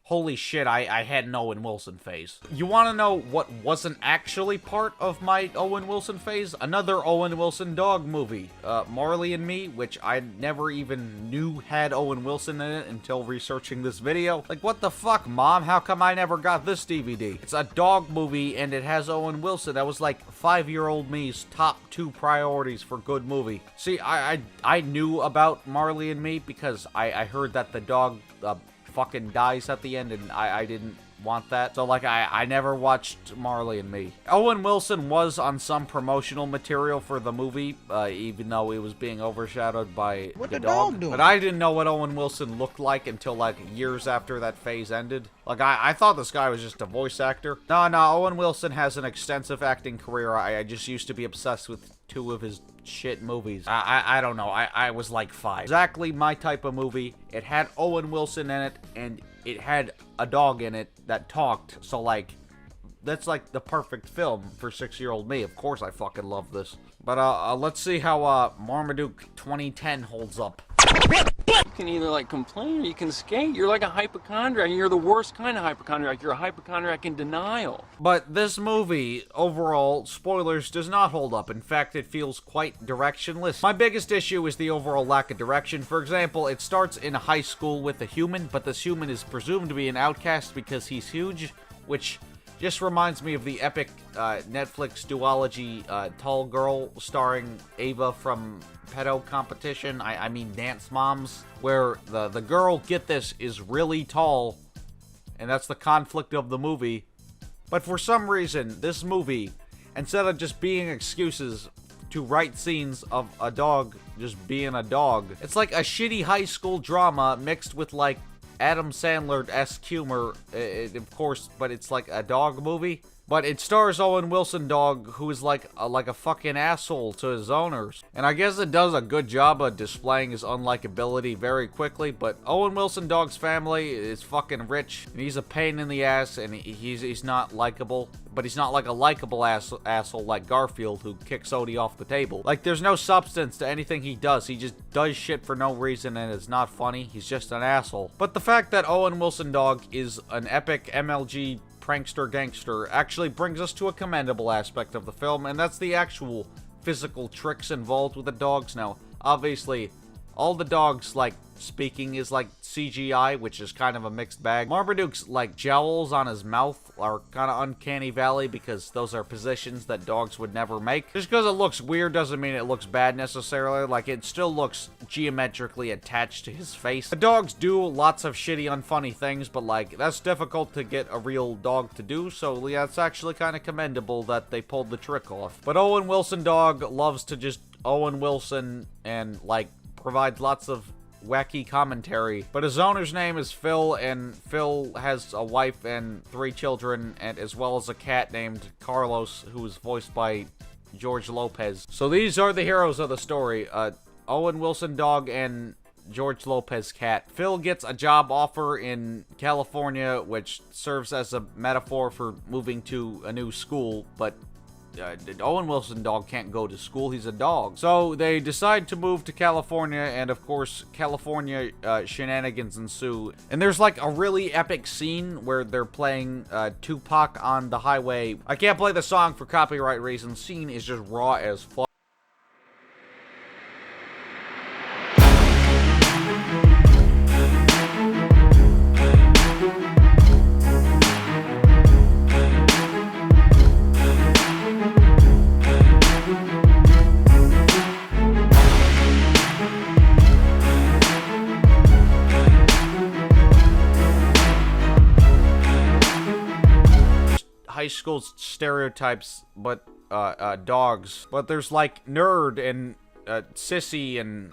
Holy shit, I had an Owen Wilson phase. You want to know what wasn't actually part of my Owen Wilson phase? Another Owen Wilson dog movie, Marley and Me, which I never even knew had Owen Wilson in it until researching this video. Like, what the fuck, Mom? How come I never got this DVD? It's a dog movie, and it has Owen Wilson. That was, like, 5-year-old me's top 2 priorities for good movie. See, I knew about Marley and Me because I heard that the dog, fucking dies at the end, and I didn't want that. So, like, I never watched Marley and Me. Owen Wilson was on some promotional material for the movie, even though it was being overshadowed by the dog doing? But I didn't know what Owen Wilson looked like until, like, years after that phase ended. Like, I thought this guy was just a voice actor. No, Owen Wilson has an extensive acting career. I just used to be obsessed with 2 of his shit movies. I don't know. I was like 5. Exactly my type of movie. It had Owen Wilson in it, and it had a dog in it that talked. So, like, that's like the perfect film for 6-year-old me. Of course I fucking love this. But let's see how Marmaduke 2010 holds up. You can either, like, complain or you can skate. You're like a hypochondriac, and you're the worst kind of hypochondriac. You're a hypochondriac in denial. But this movie, overall, spoilers, does not hold up. In fact, it feels quite directionless. My biggest issue is the overall lack of direction. For example, it starts in a high school with a human, but this human is presumed to be an outcast because he's huge, which just reminds me of the epic Netflix duology Tall Girl starring Ava from Pedo Competition, I mean Dance Moms, where the girl, get this, is really tall, and that's the conflict of the movie. But for some reason, this movie, instead of just being excuses to write scenes of a dog just being a dog, it's like a shitty high school drama mixed with, like, Adam Sandler-esque humor, of course, but it's like a dog movie. But it stars Owen Wilson dog, who is like a fucking asshole to his owners. And I guess it does a good job of displaying his unlikability very quickly, but Owen Wilson dog's family is fucking rich, and he's a pain in the ass, and he's not likable. But he's not like a likable asshole like Garfield, who kicks Odie off the table. Like, there's no substance to anything he does. He just does shit for no reason, and it's not funny. He's just an asshole. But the fact that Owen Wilson dog is an epic MLG prankster gangster actually brings us to a commendable aspect of the film, and that's the actual physical tricks involved with the dogs. Now, obviously, all the dogs, like, speaking is, like, CGI, which is kind of a mixed bag. Marmaduke's, like, jowls on his mouth are kind of uncanny valley, because those are positions that dogs would never make. Just because it looks weird doesn't mean it looks bad necessarily. Like, it still looks geometrically attached to his face. The dogs do lots of shitty, unfunny things, but, like, that's difficult to get a real dog to do, so yeah, it's actually kind of commendable that they pulled the trick off. But Owen Wilson dog loves to just Owen Wilson and, like, provides lots of wacky commentary. But his owner's name is Phil, and Phil has a wife and 3 children, and as well as a cat named Carlos, who is voiced by George Lopez. So these are the heroes of the story. Owen Wilson dog and George Lopez cat. Phil gets a job offer in California, which serves as a metaphor for moving to a new school, but Owen Wilson dog can't go to school, he's a dog. So they decide to move to California, and of course, California shenanigans ensue. And there's like a really epic scene where they're playing Tupac on the highway. I can't play the song for copyright reasons. Scene is just raw as fuck. High school stereotypes, but dogs. But there's like nerd and sissy and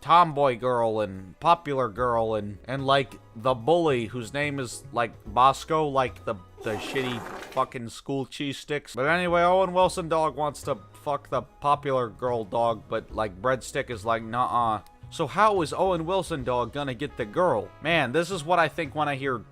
tomboy girl and popular girl and like the bully whose name is like Bosco, like the the shitty fucking school cheese sticks. But anyway, Owen Wilson dog wants to fuck the popular girl dog, but like Breadstick is like, nuh-uh. So how is Owen Wilson dog gonna get the girl? Man, this is what I think when I hear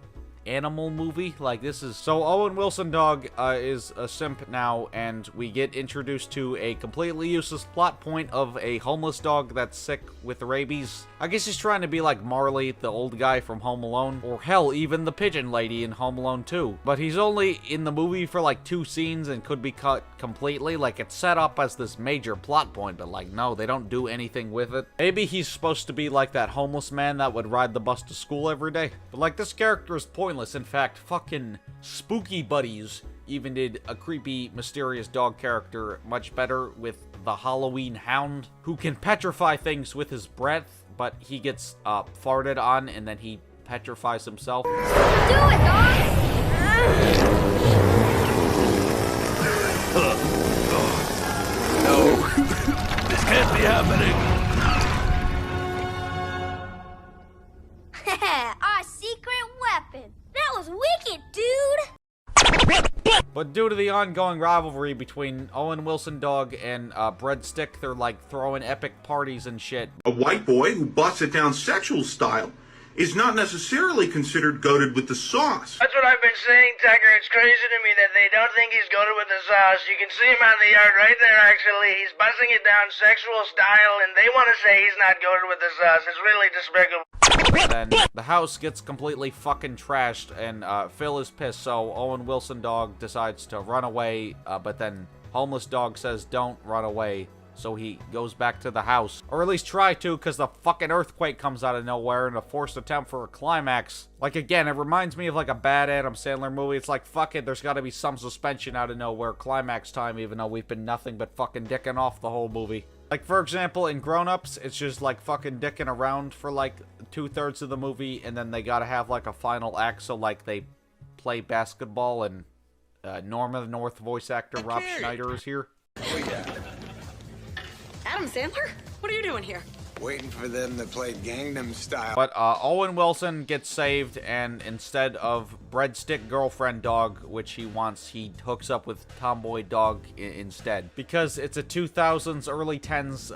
animal movie. Like, this is... So Owen Wilson dog is a simp now, and we get introduced to a completely useless plot point of a homeless dog that's sick with rabies. I guess he's trying to be like Marley, the old guy from Home Alone, or hell, even the pigeon lady in Home Alone 2. But he's only in the movie for like 2 scenes and could be cut completely. Like, it's set up as this major plot point, but like, no, they don't do anything with it. Maybe he's supposed to be like that homeless man that would ride the bus to school every day. But like, this character is pointless. In fact, fucking Spooky Buddies even did a creepy, mysterious dog character much better with the Halloween Hound, who can petrify things with his breath, but he gets farted on and then he petrifies himself. Do it, dog! No, this can't be happening. Our secret weapon. That was wicked, dude! But due to the ongoing rivalry between Owen Wilson dog and Breadstick, they're like throwing epic parties and shit. A white boy who busts it down sexual style is not necessarily considered goated with the sauce. That's what I've been saying, Tucker. It's crazy to me that they don't think he's goated with the sauce. You can see him on the yard right there, actually. He's busting it down sexual style, and they want to say he's not goated with the sauce. It's really despicable. Then the house gets completely fucking trashed, and Phil is pissed, so Owen Wilson dog decides to run away, but then homeless dog says don't run away, so he goes back to the house. Or at least try to, because the fucking earthquake comes out of nowhere in a forced attempt for a climax. Like, again, it reminds me of like a bad Adam Sandler movie. It's like, fuck it, there's gotta be some suspension out of nowhere, climax time, even though we've been nothing but fucking dicking off the whole movie. Like, for example, in Grown Ups, it's just like fucking dicking around for like 2/3 of the movie, and then they gotta have like a final act, so like they play basketball, and Norma the North voice actor Rob Schneider is here. Adam Sandler? What are you doing here? Waiting for them to play Gangnam Style. But Owen Wilson gets saved, and instead of Breadstick girlfriend dog, which he wants, he hooks up with Tomboy dog instead. Because it's a 2000s, early 10s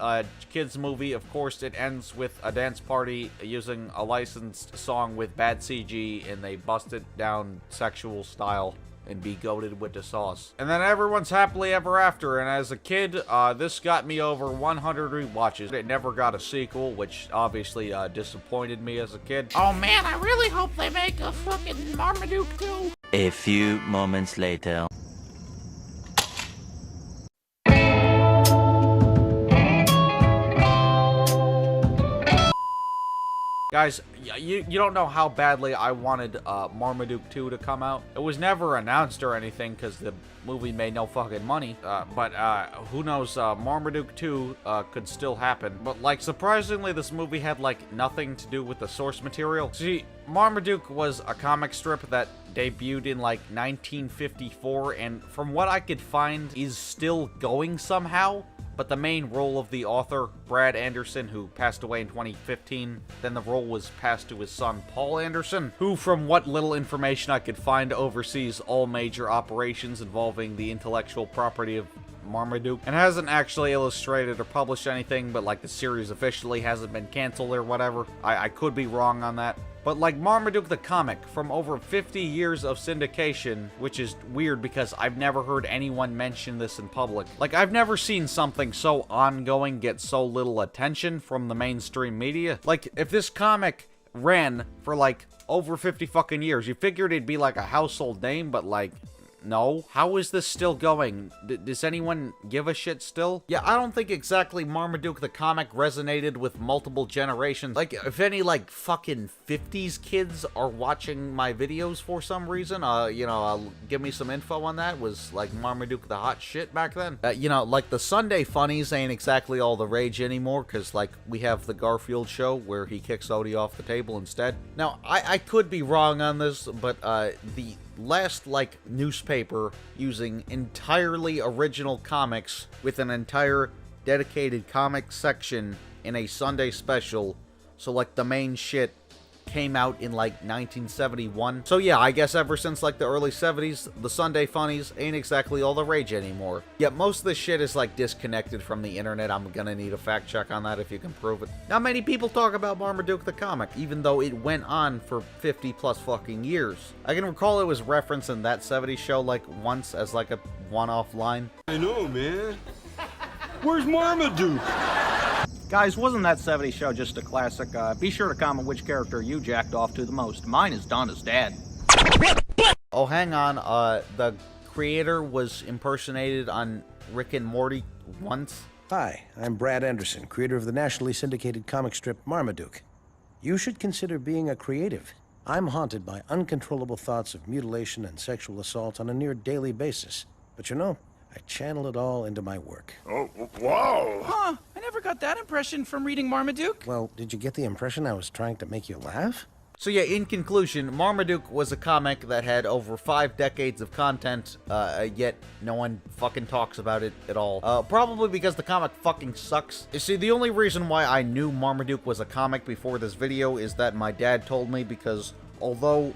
kids movie, of course it ends with a dance party using a licensed song with bad CG, and they bust it down sexual style and be goated with the sauce. And then everyone's happily ever after, and as a kid, this got me over 100 rewatches. It never got a sequel, which obviously disappointed me as a kid. Oh man, I really hope they make a fucking Marmaduke too. A few moments later. Guys, you don't know how badly I wanted Marmaduke 2 to come out. It was never announced or anything because the movie made no fucking money. But who knows, Marmaduke 2 could still happen. But like, surprisingly, this movie had like nothing to do with the source material. See, Marmaduke was a comic strip that debuted in like 1954, and from what I could find is still going somehow. But the main role of the author, Brad Anderson, who passed away in 2015, then the role was passed to his son, Paul Anderson, who, from what little information I could find, oversees all major operations involving the intellectual property of Marmaduke, and hasn't actually illustrated or published anything, but like the series officially hasn't been canceled or whatever. I could be wrong on that. But like Marmaduke the comic, from over 50 years of syndication, which is weird because I've never heard anyone mention this in public. Like, I've never seen something so ongoing get so little attention from the mainstream media. Like, if this comic ran for like over 50 fucking years, you figured it'd be like a household name, but like, no. How is this still going? Does anyone give a shit still? Yeah, I don't think exactly Marmaduke the comic resonated with multiple generations. Like, if any, like, fucking 50s kids are watching my videos for some reason, give me some info on that. Was, like, Marmaduke the hot shit back then? Like, the Sunday funnies ain't exactly all the rage anymore, because, like, we have the Garfield show where he kicks Odie off the table instead. Now, I could be wrong on this, but, the last, like, newspaper using entirely original comics with an entire dedicated comic section in a Sunday special, so, like, the main shit came out in like 1971. So yeah, I guess ever since like the early 70s, the Sunday funnies ain't exactly all the rage anymore. Yet most of this shit is like disconnected from the internet. I'm gonna need a fact check on that if you can prove it. Not many people talk about Marmaduke the comic, even though it went on for 50 plus fucking years. I can recall it was referenced in That 70s Show like once as like a one-off line. I know, man. Where's Marmaduke? Guys, wasn't That 70s Show just a classic? Be sure to comment which character you jacked off to the most. Mine is Donna's dad. Oh, hang on. The creator was impersonated on Rick and Morty once. Hi, I'm Brad Anderson, creator of the nationally syndicated comic strip Marmaduke. You should consider being a creative. I'm haunted by uncontrollable thoughts of mutilation and sexual assault on a near daily basis. But you know, I channel it all into my work. Oh, wow! Huh, I never got that impression from reading Marmaduke. Well, did you get the impression I was trying to make you laugh? So yeah, in conclusion, Marmaduke was a comic that had over 5 decades of content, yet no one fucking talks about it at all. Probably because the comic fucking sucks. You see, the only reason why I knew Marmaduke was a comic before this video is that my dad told me, because although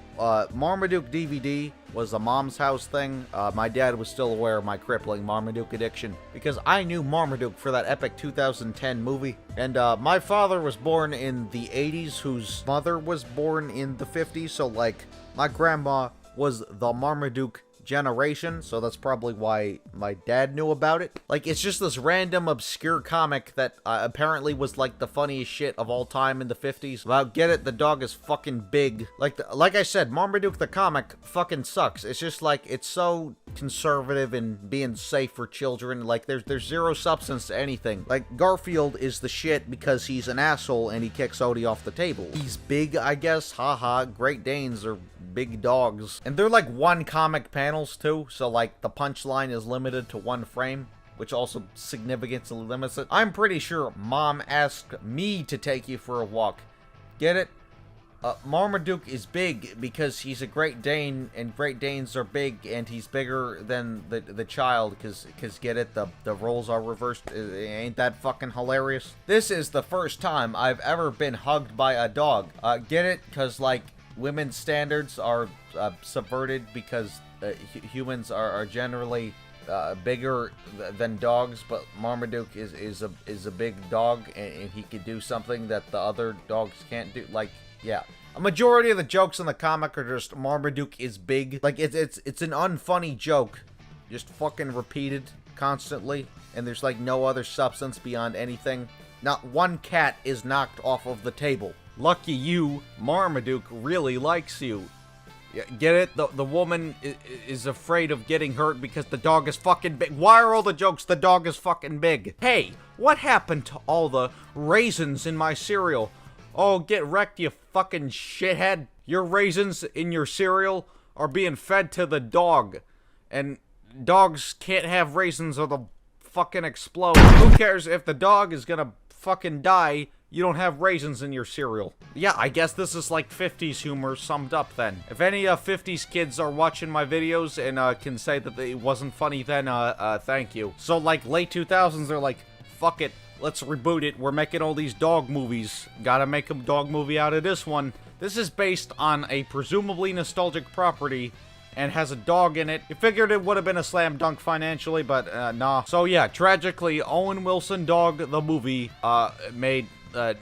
Marmaduke DVD was a mom's house thing, my dad was still aware of my crippling Marmaduke addiction, because I knew Marmaduke for that epic 2010 movie. And my father was born in the 80s, whose mother was born in the 50s, so like my grandma was the Marmaduke generation, so that's probably why my dad knew about it. Like, it's just this random obscure comic that apparently was like the funniest shit of all time in the 50s. Well, get it, the dog is fucking big. Like I said, Marmaduke the comic fucking sucks. It's just like, it's so conservative and being safe for children. Like, there's zero substance to anything. Like, Garfield is the shit because he's an asshole and he kicks Odie off the table. He's big, I guess, haha. Great Danes are big dogs. And they're like one comic panels too, so like the punchline is limited to 1 frame, which also significantly limits it. I'm pretty sure Mom asked me to take you for a walk. Get it? Marmaduke is big because he's a Great Dane, and Great Danes are big, and he's bigger than the child, because get it, the roles are reversed. Ain't that fucking hilarious? This is the first time I've ever been hugged by a dog. Get it? Because like women's standards are subverted because humans are generally bigger than dogs, but Marmaduke is a big dog, and he can do something that the other dogs can't do. Like, yeah. A majority of the jokes in the comic are just Marmaduke is big. Like, it's an unfunny joke, just fucking repeated constantly, and there's like no other substance beyond anything. Not one cat is knocked off of the table. Lucky you, Marmaduke really likes you. Yeah, get it? The woman is afraid of getting hurt because the dog is fucking big. Why are all the jokes the dog is fucking big? Hey, what happened to all the raisins in my cereal? Oh, get wrecked, you fucking shithead. Your raisins in your cereal are being fed to the dog. And dogs can't have raisins or they'll fucking explode. Who cares if the dog is gonna fucking die? You don't have raisins in your cereal. Yeah, I guess this is like 50s humor summed up then. If any 50s kids are watching my videos and can say that it wasn't funny then, thank you. So like late 2000s, they're like, fuck it, let's reboot it. We're making all these dog movies. Gotta make a dog movie out of this one. This is based on a presumably nostalgic property and has a dog in it. You figured it would have been a slam dunk financially, but nah. So yeah, tragically, Owen Wilson Dog, the movie, made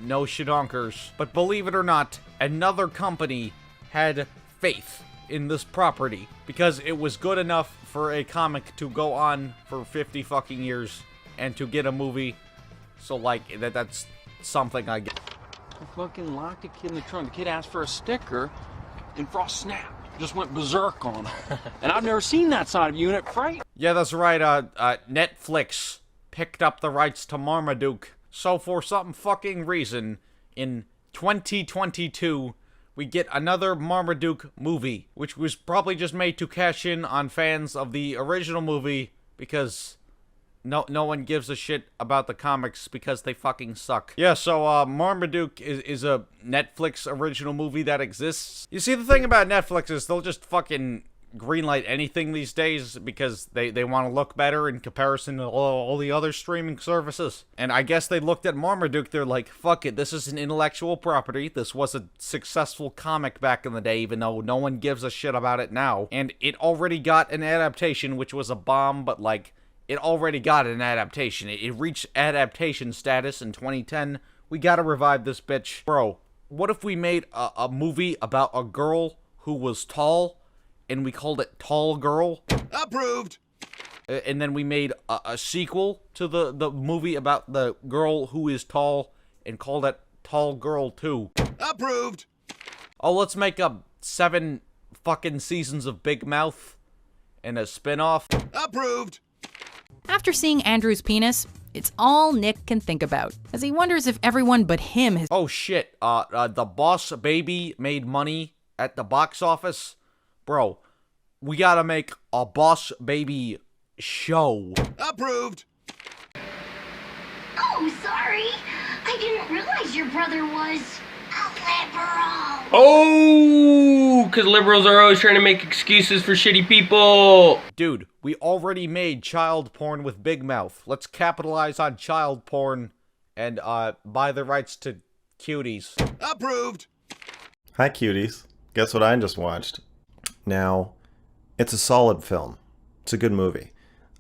no shadonkers. But believe it or not, another company had faith in this property because it was good enough for a comic to go on for 50 fucking years and to get a movie. So like, that's something I get. I fucking locked a kid in the trunk. The kid asked for a sticker, and Frost snapped. Just went berserk on him. And I've never seen that side of you, and it frightened. Yeah, that's right. Netflix picked up the rights to Marmaduke. So for some fucking reason, in 2022, we get another Marmaduke movie, which was probably just made to cash in on fans of the original movie, because no one gives a shit about the comics because they fucking suck. Yeah, so Marmaduke is a Netflix original movie that exists. You see, the thing about Netflix is they'll just fucking greenlight anything these days because they want to look better in comparison to all the other streaming services. And I guess they looked at Marmaduke, they're like, fuck it, this is an intellectual property. This was a successful comic back in the day, even though no one gives a shit about it now. And it already got an adaptation, which was a bomb, but like, it already got an adaptation. It reached adaptation status in 2010. We gotta revive this bitch. Bro, what if we made a movie about a girl who was tall, and we called it Tall Girl? Approved! And then we made a sequel to the movie about the girl who is tall, and called it Tall Girl 2. Approved! Oh, let's make up 7 fucking seasons of Big Mouth, and a spin-off. Approved! After seeing Andrew's penis, it's all Nick can think about, as he wonders if everyone but him has— Oh shit, the Boss Baby made money at the box office. Bro, we gotta make a Boss Baby show. Approved! Oh, sorry. I didn't realize your brother was a liberal. Oh, because liberals are always trying to make excuses for shitty people. Dude, we already made child porn with Big Mouth. Let's capitalize on child porn and buy the rights to Cuties. Approved! Hi, Cuties. Guess what I just watched? Now, it's a solid film. It's a good movie.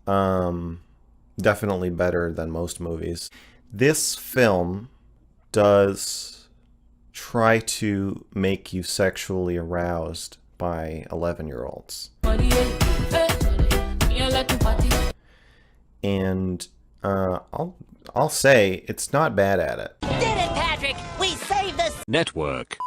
Definitely better than most movies. This film does try to make you sexually aroused by 11-year-olds. And I'll say it's not bad at it. Did it, Patrick! We saved this network.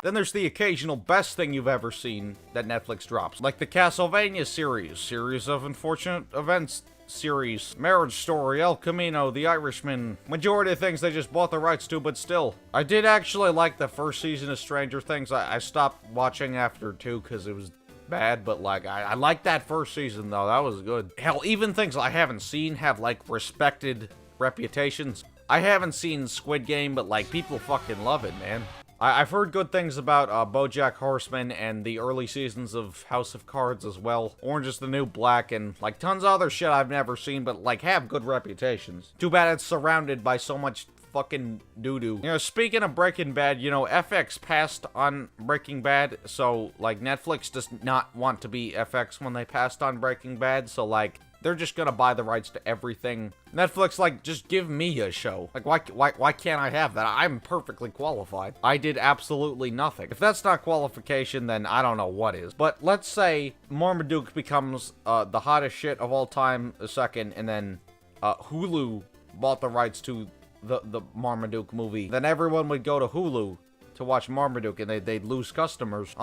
Then there's the occasional best thing you've ever seen that Netflix drops, like the Castlevania series of unfortunate events series, Marriage Story, El Camino, The Irishman. Majority of things they just bought the rights to, but still. I did actually like the first season of Stranger Things. I stopped watching after 2 because it was bad, but like, I liked that first season though. That was good. Hell, even things I haven't seen have like respected reputations. I haven't seen Squid Game, but like, people fucking love it, man. I've heard good things about BoJack Horseman and the early seasons of House of Cards as well. Orange is the New Black and like tons of other shit I've never seen, but like have good reputations. Too bad it's surrounded by so much fucking doo-doo. You know, speaking of Breaking Bad, you know, FX passed on Breaking Bad, so like Netflix does not want to be FX when they passed on Breaking Bad, so like, they're just gonna buy the rights to everything. Netflix, like, just give me a show. Like, why can't I have that? I'm perfectly qualified. I did absolutely nothing. If that's not qualification, then I don't know what is. But let's say Marmaduke becomes the hottest shit of all time a second, and then Hulu bought the rights to the Marmaduke movie. Then everyone would go to Hulu to watch Marmaduke, and they'd lose customers.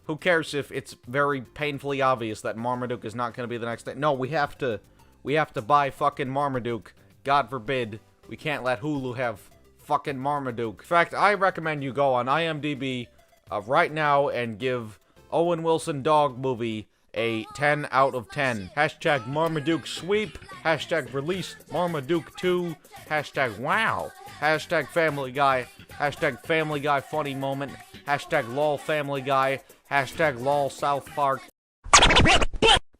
Who cares if it's very painfully obvious that Marmaduke is not going to be the next thing? No, we have to buy fucking Marmaduke. God forbid, we can't let Hulu have fucking Marmaduke. In fact, I recommend you go on IMDb right now and give Owen Wilson Dog Movie a 10 out of 10. Hashtag Marmaduke Sweep. Hashtag Release Marmaduke 2. Hashtag Wow. Hashtag Family Guy. Hashtag Family Guy Funny Moment. Hashtag LOL Family Guy. Hashtag LOL South Park.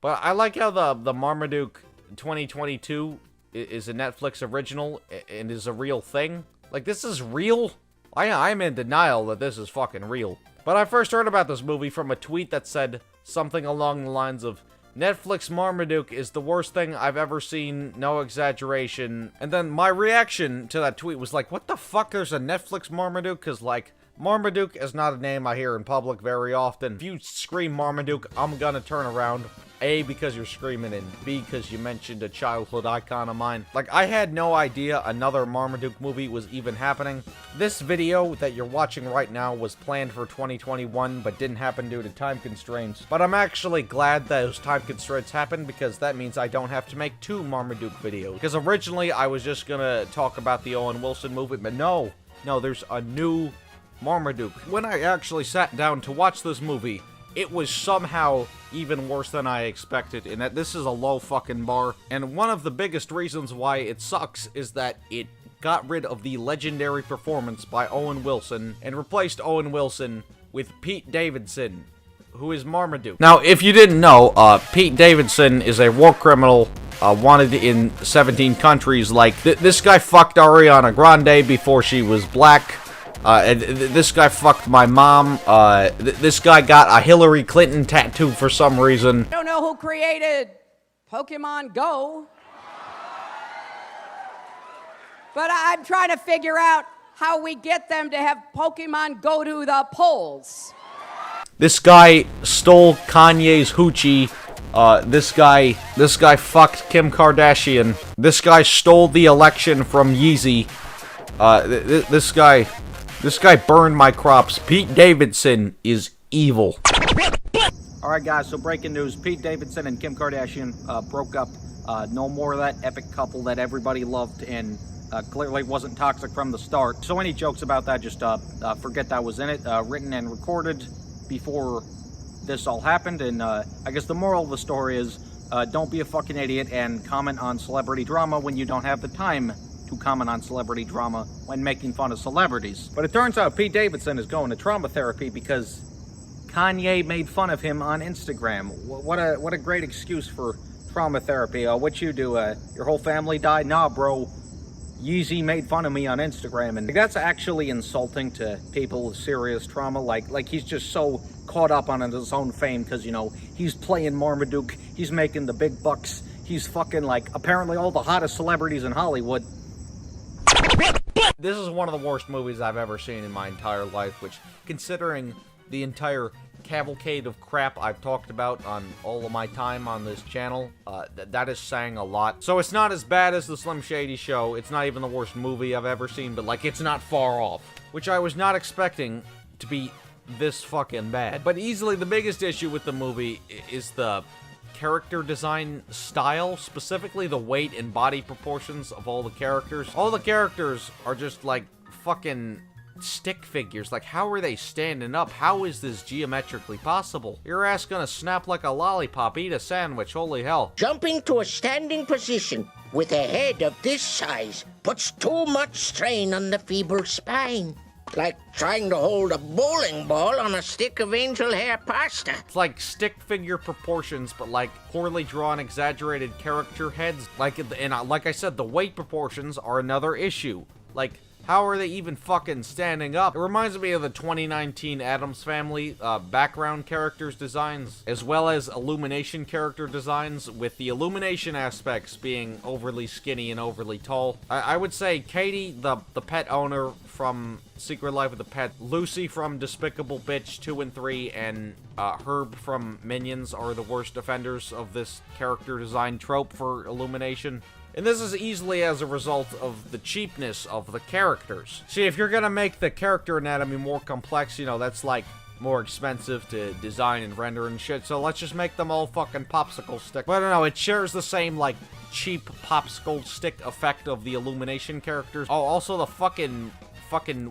But I like how the Marmaduke 2022 is a Netflix original and is a real thing. Like, this is real? I'm in denial that this is fucking real. But I first heard about this movie from a tweet that said something along the lines of, Netflix Marmaduke is the worst thing I've ever seen, no exaggeration. And then my reaction to that tweet was like, what the fuck, there's a Netflix Marmaduke? Because, like, Marmaduke is not a name I hear in public very often. If you scream Marmaduke, I'm gonna turn around. A, because you're screaming, and B, because you mentioned a childhood icon of mine. Like, I had no idea another Marmaduke movie was even happening. This video that you're watching right now was planned for 2021, but didn't happen due to time constraints. But I'm actually glad those time constraints happened, because that means I don't have to make 2 Marmaduke videos. Because originally, I was just gonna talk about the Owen Wilson movie, but no, there's a new Marmaduke. When I actually sat down to watch this movie, it was somehow even worse than I expected, in that this is a low fucking bar. And one of the biggest reasons why it sucks is that it got rid of the legendary performance by Owen Wilson and replaced Owen Wilson with Pete Davidson. who is Marmaduke. Now, if you didn't know, Pete Davidson is a war criminal wanted in 17 countries. Like, this guy fucked Ariana Grande before she was black. This guy fucked my mom. This guy got a Hillary Clinton tattoo for some reason. I don't know who created Pokemon Go, but I'm trying to figure out how we get them to have Pokemon go to the polls. This guy stole Kanye's hoochie. This guy fucked Kim Kardashian. This guy stole the election from Yeezy. This guy burned my crops. Pete Davidson is evil. Alright guys, so breaking news. Pete Davidson and Kim Kardashian broke up. No more of that epic couple that everybody loved and clearly wasn't toxic from the start. So any jokes about that, just forget that was in it. Written and recorded before this all happened. And I guess the moral of the story is don't be a fucking idiot and comment on celebrity drama when you don't have the time to comment on celebrity drama when making fun of celebrities. But it turns out Pete Davidson is going to trauma therapy because Kanye made fun of him on Instagram. What a great excuse for trauma therapy. What you do? Your whole family died? Nah, bro. Yeezy made fun of me on Instagram, and that's actually insulting to people with serious trauma. Like he's just so caught up on his own fame because, you know, he's playing Marmaduke, he's making the big bucks, he's fucking, like, apparently all the hottest celebrities in Hollywood. This is one of the worst movies I've ever seen in my entire life, which, considering the entire cavalcade of crap I've talked about on all of my time on this channel, that is saying a lot. So it's not as bad as the Slim Shady Show, it's not even the worst movie I've ever seen, but, like, it's not far off. Which I was not expecting to be this fucking bad. But easily the biggest issue with the movie is the character design style, specifically the weight and body proportions of all the characters. All the characters are just like fucking stick figures. Like, how are they standing up? How is this geometrically possible? Your ass gonna snap like a lollipop, eat a sandwich, holy hell. Jumping to a standing position with a head of this size puts too much strain on the feeble spine. Like trying to hold a bowling ball on a stick of angel hair pasta. It's like stick figure proportions, but like poorly drawn, exaggerated character heads. Like, and like I said, the weight proportions are another issue. Like, how are they even fucking standing up? It reminds me of the 2019 Addams Family background characters designs, as well as Illumination character designs, with the Illumination aspects being overly skinny and overly tall. I would say Katie, the pet owner from Secret Life of the Pet, Lucy from Despicable Bitch 2 and 3, and Herb from Minions are the worst offenders of this character design trope for Illumination. And this is easily as a result of the cheapness of the characters. See, if you're gonna make the character anatomy more complex, you know, that's like more expensive to design and render and shit, so let's just make them all fucking popsicle stick. But I don't know, it shares the same, like, cheap popsicle stick effect of the Illumination characters. Oh, also the fucking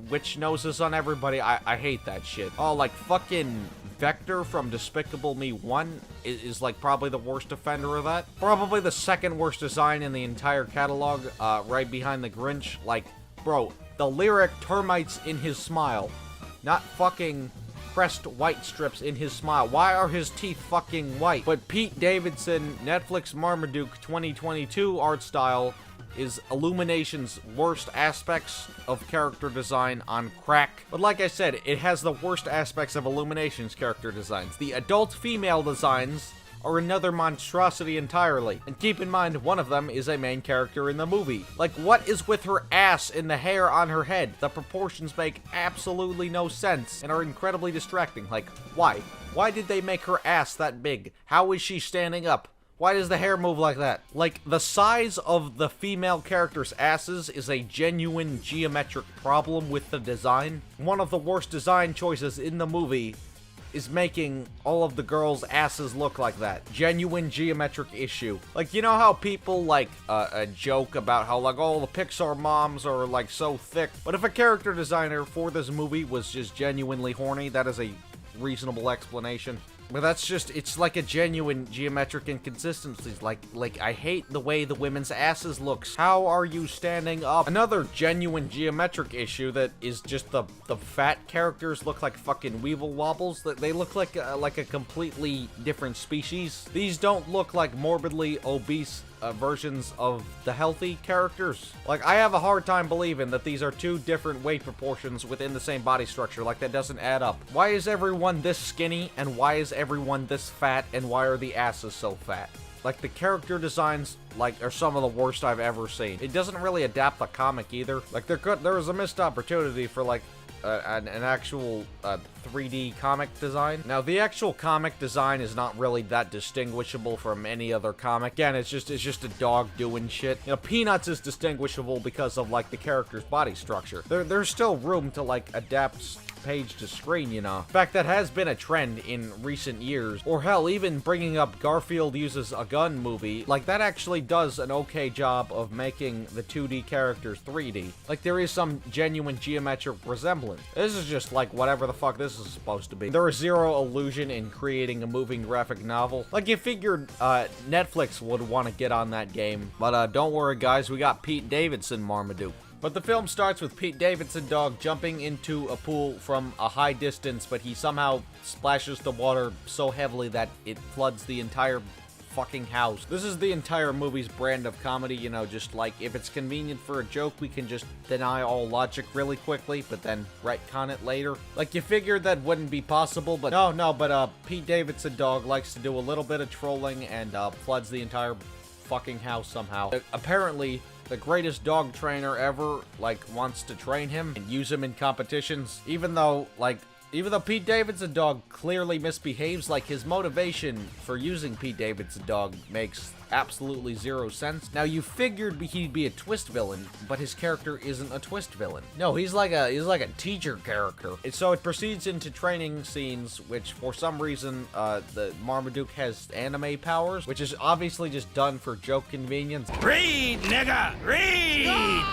witch noses on everybody, I hate that shit. Oh, like, fucking Vector from Despicable Me 1 is like probably the worst offender of that. Probably the second worst design in the entire catalog, right behind the Grinch. Like, bro, the lyric termites in his smile, not fucking pressed white strips in his smile. Why are his teeth fucking white? But Pete Davidson, Netflix Marmaduke 2022 art style is Illumination's worst aspects of character design on crack. But like I said, it has the worst aspects of Illumination's character designs. The adult female designs are another monstrosity entirely. And keep in mind, one of them is a main character in the movie. Like, what is with her ass and the hair on her head? The proportions make absolutely no sense and are incredibly distracting. Like, why? Why did they make her ass that big? How is she standing up? Why does the hair move like that? Like, the size of the female characters' asses is a genuine geometric problem with the design. One of the worst design choices in the movie is making all of the girls' asses look like that. Genuine geometric issue. Like, you know how people, like, a joke about how, like, oh, the Pixar moms are, like, so thick. But if a character designer for this movie was just genuinely horny, that is a reasonable explanation. But that's just, it's like a genuine geometric inconsistencies. Like I hate the way the women's asses looks. How are you standing up? Another genuine geometric issue that is just the fat characters look like fucking weevil wobbles. They look like a completely different species. These don't look like morbidly obese versions of the healthy characters. Like, I have a hard time believing that these are two different weight proportions within the same body structure. Like, that doesn't add up. Why is everyone this skinny, and why is everyone this fat, and why are the asses so fat? Like, the character designs, like, are some of the worst I've ever seen. It doesn't really adapt the comic either. Like, there was a missed opportunity for, like, an actual 3D comic design. Now, the actual comic design is not really that distinguishable from any other comic. Again, it's just a dog doing shit. You know, Peanuts is distinguishable because of, like, the character's body structure. There's still room to, like, adapt page to screen, you know. In fact, that has been a trend in recent years. Or hell, even bringing up Garfield uses a gun movie, like, that actually does an okay job of making the 2D characters 3D. Like, there is some genuine geometric resemblance. This is just like whatever the fuck this is supposed to be. There is zero illusion in creating a moving graphic novel. Like, you figured Netflix would want to get on that game. But don't worry guys, we got Pete Davidson Marmaduke. But the film starts with Pete Davidson dog jumping into a pool from a high distance, but he somehow splashes the water so heavily that it floods the entire fucking house. This is the entire movie's brand of comedy, you know, just like, if it's convenient for a joke, we can just deny all logic really quickly, but then retcon it later. Like, you figured that wouldn't be possible, but no, Pete Davidson dog likes to do a little bit of trolling and floods the entire fucking house somehow. Apparently, the greatest dog trainer ever, like, wants to train him and use him in competitions, even though Pete Davidson dog clearly misbehaves. Like, his motivation for using Pete Davidson dog makes absolutely zero sense. Now, you figured he'd be a twist villain, but his character isn't a twist villain. No, he's like a teacher character. And so it proceeds into training scenes, which for some reason, the Marmaduke has anime powers, which is obviously just done for joke convenience. Read, nigga! Read!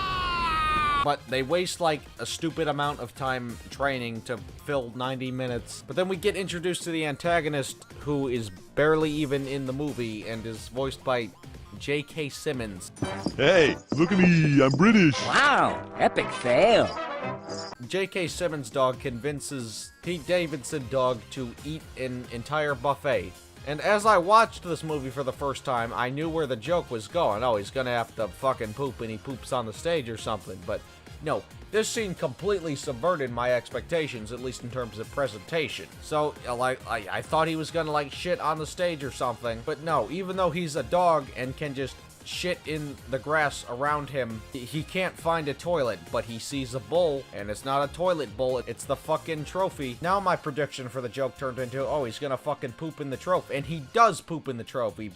But they waste, like, a stupid amount of time training to fill 90 minutes. But then we get introduced to the antagonist, who is barely even in the movie, and is voiced by J.K. Simmons. Hey, look at me, I'm British. Wow, epic fail. J.K. Simmons dog convinces Pete Davidson dog to eat an entire buffet. And as I watched this movie for the first time, I knew where the joke was going. Oh, he's gonna have to fucking poop and he poops on the stage or something. But no, this scene completely subverted my expectations, at least in terms of presentation. So, like, I thought he was gonna, like, shit on the stage or something. But no, even though he's a dog and can just shit in the grass around him, he can't find a toilet, but he sees a bowl, and it's not a toilet bowl, it's the fucking trophy. Now my prediction for the joke turned into, oh, he's gonna fucking poop in the trophy, and he does poop in the trophy.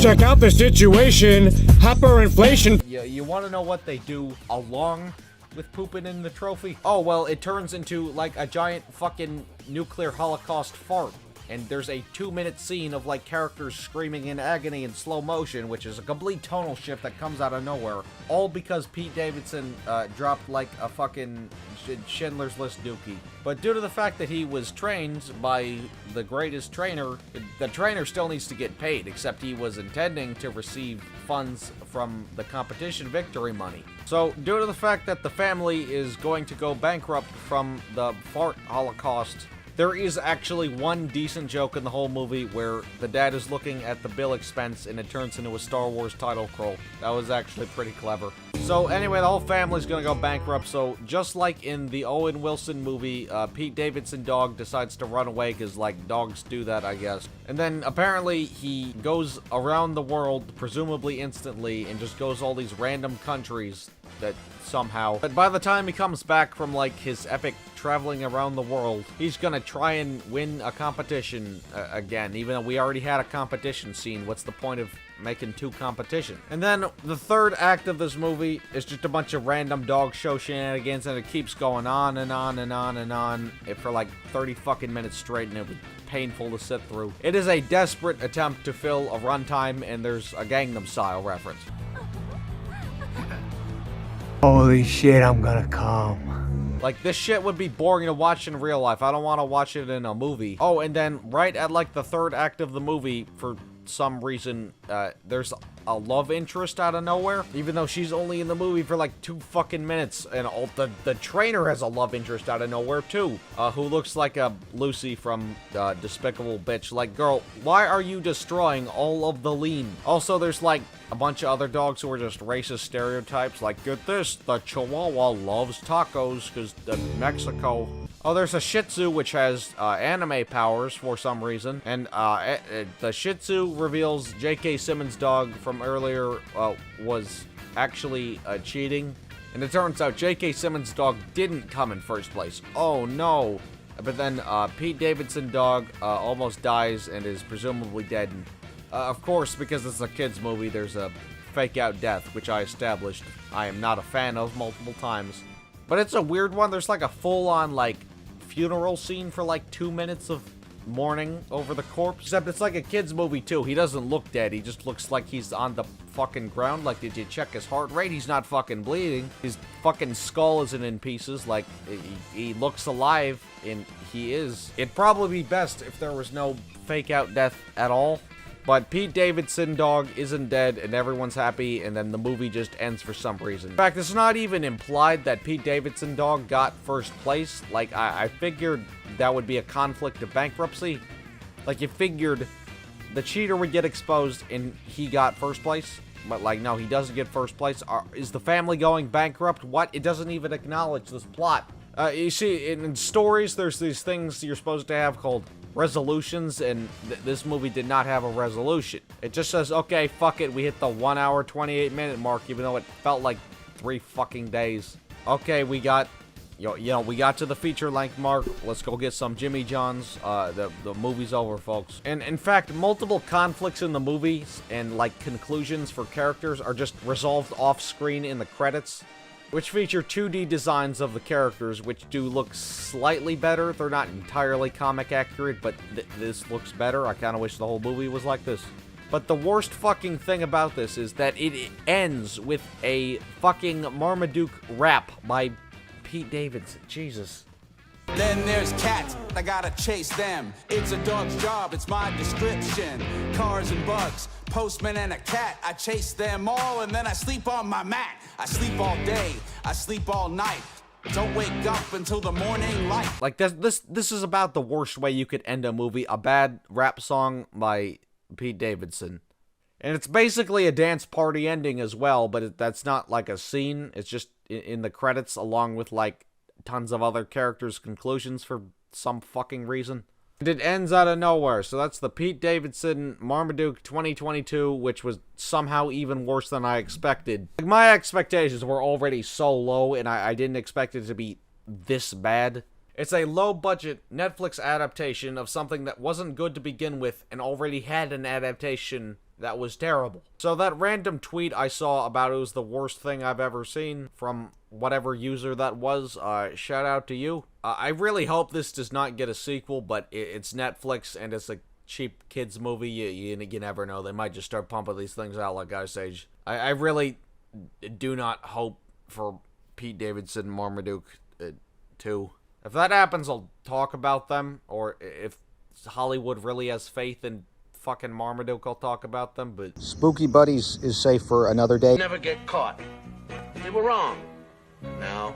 Check out the situation, hyperinflation. You want to know what they do along with pooping in the trophy? Oh, well, it turns into, like, a giant fucking nuclear holocaust fart. And there's a 2-minute scene of, like, characters screaming in agony in slow motion, which is a complete tonal shift that comes out of nowhere. All because Pete Davidson dropped, like, a fucking Schindler's List dookie. But due to the fact that he was trained by the greatest trainer, the trainer still needs to get paid, except he was intending to receive funds from the competition victory money. So, due to the fact that the family is going to go bankrupt from the fart holocaust, there is actually one decent joke in the whole movie where the dad is looking at the bill expense and it turns into a Star Wars title scroll. That was actually pretty clever. So anyway, the whole family's gonna go bankrupt, so just like in the Owen Wilson movie, Pete Davidson dog decides to run away because, like, dogs do that, I guess. And then apparently he goes around the world, presumably instantly, and just goes all these random countries that somehow. But by the time he comes back from, like, his epic traveling around the world, he's gonna try and win a competition again, even though we already had a competition scene. What's the point of making 2 competitions? And then the third act of this movie is just a bunch of random dog show shenanigans, and it keeps going on and on and on and on for like 30 fucking minutes straight, and it was painful to sit through. It is a desperate attempt to fill a runtime, and there's a Gangnam Style reference. Holy shit, I'm gonna come. Like, this shit would be boring to watch in real life. I don't want to watch it in a movie. Oh, and then right at, like, the third act of the movie, for some reason, there's a love interest out of nowhere, even though she's only in the movie for like 2 fucking minutes. And the trainer has a love interest out of nowhere too, who looks like a Lucy from Despicable Bitch. Like, girl, why are you destroying all of the lean? Also, there's like a bunch of other dogs who are just racist stereotypes. Like, get this, the Chihuahua loves tacos because Mexico. Oh, there's a Shih Tzu which has anime powers for some reason, and the Shih Tzu reveals J.K. Simmons' dog from earlier was actually cheating, and it turns out J.K. Simmons' dog didn't come in first place. Oh no! But then Pete Davidson's dog almost dies and is presumably dead. And, of course, because it's a kids' movie, there's a fake-out death, which I established I am not a fan of multiple times. But it's a weird one. There's like a full-on like funeral scene for like 2 minutes of mourning over the corpse. Except it's like a kid's movie too. He doesn't look dead. He just looks like he's on the fucking ground. Like, did you check his heart rate? He's not fucking bleeding. His fucking skull isn't in pieces. Like, he looks alive, and he is. It'd probably be best if there was no fake out death at all. But Pete Davidson dog isn't dead, and everyone's happy, and then the movie just ends for some reason. In fact, it's not even implied that Pete Davidson dog got first place. Like, I figured that would be a conflict of bankruptcy. Like, you figured the cheater would get exposed, and he got first place. But, like, no, he doesn't get first place. Is the family going bankrupt? What? It doesn't even acknowledge this plot. You see, in stories, there's these things you're supposed to have called resolutions, and this movie did not have a resolution. It just says, okay, fuck it, we hit the 1 hour, 28 minute mark, even though it felt like 3 fucking days. Okay, we got, we got to the feature length mark. Let's go get some Jimmy John's. The movie's over, folks. And in fact, multiple conflicts in the movies and like conclusions for characters are just resolved off screen in the credits, which feature 2D designs of the characters, which do look slightly better. They're not entirely comic accurate, but this looks better. I kind of wish the whole movie was like this. But the worst fucking thing about this is that it ends with a fucking Marmaduke rap by Pete Davidson. Jesus. Then there's cats, I gotta chase them. It's a dog's job, it's my description. Cars and bugs, postman and a cat. I chase them all and then I sleep on my mat. I sleep all day, I sleep all night. Don't wake up until the morning light. Like, this is about the worst way you could end a movie. A bad rap song by Pete Davidson. And it's basically a dance party ending as well, but that's not like a scene. It's just in the credits along with like tons of other characters' conclusions for some fucking reason. And it ends out of nowhere. So that's the Pete Davidson Marmaduke 2022, which was somehow even worse than I expected. Like, my expectations were already so low, and I didn't expect it to be this bad. It's a low-budget Netflix adaptation of something that wasn't good to begin with and already had an adaptation that was terrible. So that random tweet I saw about it was the worst thing I've ever seen from whatever user that was, shout out to you. I really hope this does not get a sequel, but it's Netflix and it's a cheap kids movie. You never know. They might just start pumping these things out like Ice Age. I really do not hope for Pete Davidson Marmaduke 2. If that happens, I'll talk about them. Or if Hollywood really has faith in fucking Marmaduke, I'll talk about them. But Spooky Buddies is safe for another day. Never get caught. They were wrong. Now,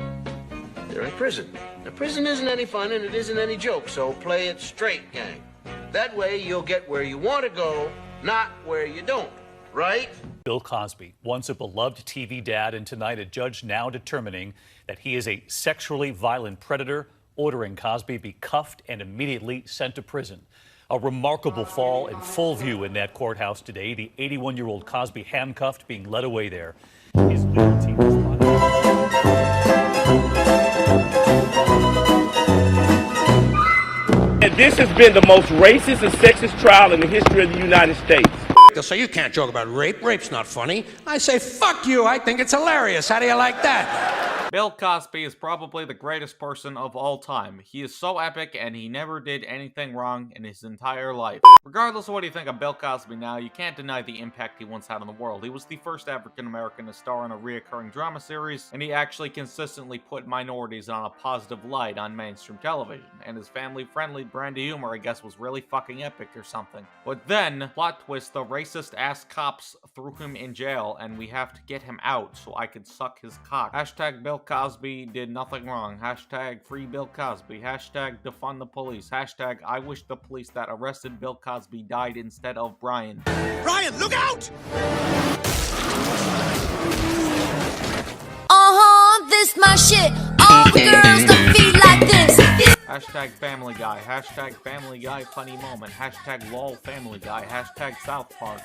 they're in prison. Now, prison isn't any fun and it isn't any joke, so play it straight, gang. That way you'll get where you want to go, not where you don't, right? Bill Cosby, once a beloved TV dad, and tonight a judge now determining that he is a sexually violent predator, ordering Cosby be cuffed and immediately sent to prison. A remarkable fall in full view in that courthouse today. The 81-year-old Cosby handcuffed, being led away there. His legal team responded. And this has been the most racist and sexist trial in the history of the United States. They'll say, you can't joke about rape. Rape's not funny. I say, fuck you. I think it's hilarious. How do you like that? Bill Cosby is probably the greatest person of all time. He is so epic and he never did anything wrong in his entire life. Regardless of what you think of Bill Cosby now, you can't deny the impact he once had on the world. He was the first African American to star in a reoccurring drama series, and he actually consistently put minorities on a positive light on mainstream television. And his family-friendly brand of humor, I guess, was really fucking epic or something. But then, plot twist, the racist-ass cops threw him in jail, and we have to get him out so I could suck his cock. Hashtag Bill Cosby did nothing wrong. Hashtag free Bill Cosby. Hashtag defund the police. Hashtag I wish the police that arrested Bill Cosby died instead of Brian. Brian, look out! This my shit. All the girls don't feel like this. Hashtag Family Guy. Hashtag Family Guy funny moment. Hashtag lol Family Guy. Hashtag South Park.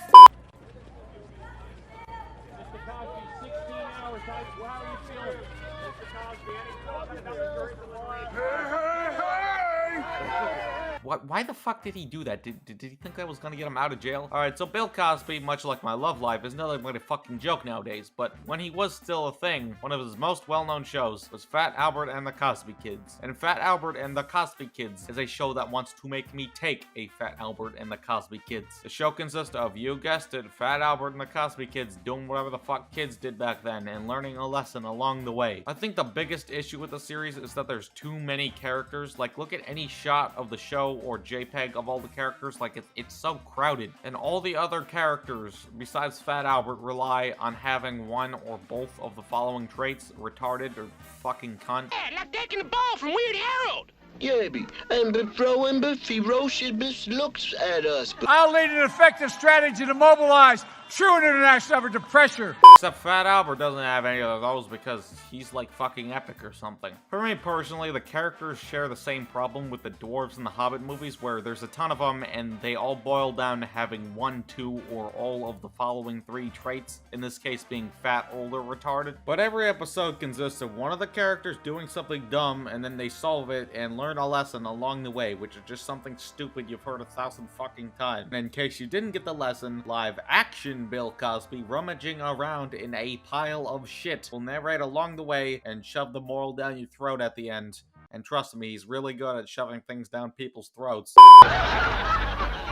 Why the fuck did he do that? Did he think that was gonna get him out of jail? Alright, so Bill Cosby, much like my love life, is nothing but a fucking joke nowadays. But when he was still a thing, one of his most well-known shows was Fat Albert and the Cosby Kids. And Fat Albert and the Cosby Kids is a show that wants to make me take a Fat Albert and the Cosby Kids. The show consists of, you guessed it, Fat Albert and the Cosby Kids doing whatever the fuck kids did back then and learning a lesson along the way. I think the biggest issue with the series is that there's too many characters. Like, look at any shot of the show or JPEG of all the characters, like it's so crowded. And all the other characters, besides Fat Albert, rely on having one or both of the following traits: retarded or fucking cunt. Yeah, like taking the ball from Weird Harold. Yeah, and throwing ferocious looks at us. I'll lead an effective strategy to mobilize true international effort to pressure. Except Fat Albert doesn't have any of those because he's like fucking epic or something. For me personally, the characters share the same problem with the dwarves in the Hobbit movies, where there's a ton of them and they all boil down to having one, two, or all of the following three traits, in this case being fat, old, or retarded. But every episode consists of one of the characters doing something dumb and then they solve it and learn a lesson along the way, which is just something stupid you've heard 1,000 fucking times. And in case you didn't get the lesson, live action Bill Cosby, rummaging around in a pile of shit, will narrate along the way and shove the moral down your throat at the end. And trust me, he's really good at shoving things down people's throats.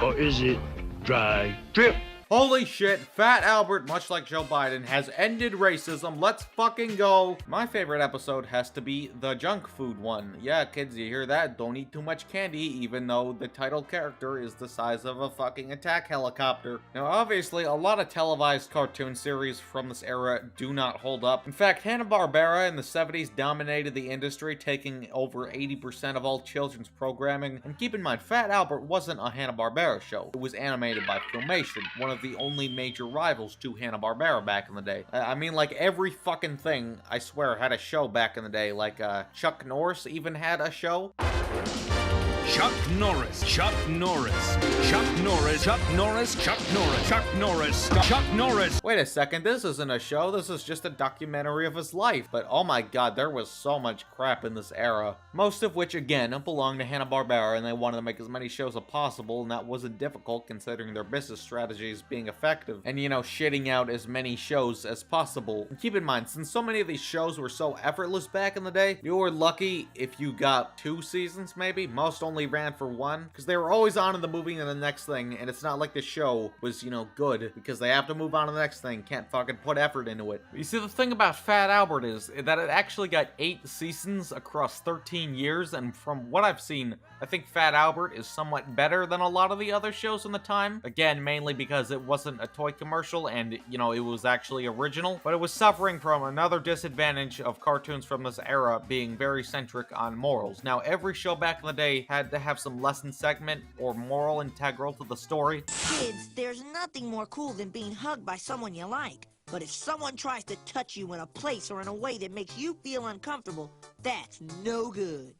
Or is it dry drip? Holy shit, Fat Albert, much like Joe Biden, has ended racism. Let's fucking go. My favorite episode has to be the junk food one. Yeah, kids, you hear that? Don't eat too much candy, even though the title character is the size of a fucking attack helicopter. Now, obviously, a lot of televised cartoon series from this era do not hold up. In fact, Hanna-Barbera in the 70s dominated the industry, taking over 80% of all children's programming. And keep in mind, Fat Albert wasn't a Hanna-Barbera show. It was animated by Filmation, one of the only major rivals to Hanna-Barbera back in the day. I mean, like, every fucking thing, I swear, had a show back in the day. Like, Chuck Norris even had a show. Chuck Norris, Chuck Norris, Chuck Norris, Chuck Norris, Chuck Norris, Chuck Norris, Chuck Norris. Wait a second, this isn't a show, this is just a documentary of his life. But oh my god, there was so much crap in this era. Most of which, again, belonged to Hanna-Barbera, and they wanted to make as many shows as possible, and that wasn't difficult considering their business strategies being effective. And, you know, shitting out as many shows as possible. And keep in mind, since so many of these shows were so effortless back in the day, you were lucky if you got 2 seasons, maybe. Most only ran for 1, because they were always on in the movie and the next thing, and it's not like the show was, you know, good, because they have to move on to the next thing, can't fucking put effort into it. You see, the thing about Fat Albert is that it actually got 8 seasons across 13 years, and from what I've seen, I think Fat Albert is somewhat better than a lot of the other shows in the time. Again, mainly because it wasn't a toy commercial, and, you know, it was actually original, but it was suffering from another disadvantage of cartoons from this era being very centric on morals. Now, every show back in the day had to have some lesson segment or moral integral to the story. Kids, there's nothing more cool than being hugged by someone you like. But if someone tries to touch you in a place or in a way that makes you feel uncomfortable, that's no good.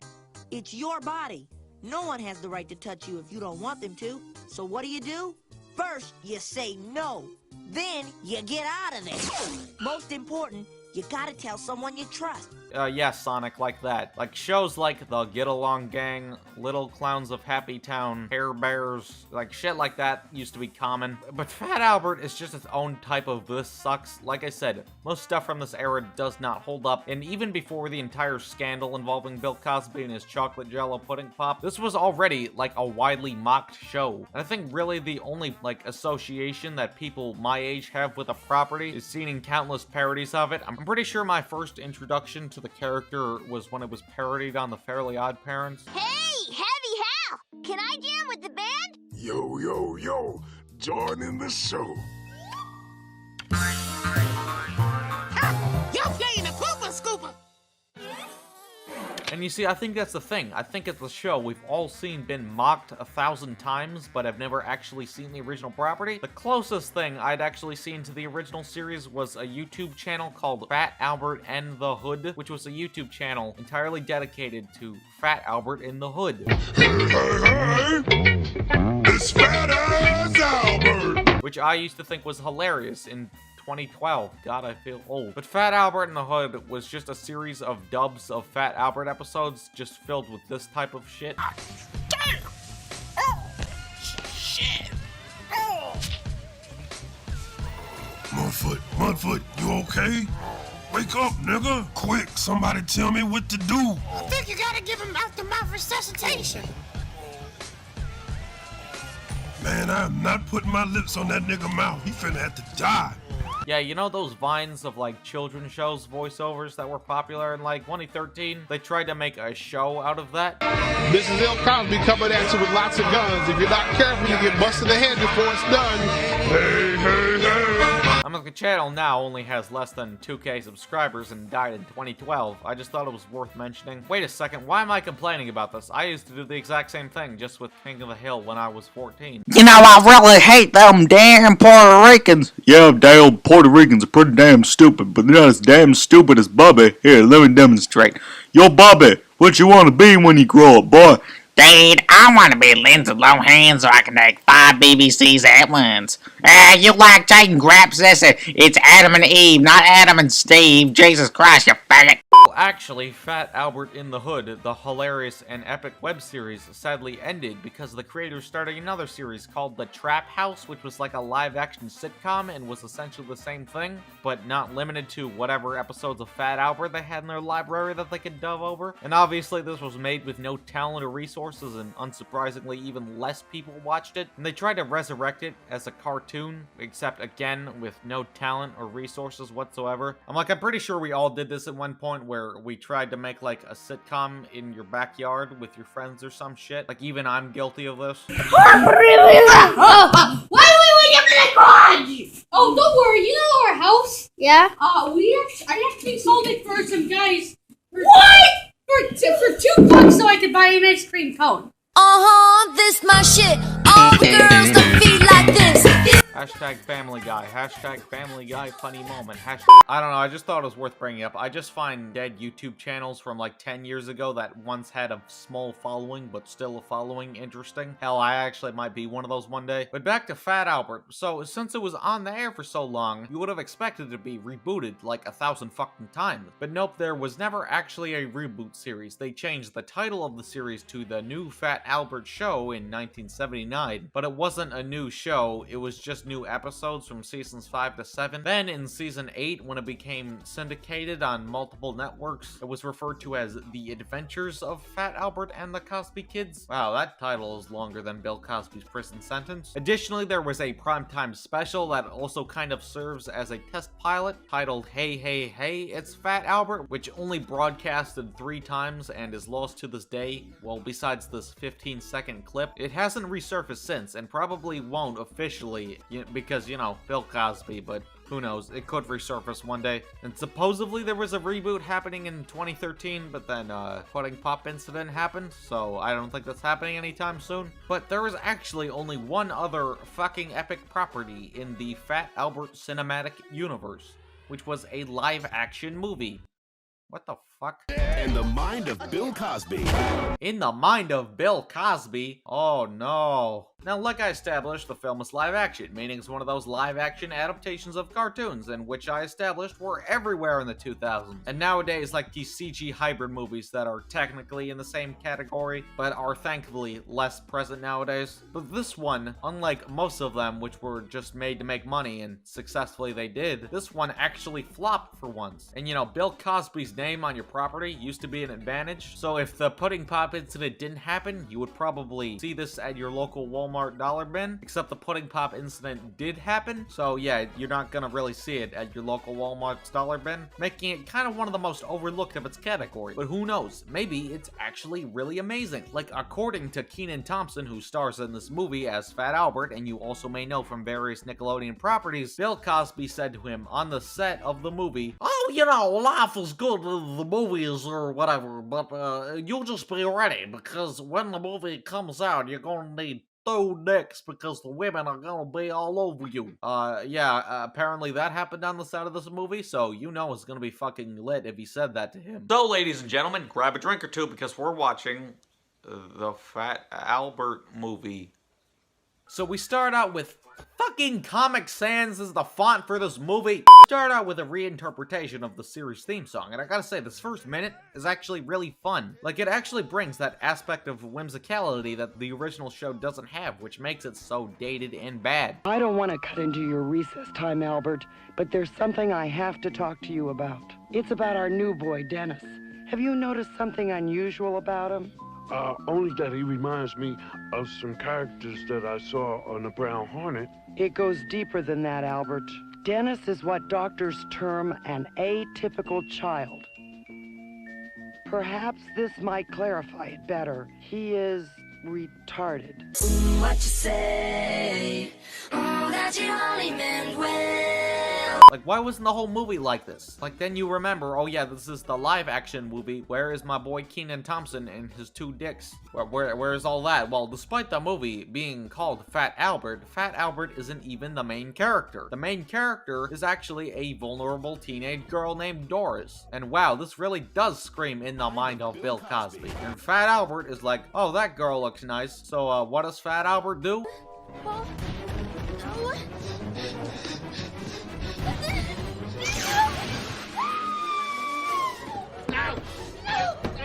It's your body. No one has the right to touch you if you don't want them to. So what do? First, you say no. Then, you get out of there. Most important, you gotta tell someone you trust. Yeah, Sonic, like that. Like shows like the Get Along Gang, Little Clowns of Happy Town, Hair Bears, like shit like that used to be common. But Fat Albert is just its own type of this sucks. Like I said, most stuff from this era does not hold up, and even before the entire scandal involving Bill Cosby and his chocolate jello pudding pop, this was already like a widely mocked show. And I think really the only like association that people my age have with a property is seeing countless parodies of it. I'm pretty sure my first introduction to the character was when it was parodied on The Fairly Odd Parents. Hey, Heavy Hal! Can I jam with the band? Yo, yo, yo, join in the show. You're playing a Koopa Scooper. And you see, I think that's the thing. I think it's the show we've all seen been mocked 1,000 times, but have never actually seen the original property. The closest thing I'd actually seen to the original series was a YouTube channel called Fat Albert and the Hood, which was a YouTube channel entirely dedicated to Fat Albert in the Hood. It's Fat Ass Albert! Which I used to think was hilarious in 2012. God, I feel old. But Fat Albert in the Hood was just a series of dubs of Fat Albert episodes just filled with this type of shit. Damn! Oh! Shit! Oh! Mudfoot, you okay? Wake up, nigga! Quick, somebody tell me what to do! I think you gotta give him mouth-to-mouth resuscitation. Man, I'm not putting my lips on that nigga mouth. He finna have to die. Yeah, you know those vines of like children's shows voiceovers that were popular in like 2013? They tried to make a show out of that. This is Bill Cosby coming at you with lots of guns. If you're not careful, you get busted in the head before it's done. Hey, hey, hey! I mean, the channel now only has less than 2K subscribers and died in 2012. I just thought it was worth mentioning. Wait a second, why am I complaining about this? I used to do the exact same thing, just with King of the Hill when I was 14. You know, I really hate them damn Puerto Ricans. Yeah, damn Puerto Ricans are pretty damn stupid, but they're not as damn stupid as Bubby. Here, let me demonstrate. Yo, Bubby, what you want to be when you grow up, boy? Dad, I want to be Lindsay Lohan so I can take 5 BBCs at once. You like taking graps? It's Adam and Eve, not Adam and Steve. Jesus Christ, you faggot. Actually, Fat Albert in the Hood, the hilarious and epic web series, sadly ended because the creators started another series called The Trap House, which was like a live-action sitcom and was essentially the same thing, but not limited to whatever episodes of Fat Albert they had in their library that they could dub over. And obviously this was made with no talent or resources, and unsurprisingly even less people watched it. And they tried to resurrect it as a cartoon, except again with no talent or resources whatsoever. I'm pretty sure we all did this at one point where we tried to make like a sitcom in your backyard with your friends or some shit. Like even I'm guilty of this. Why do we get the garage? Oh, don't worry. You know our house? Yeah? I actually sold it for some guys. What? For $2 so I could buy an ice cream cone. This my shit. All the girls don't feel like this. Hashtag Family Guy. Hashtag Family Guy funny moment. Hashtag I don't know, I just thought it was worth bringing up. I just find dead YouTube channels from like 10 years ago that once had a small following, but still a following interesting. Hell, I actually might be one of those one day. But back to Fat Albert. So, since it was on the air for so long, you would have expected it to be rebooted like 1,000 fucking times. But nope, there was never actually a reboot series. They changed the title of the series to The New Fat Albert Show in 1979. But it wasn't a new show, it was just new episodes from seasons 5 to 7. Then in season 8, when it became syndicated on multiple networks, it was referred to as The Adventures of Fat Albert and the Cosby Kids. Wow, that title is longer than Bill Cosby's prison sentence. Additionally, there was a primetime special that also kind of serves as a test pilot titled Hey Hey Hey, It's Fat Albert, which only broadcasted 3 times and is lost to this day. Well, besides this 15-second clip, it hasn't resurfaced since and probably won't officially because, you know, Bill Cosby, but who knows, it could resurface one day. And supposedly there was a reboot happening in 2013, but then pudding pop incident happened, so I don't think that's happening anytime soon. But there is actually only one other fucking epic property in the Fat Albert cinematic universe, which was a live-action movie. What the fuck? In the mind of Bill Cosby. In the mind of Bill Cosby? Oh no. Now, like I established, the film is live action, meaning it's one of those live action adaptations of cartoons, and which I established were everywhere in the 2000s. And nowadays, like these CG hybrid movies that are technically in the same category, but are thankfully less present nowadays. But this one, unlike most of them, which were just made to make money, and successfully they did, this one actually flopped for once. And you know, Bill Cosby's name on your property used to be an advantage, so if the pudding pop incident didn't happen, you would probably see this at your local Walmart dollar bin, except the pudding pop incident did happen, so yeah, you're not gonna really see it at your local Walmart's dollar bin, making it kind of one of the most overlooked of its category. But who knows, maybe it's actually really amazing. Like, according to Kenan Thompson, who stars in this movie as Fat Albert, and you also may know from various Nickelodeon properties, Bill Cosby said to him on the set of the movie, "Oh, you know, life is good in the movies or whatever, but you'll just be ready, because when the movie comes out, you're gonna need 2 dicks because the women are gonna be all over you." Apparently that happened on the set of this movie, so you know it's gonna be fucking lit if he said that to him. So, ladies and gentlemen, grab a drink or two because we're watching the Fat Albert movie. So we start out with fucking Comic Sans as the font for this movie. Start out with a reinterpretation of the series theme song, and I gotta say, this first minute is actually really fun. Like, it actually brings that aspect of whimsicality that the original show doesn't have, which makes it so dated and bad. I don't want to cut into your recess time, Albert, but there's something I have to talk to you about. It's about our new boy, Dennis. Have you noticed something unusual about him? Only that he reminds me of some characters that I saw on the Brown Hornet. It goes deeper than that, Albert. Dennis is what doctors term an atypical child. Perhaps this might clarify it better. He is retarded. What you say? That you only meant well. Like, why wasn't the whole movie like this? Like, then you remember, oh yeah, this is the live-action movie. Where is my boy Kenan Thompson and his 2 dicks? Where is all that? Well, despite the movie being called Fat Albert isn't even the main character. The main character is actually a vulnerable teenage girl named Doris. And wow, this really does scream in the mind of Bill Cosby. And Fat Albert is like, oh, that girl looks nice. So, what does Fat Albert do?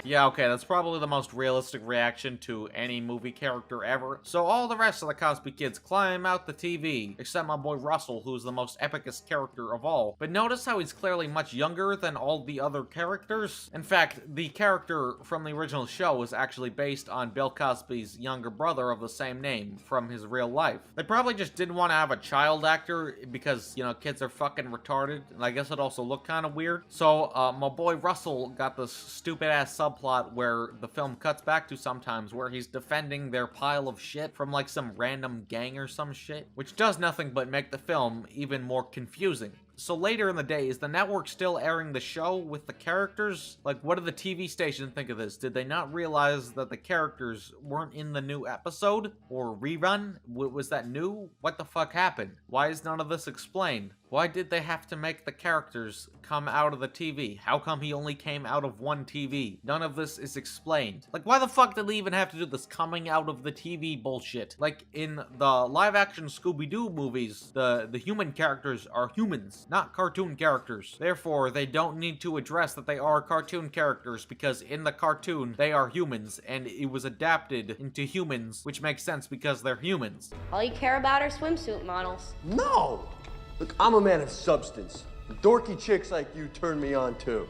Yeah, okay, that's probably the most realistic reaction to any movie character ever. So all the rest of the Cosby kids climb out the TV, except my boy Russell, who's the most epicest character of all. But notice how he's clearly much younger than all the other characters. In fact, the character from the original show was actually based on Bill Cosby's younger brother of the same name from his real life. They probably just didn't want to have a child actor because, you know, kids are fucking retarded, and I guess it also looked kind of weird. So, my boy Russell got this stupid-ass subplot where the film cuts back to sometimes where he's defending their pile of shit from like some random gang or some shit, which does nothing but make the film even more confusing. So later in the day, is the network still airing the show with the characters? Like, what did the TV station think of this? Did they not realize that the characters weren't in the new episode? Or rerun? Was that new? What the fuck happened? Why is none of this explained? Why did they have to make the characters come out of the TV? How come he only came out of one TV? None of this is explained. Like, why the fuck did they even have to do this coming out of the TV bullshit? Like, in the live-action Scooby-Doo movies, the human characters are humans, not cartoon characters. Therefore, they don't need to address that they are cartoon characters, because in the cartoon, they are humans, and it was adapted into humans, which makes sense because they're humans. All you care about are swimsuit models. No! Look, I'm a man of substance. Dorky chicks like you turn me on too.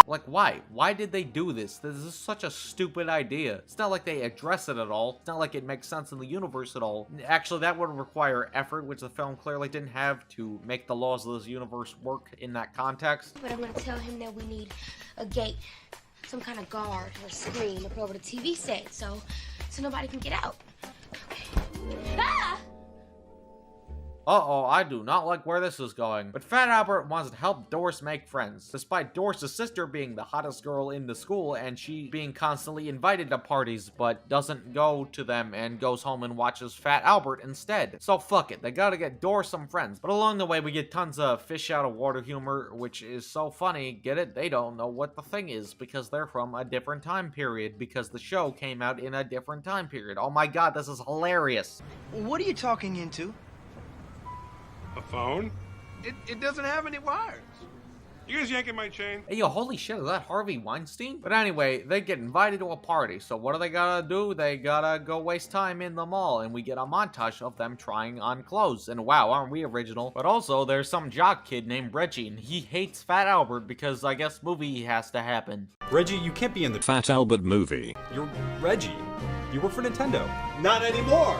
Like, why? Why did they do this? This is such a stupid idea. It's not like they address it at all. It's not like it makes sense in the universe at all. Actually, that would require effort, which the film clearly didn't have to make the laws of this universe work in that context. But I'm gonna tell him that we need a gate, some kind of guard or screen to put over the TV set, so nobody can get out. Okay. Ah! Uh-oh, I do not like where this is going. But Fat Albert wants to help Doris make friends, despite Doris' sister being the hottest girl in the school and she being constantly invited to parties, but doesn't go to them and goes home and watches Fat Albert instead. So fuck it, they gotta get Doris some friends. But along the way, we get tons of fish out of water humor, which is so funny. Get it? They don't know what the thing is because they're from a different time period because the show came out in a different time period. Oh my god, this is hilarious. What are you talking into? A phone? It doesn't have any wires. You guys yanking my chain? Hey, yo, holy shit, is that Harvey Weinstein? But anyway, they get invited to a party, so what do they gotta do? They gotta go waste time in the mall, and we get a montage of them trying on clothes. And wow, aren't we original? But also, there's some jock kid named Reggie, and he hates Fat Albert because I guess movie has to happen. Reggie, you can't be in the Fat Albert movie. You're Reggie. You work for Nintendo. Not anymore!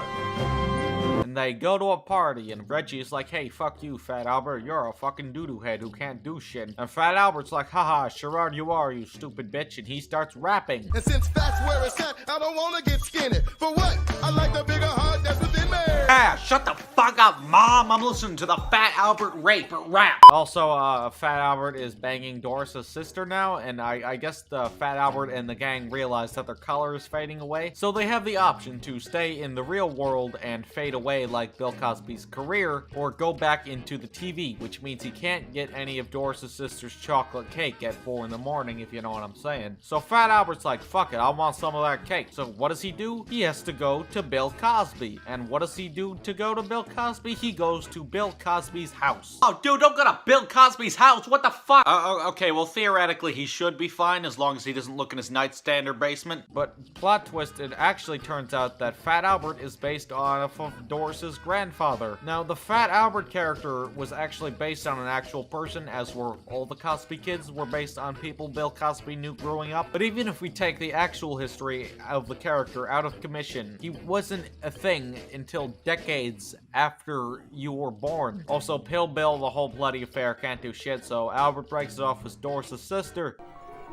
And they go to a party, and Reggie's like, hey, fuck you, Fat Albert, you're a fucking doo-doo head who can't do shit. And Fat Albert's like, haha, sure you are, you stupid bitch, and he starts rapping. And since fat's where it's at, I don't wanna get skinny. For what? I like the bigger heart that's within me. Ah, shut the fuck up, Mom! I'm listening to the Fat Albert rape rap! Also, Fat Albert is banging Doris' sister now, and I guess the Fat Albert and the gang realize that their color is fading away, so they have the option to stay in the real world and fade away like Bill Cosby's career, or go back into the TV, which means he can't get any of Doris' sister's chocolate cake at 4 in the morning, if you know what I'm saying. So Fat Albert's like, fuck it, I want some of that cake. So what does he do? He has to go to Bill Cosby. And what does he do to go to Bill Cosby? He goes to Bill Cosby's house. Oh, dude, don't go to Bill Cosby's house! What the fuck? Okay, well, theoretically, he should be fine as long as he doesn't look in his nightstand or basement. But plot twist, it actually turns out that Fat Albert is based on Doris's grandfather. Now, the Fat Albert character was actually based on an actual person, as were all the Cosby kids were based on people Bill Cosby knew growing up. But even if we take the actual history of the character out of commission, he wasn't a thing until decades after you were born. Also, Pill Bill, the whole bloody affair, can't do shit, so Albert breaks it off with Doris' sister.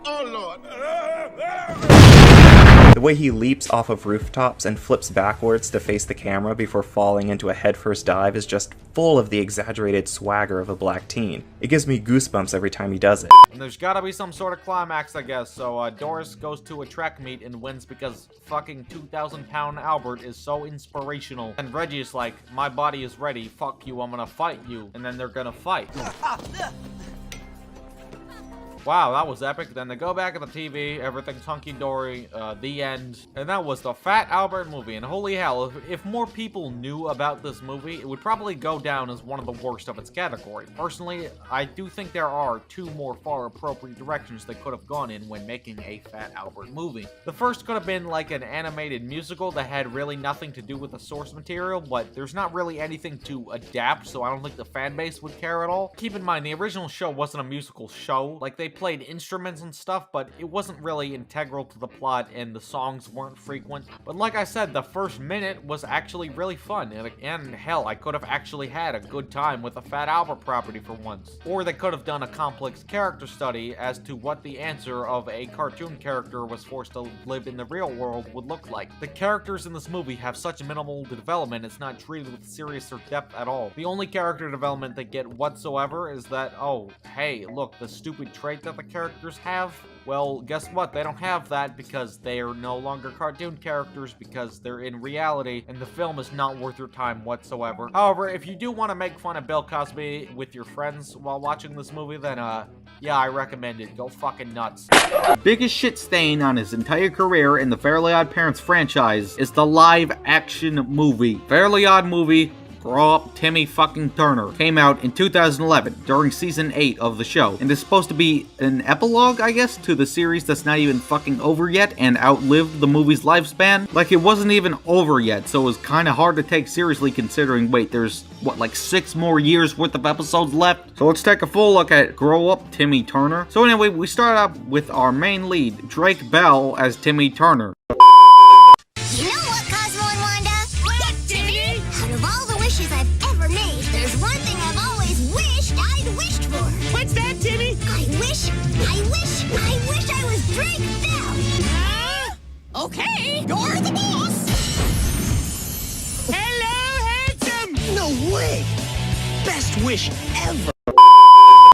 Oh, Lord. The way he leaps off of rooftops and flips backwards to face the camera before falling into a headfirst dive is just full of the exaggerated swagger of a black teen. It gives me goosebumps every time he does it. And there's gotta be some sort of climax, I guess, so Doris goes to a track meet and wins because fucking 2,000-pound Albert is so inspirational. And Reggie's like, my body is ready, fuck you, I'm gonna fight you. And then they're gonna fight. Wow, that was epic. Then they go back at the TV, everything's hunky-dory, the end. And that was the Fat Albert movie, and holy hell, if more people knew about this movie, it would probably go down as one of the worst of its category. Personally, I do think there are 2 more far appropriate directions they could have gone in when making a Fat Albert movie. The first could have been like an animated musical that had really nothing to do with the source material, but there's not really anything to adapt, so I don't think the fan base would care at all. Keep in mind, the original show wasn't a musical show. Like, they played instruments and stuff, but it wasn't really integral to the plot and the songs weren't frequent. But like I said, the first minute was actually really fun, and hell, I could have actually had a good time with the Fat Albert property for once. Or they could have done a complex character study as to what the answer of a cartoon character was forced to live in the real world would look like. The characters in this movie have such minimal development, it's not treated with serious or depth at all. The only character development they get whatsoever is that, oh, hey, look, the stupid trait that the characters have, well, guess what? They don't have that because they are no longer cartoon characters because they're in reality, and the film is not worth your time whatsoever. However, if you do want to make fun of Bill Cosby with your friends while watching this movie, then, yeah, I recommend it. Go fucking nuts. The biggest shit stain on his entire career in the Fairly Odd Parents franchise is the live-action movie. Fairly Odd Movie, Grow Up Timmy fucking Turner, came out in 2011 during season 8 of the show, and is supposed to be an epilogue, I guess, to the series that's not even fucking over yet and outlived the movie's lifespan. Like, it wasn't even over yet, so it was kind of hard to take seriously considering, wait, there's, what, like 6 more years worth of episodes left? So let's take a full look at Grow Up Timmy Turner. So anyway, we start out with our main lead, Drake Bell as Timmy Turner. You know what, Cosmo and Wanda? What, Timmy? Out of all the wishes I've ever made, there's one thing I've always wished I'd wished for. What's that, Timmy? I wish I was Drake Bell. Okay, you're the boss. Hello, handsome! No way! best wish ever.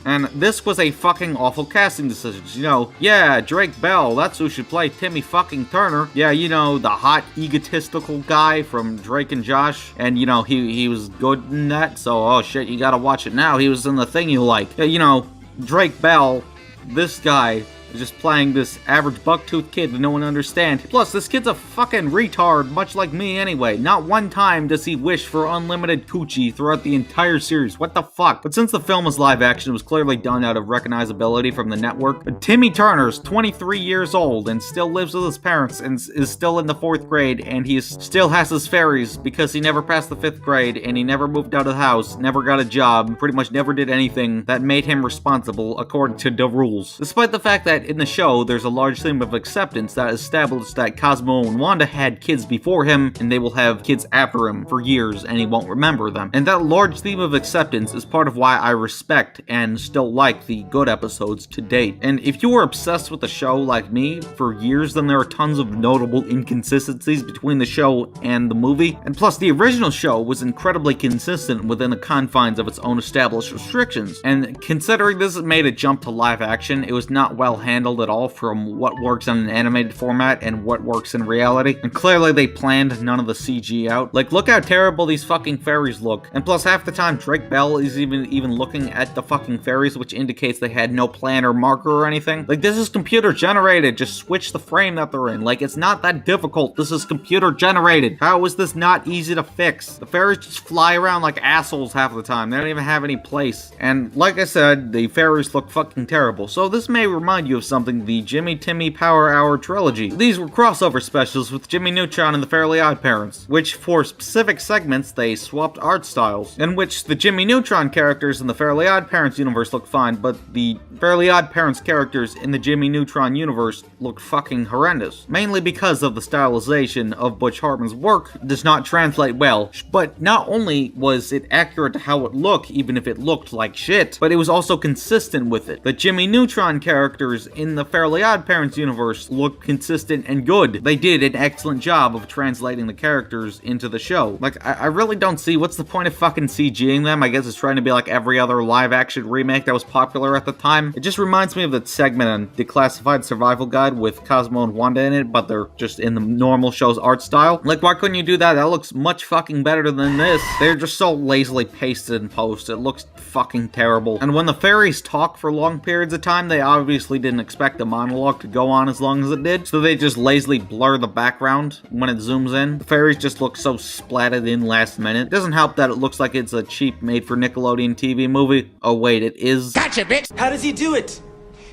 And this was a fucking awful casting decision. You know, yeah, Drake Bell, that's who should play Timmy fucking Turner. Yeah, you know, the hot, egotistical guy from Drake and Josh. And, you know, he was good in that, so, oh shit, you gotta watch it now. He was in The Thing You Like. Yeah, you know, Drake Bell, this guy, is just playing this average bucktooth kid that no one understands. Plus, this kid's a fucking retard, much like me anyway. Not one time does he wish for unlimited coochie throughout the entire series. What the fuck? But since the film was live action, it was clearly done out of recognizability from the network. But Timmy Turner's 23 years old and still lives with his parents and is still in the 4th grade, and he still has his fairies because he never passed the 5th grade and he never moved out of the house, never got a job, pretty much never did anything that made him responsible according to the rules. Despite the fact that in the show, there's a large theme of acceptance that established that Cosmo and Wanda had kids before him, and they will have kids after him for years, and he won't remember them. And that large theme of acceptance is part of why I respect and still like the good episodes to date. And if you were obsessed with the show like me for years, then there are tons of notable inconsistencies between the show and the movie. And plus, the original show was incredibly consistent within the confines of its own established restrictions. And considering this made a jump to live action, it was not well handled at all from what works on an animated format and what works in reality. And clearly they planned none of the CG out. Like, look how terrible these fucking fairies look. And plus, half the time Drake Bell is even looking at the fucking fairies, which indicates they had no plan or marker or anything. Like, this is computer generated. Just switch the frame that they're in. Like, it's not that difficult. This is computer generated. How is this not easy to fix? The fairies just fly around like assholes half the time. They don't even have any place. And like I said, the fairies look fucking terrible. So this may remind you of something, the Jimmy Timmy Power Hour trilogy. These were crossover specials with Jimmy Neutron and the Fairly Odd Parents, which for specific segments they swapped art styles, in which the Jimmy Neutron characters in the Fairly Odd Parents universe look fine, but the Fairly Odd Parents characters in the Jimmy Neutron universe look fucking horrendous, mainly because of the stylization of Butch Hartman's work does not translate well. But not only was it accurate to how it looked, even if it looked like shit, but it was also consistent with it. The Jimmy Neutron characters in the Fairly Odd Parents universe look consistent and good. They did an excellent job of translating the characters into the show. Like, I really don't see what's the point of fucking CGing them. I guess it's trying to be like every other live action remake that was popular at the time. It just reminds me of that segment on Declassified Survival Guide with Cosmo and Wanda in it, but they're just in the normal show's art style. Like, why couldn't you do that? That looks much fucking better than this. They're just so lazily pasted in post. It looks fucking terrible. And when the fairies talk for long periods of time, they obviously didn't expect the monologue to go on as long as it did, so they just lazily blur the background when it zooms in. The fairies just look so splatted in last minute. It doesn't help that it looks like it's a cheap made-for-Nickelodeon TV movie. Oh wait, it is. Gotcha, bitch! How does he do it?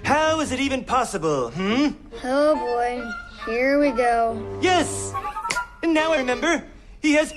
How is it even possible, Oh boy, here we go. Yes! And now I remember, he has...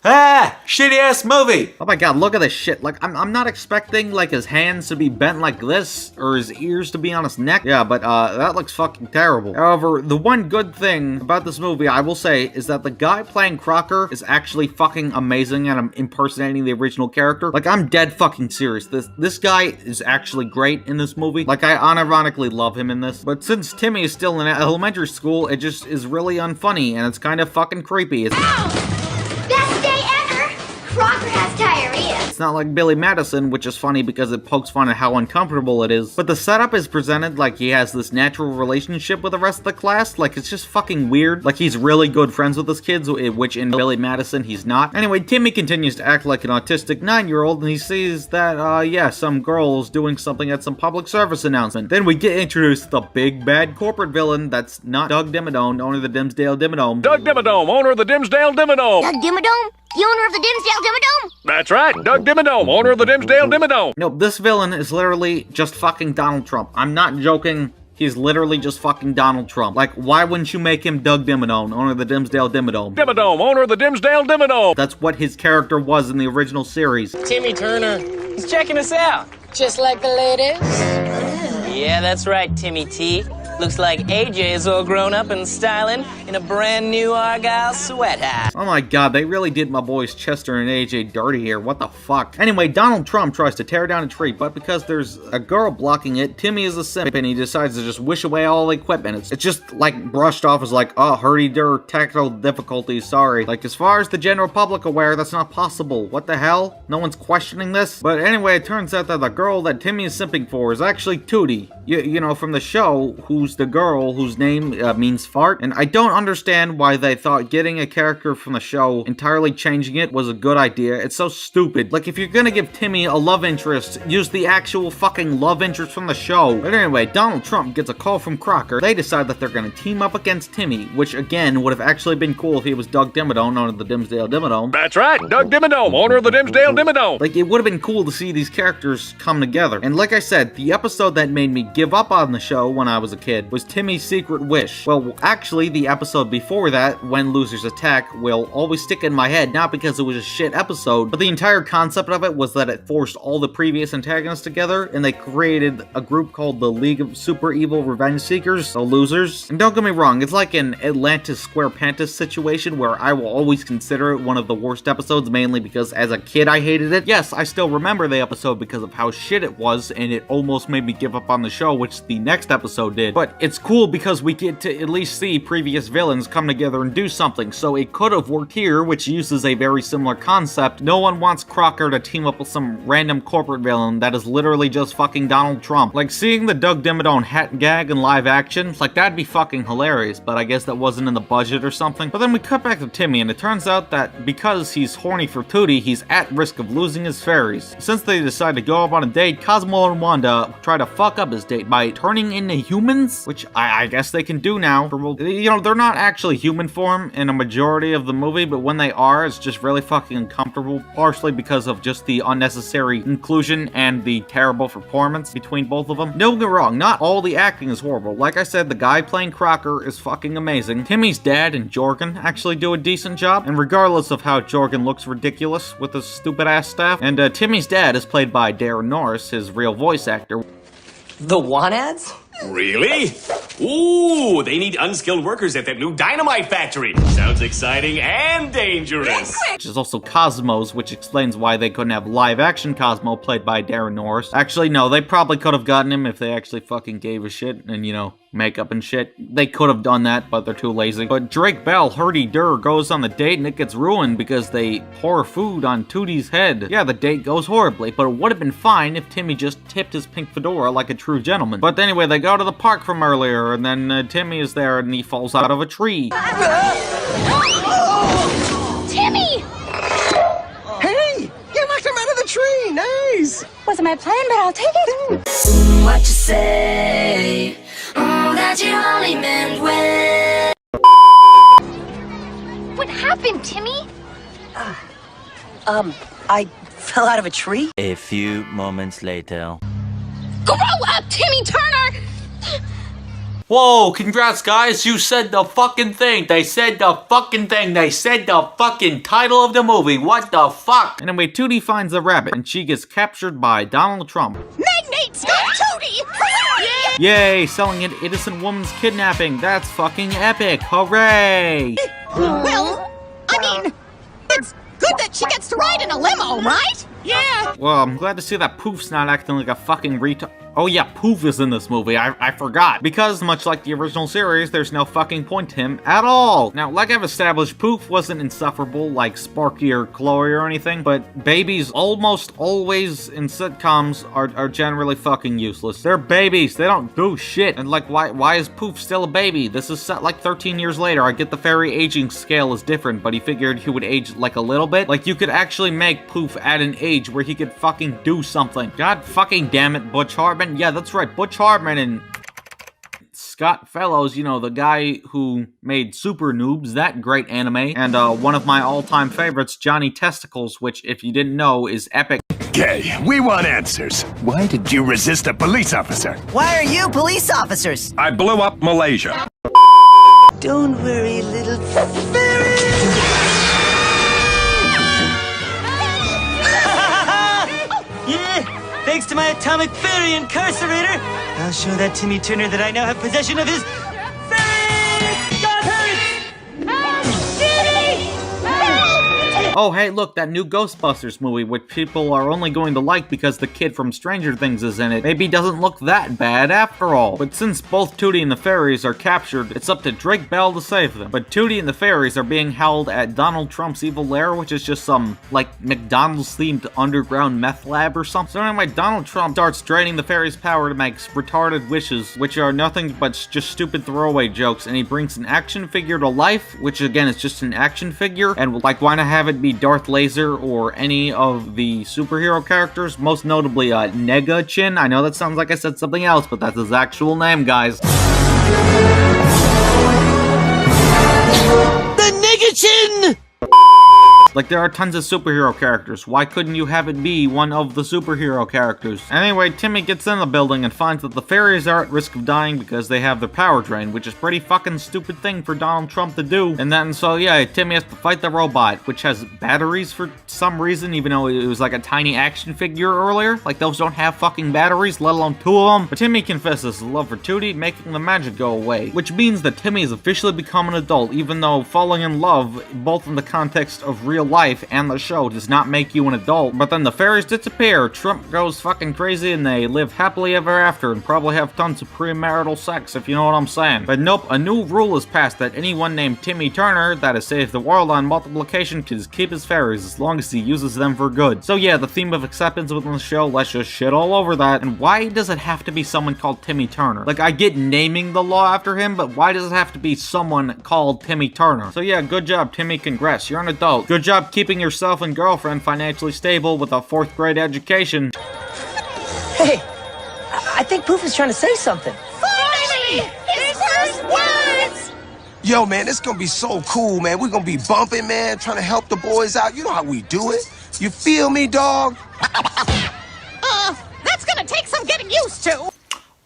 Ah! Shitty ass movie! Oh my god, look at this shit. Like, I'm not expecting, like, his hands to be bent like this, or his ears to be on his neck. Yeah, but, that looks fucking terrible. However, the one good thing about this movie, I will say, is that the guy playing Crocker is actually fucking amazing at impersonating the original character. Like, I'm dead fucking serious. This guy is actually great in this movie. Like, I unironically love him in this. But since Timmy is still in elementary school, it just is really unfunny, and it's kind of fucking creepy. Best day ever! Crocker has diarrhea. It's not like Billy Madison, which is funny because it pokes fun at how uncomfortable it is. But the setup is presented like he has this natural relationship with the rest of the class. Like, it's just fucking weird. Like, he's really good friends with his kids, which in Billy Madison, he's not. Anyway, Timmy continues to act like an autistic 9-year-old, and he sees that, yeah, some girl's doing something at some public service announcement. Then we get introduced to the big bad corporate villain that's not Doug Dimmadome, owner of the Dimsdale Dimmadome. Doug Dimmadome, owner of the Dimsdale Dimmadome. Doug Dimmadome? The owner of the Dimsdale Dimmadome? That's right, Doug Dimmadome, owner of the Dimsdale Dimmadome. Nope, this villain is literally just fucking Donald Trump. I'm not joking. He's literally just fucking Donald Trump. Like, why wouldn't you make him Doug Dimmadome, owner of the Dimsdale Dimmadome? Dimmadome, owner of the Dimsdale Dimmadome. That's what his character was in the original series. Timmy Turner. He's checking us out. Just like the ladies? Yeah, that's right, Timmy T. Looks like AJ is all grown up and styling in a brand new Argyle sweater. Oh my god, they really did my boys Chester and AJ dirty here. What the fuck? Anyway, Donald Trump tries to tear down a tree, but because there's a girl blocking it, Timmy is a simp and he decides to just wish away all the equipment. It's just like brushed off as like, oh, hurdy-dur, technical difficulties, sorry. Like, as far as the general public aware, that's not possible. What the hell? No one's questioning this? But anyway, it turns out that the girl that Timmy is simping for is actually Tootie. You know, from the show, who's the girl whose name means fart. And I don't understand why they thought getting a character from the show, entirely changing it, was a good idea. It's so stupid. Like, if you're gonna give Timmy a love interest, use the actual fucking love interest from the show. But anyway, Donald Trump gets a call from Crocker. They decide that they're gonna team up against Timmy, which again would have actually been cool if he was Doug Dimmadome, owner of the Dimsdale Dimmadome. That's right, Doug Dimmadome, owner of the Dimsdale Dimmadome. Like, it would have been cool to see these characters come together. And like I said, the episode that made me give up on the show when I was a kid was Timmy's Secret Wish. Well, actually, the episode before that, When Losers Attack, will always stick in my head, not because it was a shit episode, but the entire concept of it was that it forced all the previous antagonists together, and they created a group called the League of Super Evil Revenge Seekers, the Losers. And don't get me wrong, it's like an Atlantis Square Pantis situation where I will always consider it one of the worst episodes, mainly because as a kid I hated it. Yes, I still remember the episode because of how shit it was, and it almost made me give up on the show, which the next episode did. But it's cool because we get to at least see previous villains come together and do something, so it could have worked here, which uses a very similar concept. No one wants Crocker to team up with some random corporate villain that is literally just fucking Donald Trump. Like, seeing the Doug Dimmadome hat gag in live action, like, that'd be fucking hilarious, but I guess that wasn't in the budget or something. But then we cut back to Timmy, and it turns out that because he's horny for Tootie, he's at risk of losing his fairies. Since they decide to go up on a date, Cosmo and Wanda try to fuck up his date by turning into humans, which I guess they can do now. You know, they're not actually human form in a majority of the movie, but when they are, it's just really fucking uncomfortable, partially because of just the unnecessary inclusion and the terrible performance between both of them. Don't get me wrong, not all the acting is horrible. Like I said, the guy playing Crocker is fucking amazing. Timmy's dad and Jorgen actually do a decent job, and regardless of how Jorgen looks ridiculous with his stupid ass staff, and Timmy's dad is played by Darren Norris, his real voice actor. The want ads? Really? Ooh, they need unskilled workers at that new dynamite factory. Sounds exciting and dangerous. Which is also Cosmo's, which explains why they couldn't have live-action Cosmo played by Darren Norris. Actually, no, they probably could have gotten him if they actually fucking gave a shit and, you know, makeup and shit. They could have done that, but they're too lazy. But Drake Bell, hurdy-dur, goes on the date and it gets ruined because they pour food on Tootie's head. Yeah, the date goes horribly, but it would have been fine if Timmy just tipped his pink fedora like a true gentleman. But anyway, they go to the park from earlier, and then Timmy is there and he falls out of a tree. Timmy! Hey! You knocked him out of the tree! Nice! Wasn't my plan, but I'll take it. What you say? Oh, that you only meant when. What happened, Timmy? I fell out of a tree? A few moments later. Grow up, Timmy Turner! Whoa, congrats guys, you said the fucking thing. They said the fucking thing. They said the fucking title of the movie. What the fuck? Anyway, Tootie finds a rabbit and she gets captured by Donald Trump. Magnate, stop Tootie! Hooray! Yay, selling an innocent woman's kidnapping. That's fucking epic. Hooray! Well, I mean, it's good that she gets to ride in a limo, right? Yeah! Well, I'm glad to see that Poof's not acting like a fucking retard. Oh yeah, Poof is in this movie, I forgot. Because, much like the original series, there's no fucking point to him at all. Now, like I've established, Poof wasn't insufferable like Sparky or Chloe or anything, but babies almost always in sitcoms are generally fucking useless. They're babies, they don't do shit. And like, why is Poof still a baby? This is set like 13 years later. I get the fairy aging scale is different, but he figured he would age like a little bit. Like, you could actually make Poof at an age where he could fucking do something. God fucking damn it, Butch Hartman. Yeah, that's right, Butch Hartman and Scott Fellows, you know, the guy who made Super Noobs, that great anime, and one of my all-time favorites, Johnny Testicles, which, if you didn't know, is epic. Okay, we want answers. Why did you resist a police officer? Why are you police officers? I blew up Malaysia. Don't worry, little fairy. Yeah, thanks to my atomic fairy incarcerator, I'll show that Timmy Turner that I now have possession of his fairy godparents! Oh, hey, look, that new Ghostbusters movie, which people are only going to like because the kid from Stranger Things is in it, maybe doesn't look that bad after all. But since both Tootie and the fairies are captured, it's up to Drake Bell to save them. But Tootie and the fairies are being held at Donald Trump's evil lair, which is just some, like, McDonald's-themed underground meth lab or something. So anyway, Donald Trump starts draining the fairies' power to make retarded wishes, which are nothing but just stupid throwaway jokes, and he brings an action figure to life, which again is just an action figure, and like, why not have it be Darth Laser or any of the superhero characters, most notably Nega Chin. I know that sounds like I said something else, but that's his actual name, guys. The Nega Chin! Like, there are tons of superhero characters. Why couldn't you have it be one of the superhero characters? Anyway, Timmy gets in the building and finds that the fairies are at risk of dying because they have their power drained, which is pretty fucking stupid thing for Donald Trump to do. And then, so yeah, Timmy has to fight the robot, which has batteries for some reason, even though it was like a tiny action figure earlier. Like, those don't have fucking batteries, let alone 2 of them. But Timmy confesses his love for Tootie, making the magic go away. Which means that Timmy has officially become an adult, even though falling in love, both in the context of real life and the show, does not make you an adult. But then the fairies disappear, Trump goes fucking crazy, and they live happily ever after and probably have tons of premarital sex, if you know what I'm saying. But nope, a new rule is passed that anyone named Timmy Turner that has saved the world on multiplication can just keep his fairies as long as he uses them for good. So yeah, the theme of acceptance within the show, let's just shit all over that. And why does it have to be someone called Timmy Turner? Like, I get naming the law after him, but why does it have to be someone called Timmy Turner? So yeah, good job, Timmy, congrats, you're an adult. Good job keeping yourself and girlfriend financially stable with a 4th grade education. Hey, I think Poof is trying to say something. Finally! His first words! Yo, man, it's gonna be so cool, man. We're gonna be bumping, man, trying to help the boys out. You know how we do it. You feel me, dog? That's gonna take some getting used to.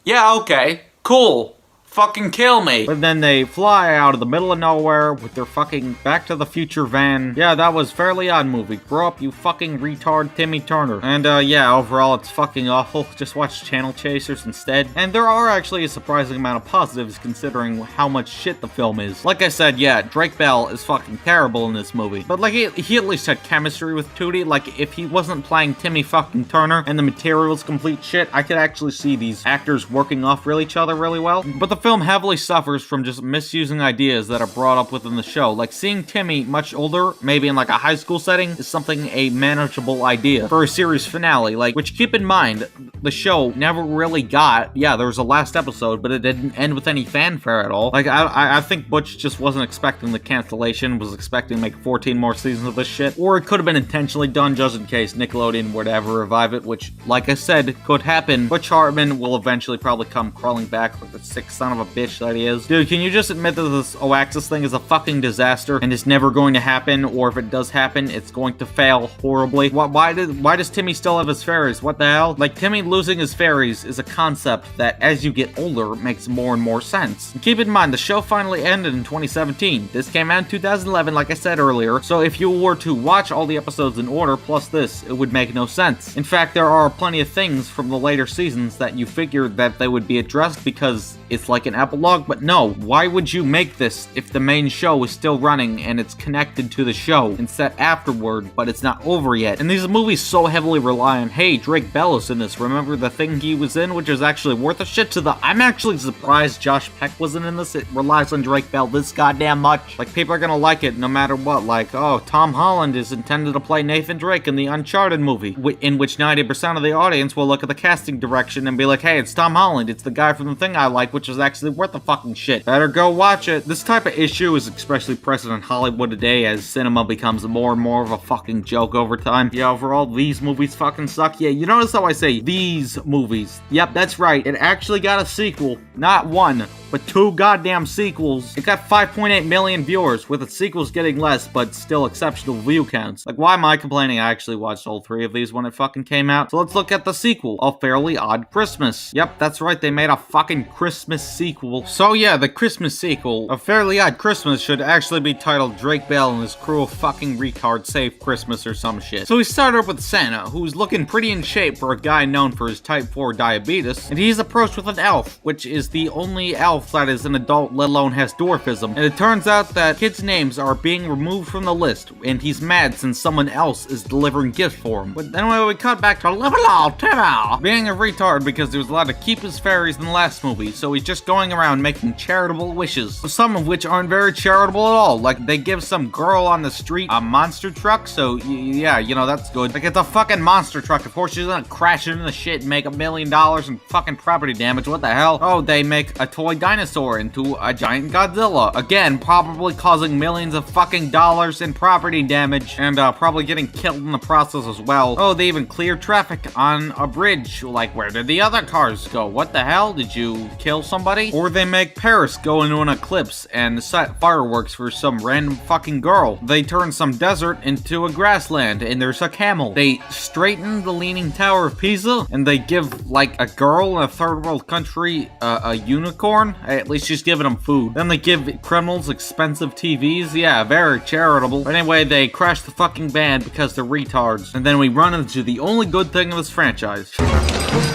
Yeah, okay, cool. Fucking kill me. But then they fly out of the middle of nowhere with their fucking Back to the Future van. Yeah, that was fairly odd movie. Grow up, you fucking retard Timmy Turner. And yeah, overall it's fucking awful. Just watch Channel Chasers instead. And there are actually a surprising amount of positives considering how much shit the film is. Like I said, yeah, Drake Bell is fucking terrible in this movie. But like, he at least had chemistry with Tootie. Like, if he wasn't playing Timmy fucking Turner and the material's complete shit, I could actually see these actors working off each other really well. But the film heavily suffers from just misusing ideas that are brought up within the show. Like, seeing Timmy much older, maybe in like a high school setting, is something a manageable idea for a series finale. Like, which, keep in mind, the show never really got, yeah, there was a last episode, but it didn't end with any fanfare at all. Like, I think Butch just wasn't expecting the cancellation, was expecting to make 14 more seasons of this shit. Or it could have been intentionally done just in case Nickelodeon would ever revive it, which, like I said, could happen. Butch Hartman will eventually probably come crawling back like the sick son of a bitch that he is. Dude, can you just admit that this Oaxis thing is a fucking disaster and it's never going to happen, or if it does happen, it's going to fail horribly? Why does Timmy still have his fairies? What the hell? Like, Timmy losing his fairies is a concept that, as you get older, makes more and more sense. And keep in mind, the show finally ended in 2017. This came out in 2011, like I said earlier, so if you were to watch all the episodes in order, plus this, it would make no sense. In fact, there are plenty of things from the later seasons that you figured that they would be addressed because it's like an epilogue, but no, why would you make this if the main show is still running and it's connected to the show and set afterward, but it's not over yet? And these movies so heavily rely on, hey, Drake Bell is in this, remember the thing he was in, which is actually worth a shit to the, I'm actually surprised Josh Peck wasn't in this. It relies on Drake Bell this goddamn much. Like, people are gonna like it no matter what. Like, oh, Tom Holland is intended to play Nathan Drake in the Uncharted movie, in which 90% of the audience will look at the casting direction and be like, hey, it's Tom Holland, it's the guy from the thing I like, which is actually worth the fucking shit. Better go watch it. This type of issue is especially present in Hollywood today as cinema becomes more and more of a fucking joke over time. Yeah, overall, these movies fucking suck. Yeah, you notice how I say these movies. Yep, that's right. It actually got a sequel. Not one, but 2 goddamn sequels. It got 5.8 million viewers, with its sequels getting less, but still exceptional view counts. Like, why am I complaining? I actually watched all 3 of these when it fucking came out. So let's look at the sequel, A Fairly Odd Christmas. Yep, that's right, they made a fucking Christmas sequel. So yeah, the Christmas sequel, A Fairly Odd Christmas, should actually be titled Drake Bell and his crew of fucking retards save Christmas or some shit. So we start up with Santa, who's looking pretty in shape for a guy known for his type 4 diabetes, and he's approached with an elf, which is the only elf that is an adult, let alone has dwarfism. And it turns out that kids' names are being removed from the list, and he's mad since someone else is delivering gifts for him. But anyway, we cut back to Live Along Timmy being a retard because he was allowed to keep his fairies in the last movie, so he's just going around making charitable wishes, some of which aren't very charitable at all. Like, they give some girl on the street a monster truck, so yeah, you know, that's good. Like, it's a fucking monster truck. Of course she's gonna crash into the shit and make $1 million in fucking property damage. What the hell? Oh, they make a toy dinosaur into a giant Godzilla. Again, probably causing millions of fucking dollars in property damage, and probably getting killed in the process as well. Oh, they even clear traffic on a bridge. Like, where did the other cars go? What the hell? Did you kill somebody? Or they make Paris go into an eclipse and set fireworks for some random fucking girl. They turn some desert into a grassland, and there's a camel. They straighten the Leaning Tower of Pisa, and they give, like, a girl in a third world country a unicorn. At least she's giving them food. Then they give criminals expensive TVs. Yeah, very charitable. But anyway, they crash the fucking band because they're retards. And then we run into the only good thing of this franchise.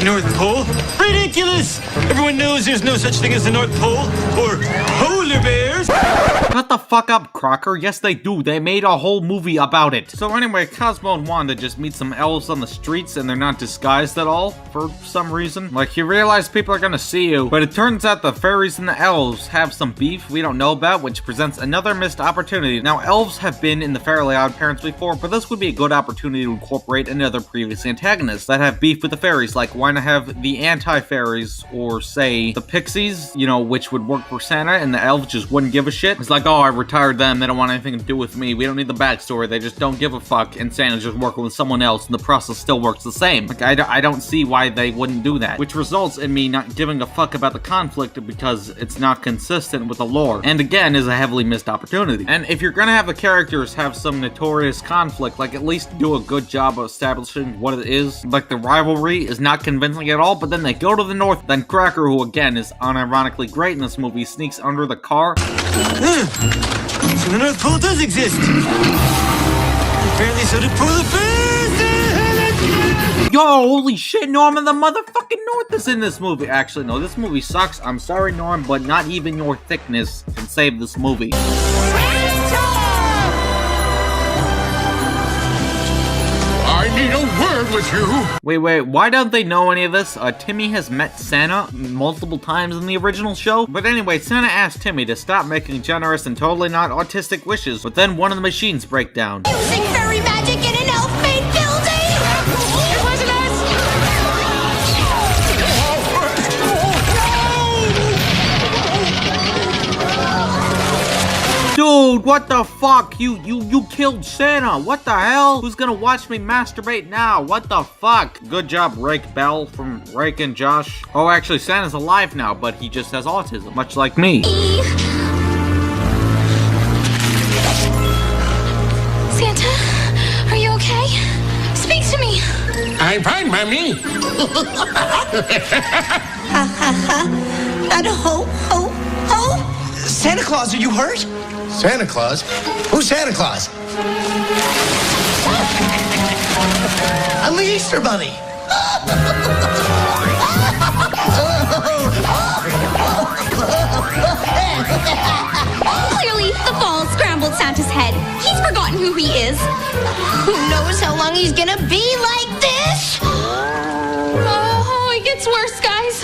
North Pole? Ridiculous! Everyone knows there's no such thing as the North Pole or polar bears. Shut the fuck up, Crocker. Yes, they do. They made a whole movie about it. So anyway, Cosmo and Wanda just meet some elves on the streets, and they're not disguised at all for some reason. Like, you realize people are gonna see you, but it turns out the fairies and the elves have some beef we don't know about, which presents another missed opportunity. Now, elves have been in the Fairly Odd Parents before, but this would be a good opportunity to incorporate another previous antagonist that have beef with the fairies. Like, why not have the anti-fairies, or say, the pixies, you know, which would work for Santa, and the elves just wouldn't give a shit. It's like, oh, I retired them, they don't want anything to do with me, we don't need the backstory, they just don't give a fuck, and Santa's just working with someone else, and the process still works the same. Like, I don't see why they wouldn't do that, which results in me not giving a fuck about the conflict because it's not consistent with the lore, and again, is a heavily missed opportunity. And if you're gonna have the characters have some notorious conflict, like, at least do a good job of establishing what it is. Like, the rivalry is not convincing at all, but then they go to the north, then Cracker, who again is unironically great in this movie, sneaks under the car. So the North Pole does exist. Apparently so do polar bears. Yo, holy shit, Norman, the motherfucking North is in this movie. Actually, no, this movie sucks. I'm sorry, Norm, but not even your thickness can save this movie. I need a word with you. Wait, why don't they know any of this? Timmy has met Santa multiple times in the original show. But anyway, Santa asked Timmy to stop making generous and totally not autistic wishes, but then one of the machines break down. Using fairy magic in an elf-made building! It wasn't us! Dude, what the fuck? You killed Santa. What the hell? Who's gonna watch me masturbate now? What the fuck? Good job, Rake Bell from Rake and Josh. Oh, actually, Santa's alive now, but he just has autism, much like me. Santa, are you okay? Speak to me! I'm fine, Mommy. Ha ha ha. That ho. Santa Claus, are you hurt? Santa Claus? Who's Santa Claus? I'm the Easter Bunny. Clearly, the fall scrambled Santa's head. He's forgotten who he is. Who knows how long he's gonna be like this? Oh, it gets worse, guys.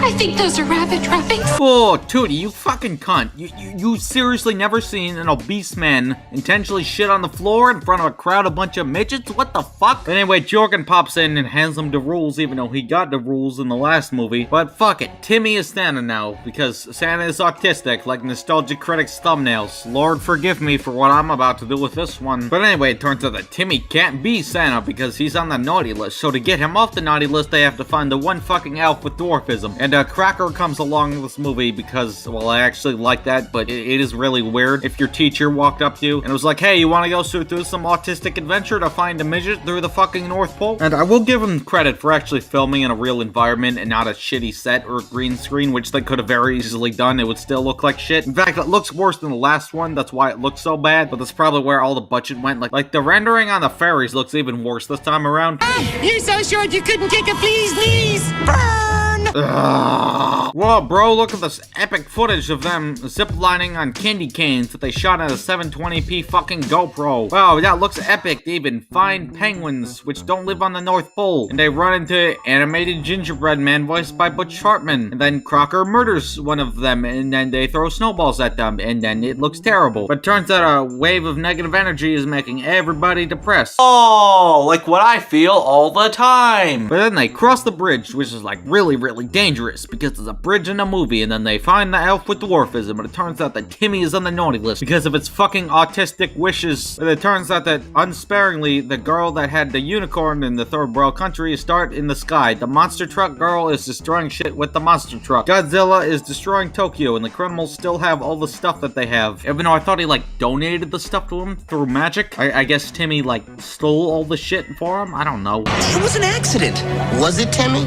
I think those are rabbit trappings. Oh, Tootie, you fucking cunt. You seriously never seen an obese man intentionally shit on the floor in front of a crowd of bunch of midgets? What the fuck? But anyway, Jorgen pops in and hands him the rules, even though he got the rules in the last movie. But fuck it, Timmy is Santa now, because Santa is autistic, like Nostalgia Critic's thumbnails. Lord forgive me for what I'm about to do with this one. But anyway, it turns out that Timmy can't be Santa because he's on the naughty list. So to get him off the naughty list, they have to find the one fucking elf with dwarfism. And Cracker comes along in this movie because, well, I actually like that, but it is really weird if your teacher walked up to you and was like, hey, you want to go through some autistic adventure to find a midget through the fucking North Pole? And I will give him credit for actually filming in a real environment and not a shitty set or a green screen, which they could have very easily done. It would still look like shit. In fact, it looks worse than the last one. That's why it looks so bad, but that's probably where all the budget went. Like the rendering on the ferries looks even worse this time around. You're so short you couldn't take a please. Burn! Ugh. Whoa, bro, look at this epic footage of them ziplining on candy canes that they shot at a 720p fucking GoPro. Wow, that looks epic. They even find penguins, which don't live on the North Pole, and they run into animated gingerbread man voiced by Butch Hartman, and then Crocker murders one of them, and then they throw snowballs at them, and then it looks terrible. But it turns out a wave of negative energy is making everybody depressed. Oh, like what I feel all the time. But then they cross the bridge, which is like really dangerous because there's a bridge in a movie, and then they find the elf with dwarfism, but it turns out that Timmy is on the naughty list because of its fucking autistic wishes. And it turns out that unsparingly, the girl that had the unicorn in the third world country is start in the sky. The monster truck girl is destroying shit with the monster truck. Godzilla is destroying Tokyo, and the criminals still have all the stuff that they have. Even though I thought he like donated the stuff to him through magic. I guess Timmy like stole all the shit for him. I don't know. It was an accident. Was it, Timmy?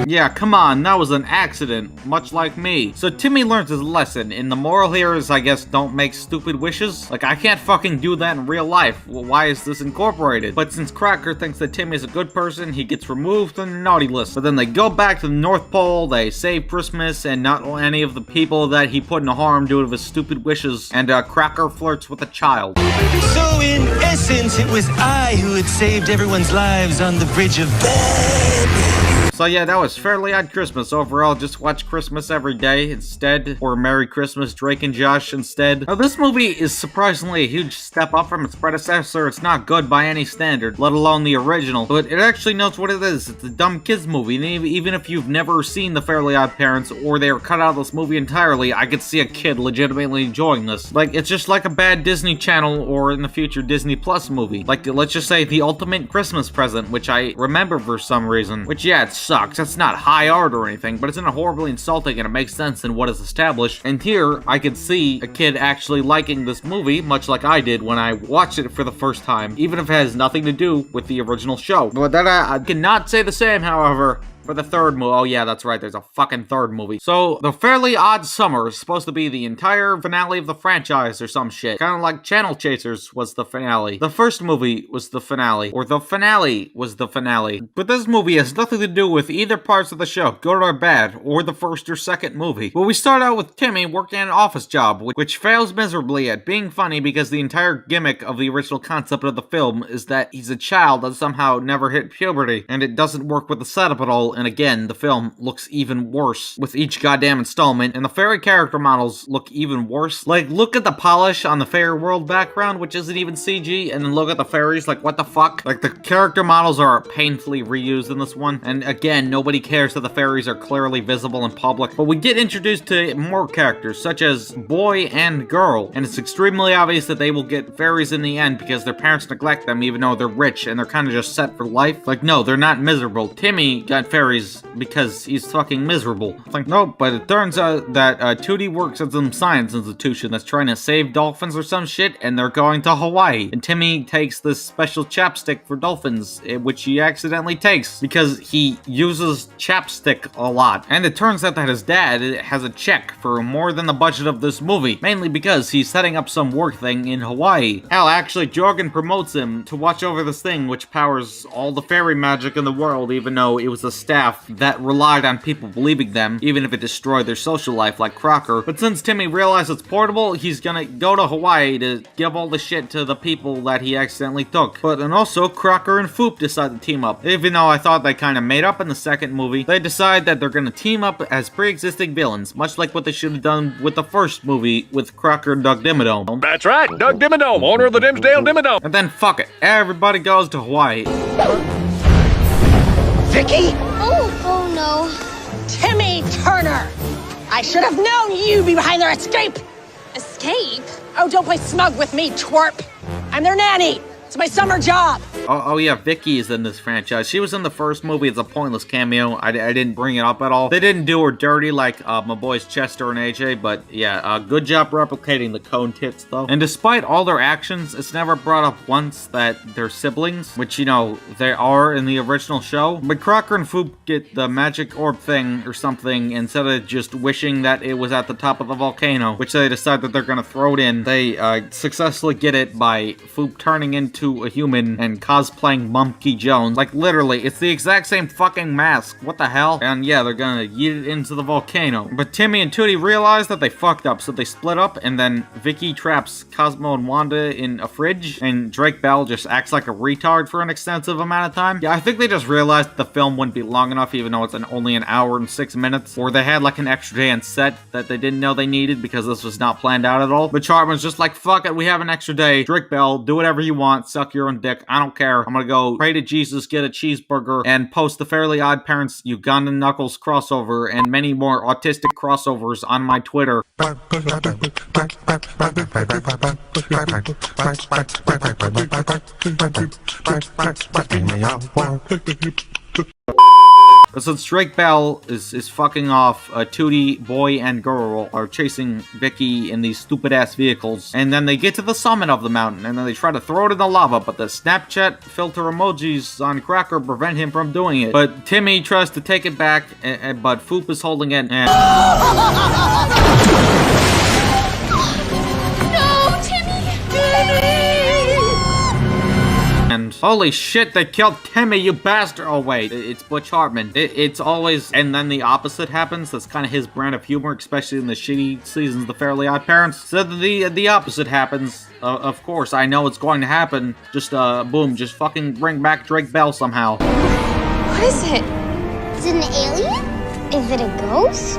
Yeah, come on, that was an accident, much like me. So Timmy learns his lesson, and the moral here is, I guess, don't make stupid wishes. Like, I can't fucking do that in real life. Well, why is this incorporated? But since Cracker thinks that Timmy's a good person, he gets removed from the naughty list. But then they go back to the North Pole, they save Christmas, and not any of the people that he put in harm due to his stupid wishes, and Cracker flirts with a child. So in essence, it was I who had saved everyone's lives on the Bridge of Bad. So yeah, that was Fairly Odd Christmas. Overall, just watch Christmas every day instead, or Merry Christmas, Drake and Josh instead. Now, this movie is surprisingly a huge step up from its predecessor. It's not good by any standard, let alone the original, but it actually knows what it is. It's a dumb kids movie, and even if you've never seen The Fairly Odd Parents, or they were cut out of this movie entirely, I could see a kid legitimately enjoying this. Like, it's just like a bad Disney Channel, or in the future, Disney Plus movie. Like, let's just say The Ultimate Christmas Present, which I remember for some reason, which, yeah, it sucks. It's not high art or anything, but it's not horribly insulting and it makes sense in what is established. And here, I could see a kid actually liking this movie, much like I did when I watched it for the first time, even if it has nothing to do with the original show. But that I cannot say the same, however, for the third movie. Oh yeah, that's right, there's a fucking third movie. So, The Fairly Odd Summer is supposed to be the entire finale of the franchise or some shit. Kind of like Channel Chasers was the finale. The first movie was the finale. Or the finale was the finale. But this movie has nothing to do with either parts of the show, good or bad, or the first or second movie. But we start out with Timmy working an office job, which fails miserably at being funny because the entire gimmick of the original concept of the film is that he's a child that somehow never hit puberty, and it doesn't work with the setup at all. And again, the film looks even worse with each goddamn installment, and the fairy character models look even worse. Like, look at the polish on the fairy world background, which isn't even CG, and then look at the fairies, like, what the fuck? Like, the character models are painfully reused in this one, and again, nobody cares that the fairies are clearly visible in public. But we get introduced to more characters, such as boy and girl, and it's extremely obvious that they will get fairies in the end because their parents neglect them even though they're rich, and they're kind of just set for life. Like, no, they're not miserable. Timmy got fairies because he's fucking miserable. It's like, nope, but it turns out that Tootie works at some science institution that's trying to save dolphins or some shit, and they're going to Hawaii. And Timmy takes this special chapstick for dolphins, which he accidentally takes because he uses chapstick a lot. And it turns out that his dad has a check for more than the budget of this movie, mainly because he's setting up some work thing in Hawaii. Hell, actually, Jorgen promotes him to watch over this thing which powers all the fairy magic in the world, even though it was a staff that relied on people believing them, even if it destroyed their social life like Crocker. But since Timmy realized it's portable, he's gonna go to Hawaii to give all the shit to the people that he accidentally took. But then also, Crocker and Foop decide to team up. Even though I thought they kind of made up in the second movie, they decide that they're gonna team up as pre-existing villains, much like what they should have done with the first movie with Crocker and Doug Dimmadome. That's right, Doug Dimmadome, owner of the Dimsdale Dimmadome. And then fuck it, everybody goes to Hawaii. Vicky? Oh no. Timmy Turner! I should have known you'd be behind their escape! Escape? Oh, don't play smug with me, twerp! I'm their nanny, so It's my summer job. Oh yeah, Vicky is in this franchise. She was in the first movie. It's a pointless cameo. I didn't bring it up at all. They didn't do her dirty like my boys Chester and AJ, but yeah, good job replicating the cone tits though. And despite all their actions, it's never brought up once that they're siblings, which, you know, they are in the original show. But Crocker and Foop get the magic orb thing or something instead of just wishing that it was at the top of the volcano, which they decide that they're gonna throw it in. They successfully get it by Foop turning into a human and cosplaying Monkey Jones. Like, literally, it's the exact same fucking mask. What the hell? And yeah, they're gonna yeet it into the volcano. But Timmy and Tootie realize that they fucked up, so they split up, and then Vicky traps Cosmo and Wanda in a fridge, and Drake Bell just acts like a retard for an extensive amount of time. Yeah, I think they just realized the film wouldn't be long enough, even though it's only an hour and 6 minutes, or they had like an extra day on set that they didn't know they needed because this was not planned out at all. But Chartman's just like, fuck it, we have an extra day. Drake Bell, do whatever you want, suck your own dick, I don't care. I'm gonna go pray to Jesus, get a cheeseburger, and post the Fairly Odd Parents Ugandan Knuckles crossover and many more autistic crossovers on my Twitter. Since Drake Bell is fucking off, Tootie, boy, and girl are chasing Vicky in these stupid-ass vehicles, and then they get to the summit of the mountain, and then they try to throw it in the lava, but the Snapchat filter emojis on Cracker prevent him from doing it. But Timmy tries to take it back, but Foop is holding it, and... No, Timmy! Timmy! And holy shit, they killed Timmy, you bastard! Oh wait, it's Butch Hartman. It's always, and then the opposite happens. That's kind of his brand of humor, especially in the shitty seasons of the Fairly Odd Parents. So the opposite happens. Of course, I know it's going to happen. Just boom, just fucking bring back Drake Bell somehow. What is it? Is it an alien? Is it a ghost?